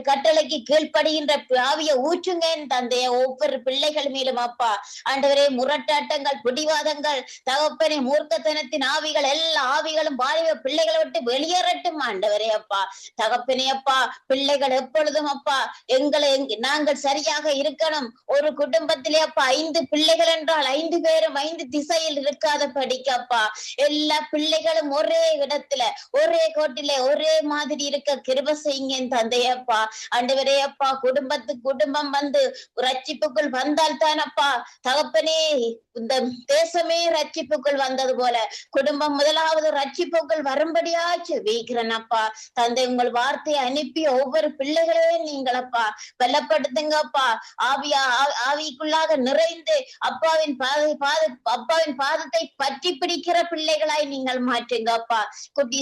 கட்டளைக்கு கீழ்ப்படுகின்ற ஆவியை ஊற்றுங்க தந்தைய ஒவ்வொரு பிள்ளைகள் மேலும் அப்பா. ஆண்டவரே, முரட்டாட்டங்கள், பிடிவாதங்கள், தகப்பனே மூர்க்கத்தனத்தின் ஆவிகள் எல்லா ஆவிகளும் வாலிப பிள்ளைகளை விட்டு வெளியேறட்டும் ஆண்டவரே அப்பா. தகப்பனே அப்பா, பிள்ளைகள் எப்பொழுதும் அப்பா நாங்கள் சரியாக இருக்கணும். ஒரு குடும்பத்திலே அப்பா 5 பிள்ளைகள் என்றால் 5 பேரும் 5 திசையில் இருக்காத படிக்கப்பா. எல்லா பிள்ளைகளும் ஒரே இடத்துல ஒரே கோட்டிலே ஒரே மாதிரி இருக்க கிருபை செய்யுங்க தந்தையப்பா. ஆண்டவரே அப்பா, குடும்பம் வந்து ரட்சிப்புக்குள் வந்தால் தானப்பா தகப்பனே இந்த தேசமே ரட்சிப்புக்குள் வந்தது போல குடும்பம் முதலாவது ரட்சிப்புக்குள் வரும்படியாச்சு வீக்கிறனப்பா. தந்தை, உங்கள் வார்த்தையை அனுப்பி ஒவ்வொரு பிள்ளைகளையும் நீங்களப்பா பலப்படுத்துங்கப்பா. ஆவிக்குள்ளாக நிறைந்து அப்பாவின் பாதத்தை பற்றி பிடிக்கிற பிள்ளைகளாய் நீங்கள் மாற்றுங்கப்பா. குட்டி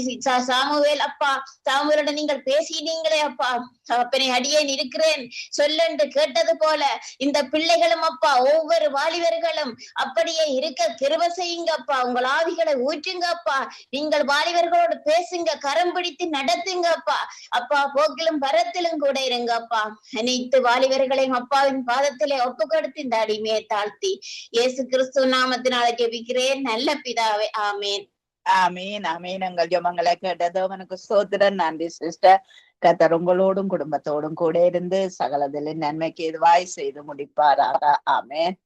சாமுவேல் அப்பா, சாமுவேலோட நீங்கள் பேசினீங்களே அப்பா. தகப்பனே, அடியேன் இருக்கிறேன் சொல்லென்று கேட்டது போல இந்த பிள்ளைகளும் அப்பா ஒவ்வொரு வாலிபர்களும் அப்படியே இருக்க கிருபை செய்யுங்கப்பா. உங்கள் ஆவிகளை ஊற்றுங்கப்பா. நீங்கள் வாலிபர்களோடு பேசுங்க, கரம் பிடித்து நடத்துங்கப்பா. அப்பா, போக்கிலும் பரத்திலும் கூட இருங்கப்பா. அனைத்து வாலிபர்களையும் அப்பாவின் பாதத்திலே ஒப்பு கொடுத்து இந்த அடிமையை தாழ்த்தி இயேசு கிறிஸ்து நாமத்தினால ஜெபிக்கிறேன் நல்ல பிதாவே, ஆமேன். ஆமீன், ஆமீன். எங்கள் ஜெபங்களை கேட்டது அவனுக்கு ஸ்தோத்திரம். நன்றி சிஸ்டர். கர்த்தர் உங்களோடும் குடும்பத்தோடும் கூட இருந்து சகலதிலும் நன்மைக்கு எதுவாய் செய்து முடிப்பாராக. ஆமேன்,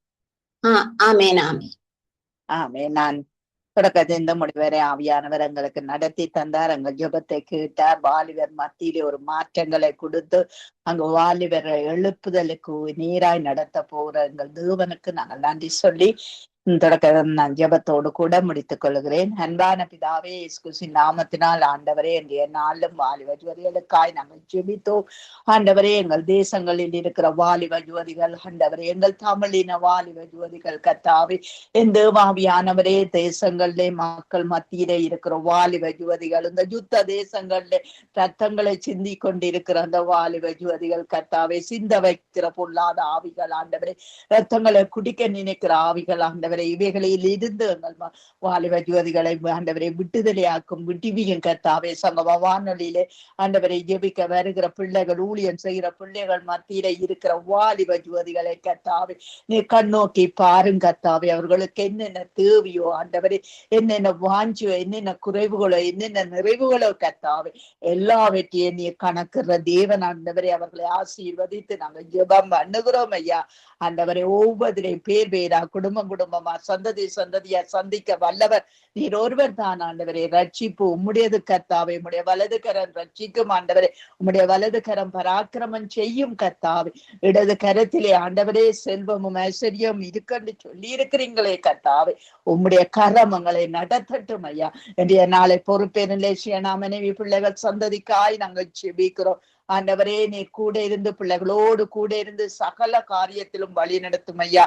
ஆமேன், ஆமேன், ஆமேன். நான் தொடக்கத்திலிருந்து முடிவரை ஆவியானவர் எங்களுக்கு நடத்தி தந்தார். எங்கள் ஜெபத்தை கேட்டார். வாலிபர் மத்தியிலே ஒரு மாற்றங்களை கொடுத்து அங்கு வாலிபரை எழுப்புதலுக்கு நீராய் நடத்த போகிற எங்கள் தேவனுக்கு நாங்கள் நன்றி சொல்லி தொடக்க நான் ஜெபத்தோடு கூட முடித்துக் கொள்கிறேன். அன்பான பிதாவே, இயேசுவின் நாமத்தினால் ஆண்டவரே, இன்றைய நாளும் வாலிப ஜோதிகளுக்காய் நாங்கள் ஜெபித்தோம். ஆண்டவரே, எங்கள் தேசங்களில் இருக்கிற வாலிப ஜோதிகள், ஆண்டவரே எங்கள் தமிழின வாலிப ஜோதிகள், கர்த்தாவே என் தேவாவியானவரே, தேசங்களிலே மக்கள் மத்தியிலே இருக்கிற வாலிப ஜோதிகள், இந்த யுத்த தேசங்களிலே ரத்தங்களை சிந்தி கொண்டிருக்கிற அந்த வாலிப ஜோதிகள், கர்த்தாவே சிந்த வைக்கிற பொல்லாத ஆவிகள், ஆண்டவரே ரத்தங்களை குடிக்க நினைக்கிற ஆவிகள், ஆண்டவரே இவைகளில் இருந்து எங்கள் வாலிப ஜோதிகளை ஆண்டவரை விட்டுதலையாக்கும் விட்டுவியும் கர்த்தாவே. சங்கம வானொலியிலே ஆண்டவரை ஜெபிக்க வருகிற பிள்ளைகள், ஊழியம் செய்கிற பிள்ளைகள் மத்தியில இருக்கிற வாலிப ஜோதிகளை கர்த்தாவே நீ கண்ணோக்கி பாருங்க கர்த்தாவே. அவர்களுக்கு என்னென்ன தேவையோ ஆண்டவரே, என்னென்ன வாஞ்சியோ, என்னென்ன குறைவுகளோ, என்னென்ன நிறைவுகளோ கர்த்தாவே எல்லாவற்றையும் நீ கணக்குற தேவன் ஆண்டவரை அவர்களை ஆசீர்வதித்து நாங்கள் ஜெபம் பண்ணுகிறோம் ஐயா. ஆண்டவரை ஒவ்வொரு பேர் பேரா குடும்பமா சந்ததியா சந்திக்க வல்லவர் நீர் ஒருவர் தான் ஆண்டவரே. ரட்சிப்பு உம்முடையது கர்த்தாவே. உம்முடைய வலது கரம் ரட்சிக்கும் ஆண்டவரே. உம்முடைய வலது கரம் பராக்கிரமம் செய்யும் கர்த்தாவே. இடது கரத்திலே ஆண்டவரே செல்வமும் ஐஸ்வர்யம் இருக்குன்னு சொல்லி இருக்கிறீங்களே கர்த்தாவே. உம்முடைய கரம் எங்களை நடத்தட்டும் ஐயா. இன்றைய நாளை பொறுப்பேன் மனைவி பிள்ளைகள் சந்ததிக்காய் நாங்கள் ஜெபிக்கிறோம். ஆண்டவரே நீர் கூட இருந்து பிள்ளைகளோடு கூட இருந்து சகல காரியத்திலும் வழி நடத்தும் ஐயா.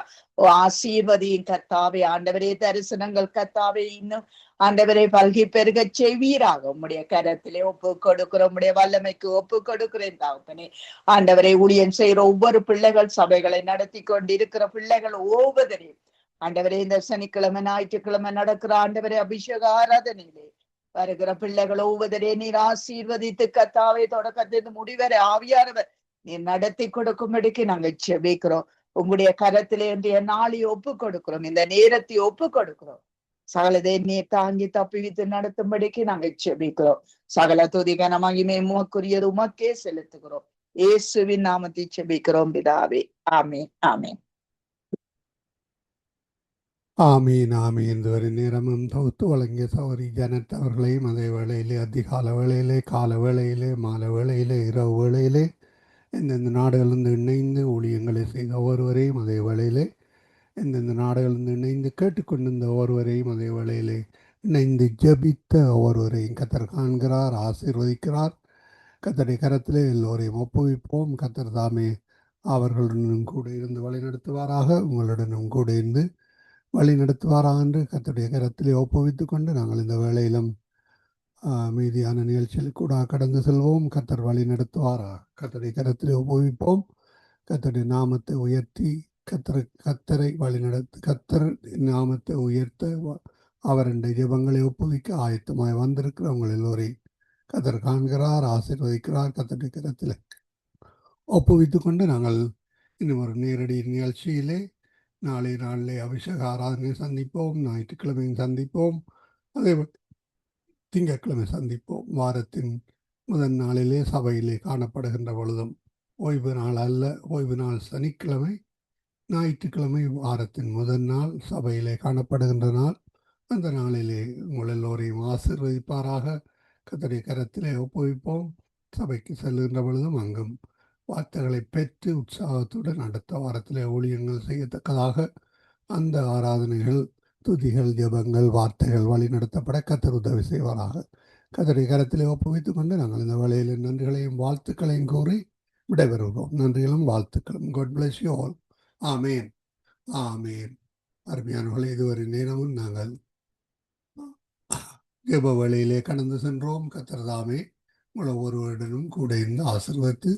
ஆசீர்வதியும் கர்த்தாவே. ஆண்டவரே தரிசனங்கள் கர்த்தாவே இன்னும் ஆண்டவரை பல்கி பெருக செய்வீராக. உம்முடைய கரத்திலே ஒப்பு கொடுக்கிறோம், உம்முடைய வல்லமைக்கு ஒப்பு கொடுக்கிறேன் தகப்பனே. ஆண்டவரை ஊழியம் செய்கிற ஒவ்வொரு பிள்ளைகள், சபைகளை நடத்தி கொண்டிருக்கிற பிள்ளைகள் ஒவ்வொருவரையும் ஆண்டவரே இந்த சனிக்கிழமை ஞாயிற்றுக்கிழமை நடக்கிற ஆண்டவரே அபிஷேக ஆராதனையிலே வருகிற பிள்ளைகள் ஒவ்வொருவரே நீர் ஆசீர்வதித்து கர்த்தாவே தொடக்கத்திலிருந்து முடிவரை ஆவியானவர் நீர் நடத்தி கொடுக்கும்படிக்கு நாங்கள் செபிக்கிறோம். உங்களுடைய கரத்திலே இன்றைய நாளை ஒப்பு கொடுக்கிறோம், இந்த நேரத்தை ஒப்பு கொடுக்கிறோம். சகலதை நீர் தாங்கி தப்பிவித்து நடத்தும்படிக்கு நாங்கள் செபிக்கிறோம். சகல துதி கன மகிமை உமக்குரியது உமக்கே செலுத்துகிறோம். இயேசுவின் நாமத்தை செபிக்கிறோம் பிதாவே. ஆமென், ஆமென். ஆமீன் ஆமீன். இதுவரை நேரமும் தொகுத்து வழங்கிய சௌரி ஜனத் அவர்களையும் அதே வேளையிலே அதிகால வேளையிலே, கால வேளையிலே, மாலை வேளையிலே, இரவு வேளையிலே எந்தெந்த நாடுகளிலிருந்து இணைந்து ஊழியங்களை செய்த ஒருவரையும் அதே வேளையிலே, எந்தெந்த நாடுகளிலிருந்து இணைந்து கேட்டுக்கொண்டிருந்த ஒருவரையும் அதே வேளையிலே இணைந்து ஜபித்த ஒருவரையும் கத்தர் காண்கிறார், ஆசீர்வதிக்கிறார். கத்தருடைய கரத்திலே எல்லோரையும் ஒப்புவிப்போம். கத்தர் தாமே அவர்களுடனும் கூட இருந்து வழி நடத்துவாராக, உங்களுடனும் கூட இருந்து வழி நடத்துவாராக என்று கத்தருடைய கரத்திலே ஒப்புவித்து கொண்டு நாங்கள் இந்த வேளையிலும் மீதியான நிகழ்ச்சியில் கூட கடந்து செல்வோம். கத்தர் வழி நடத்துவாராக. கத்தருடைய கரத்திலே ஒப்புவிப்போம். கத்தருடைய நாமத்தை உயர்த்தி கத்தரை வழி நடத்து கத்தர் நாமத்தை உயர்த்த அவருடைய ஜெபங்களை ஒப்புவிக்க ஆயத்தமாய் வந்திருக்கிறவங்க எல்லோரையும் கத்தர் காண்கிறார், ஆசீர்வதிக்கிறார். கத்தருடைய கரத்தில் ஒப்புவித்து கொண்டு நாங்கள் இன்னும் ஒரு நேரடி நிகழ்ச்சியிலே நாளை நாளிலே அபிஷேக ஆராதனை சந்திப்போம், ஞாயிற்றுக்கிழமையும் சந்திப்போம், அதே திங்கட்கிழமை சந்திப்போம். வாரத்தின் முதல் நாளிலே சபையிலே காணப்படுகின்ற பொழுதும் ஓய்வு நாள் அல்ல, ஓய்வு நாள் சனிக்கிழமை, ஞாயிற்றுக்கிழமை வாரத்தின் முதல் நாள் சபையிலே காணப்படுகின்ற நாள். அந்த நாளிலே உங்கள் எல்லோரையும் ஆசீர்வதிப்பாராக. கர்த்தருடைய கரத்திலே ஒப்புவிப்போம். சபைக்கு செல்கின்ற பொழுதும் அங்கும் வார்த்தைகளை பெற்று உற்சாகத்துடன் அடுத்த வாரத்திலே ஊழியங்கள் செய்யத்தக்கதாக அந்த ஆராதனைகள், துதிகள், ஜெபங்கள், வார்த்தைகள் வழி நடத்தப்பட கர்த்தர் உதவி செய்வாராக. கர்த்தருடைய கரத்திலே ஒப்புவித்துக் கொண்டு நாங்கள் இந்த வேளையில் நன்றிகளையும் வாழ்த்துக்களையும் கூறி விடைபெறுகிறோம். நன்றிகளும் வாழ்த்துக்களும். God bless you all. Amen, amen. அருமையானவர்களே, இதுவரை நேரமும் நாங்கள் ஜெப வேளையிலே கடந்து சென்றோம். கர்த்தர் தாமே உங்களை ஒருவருடனும் கூட இருந்து ஆசீர்வதித்து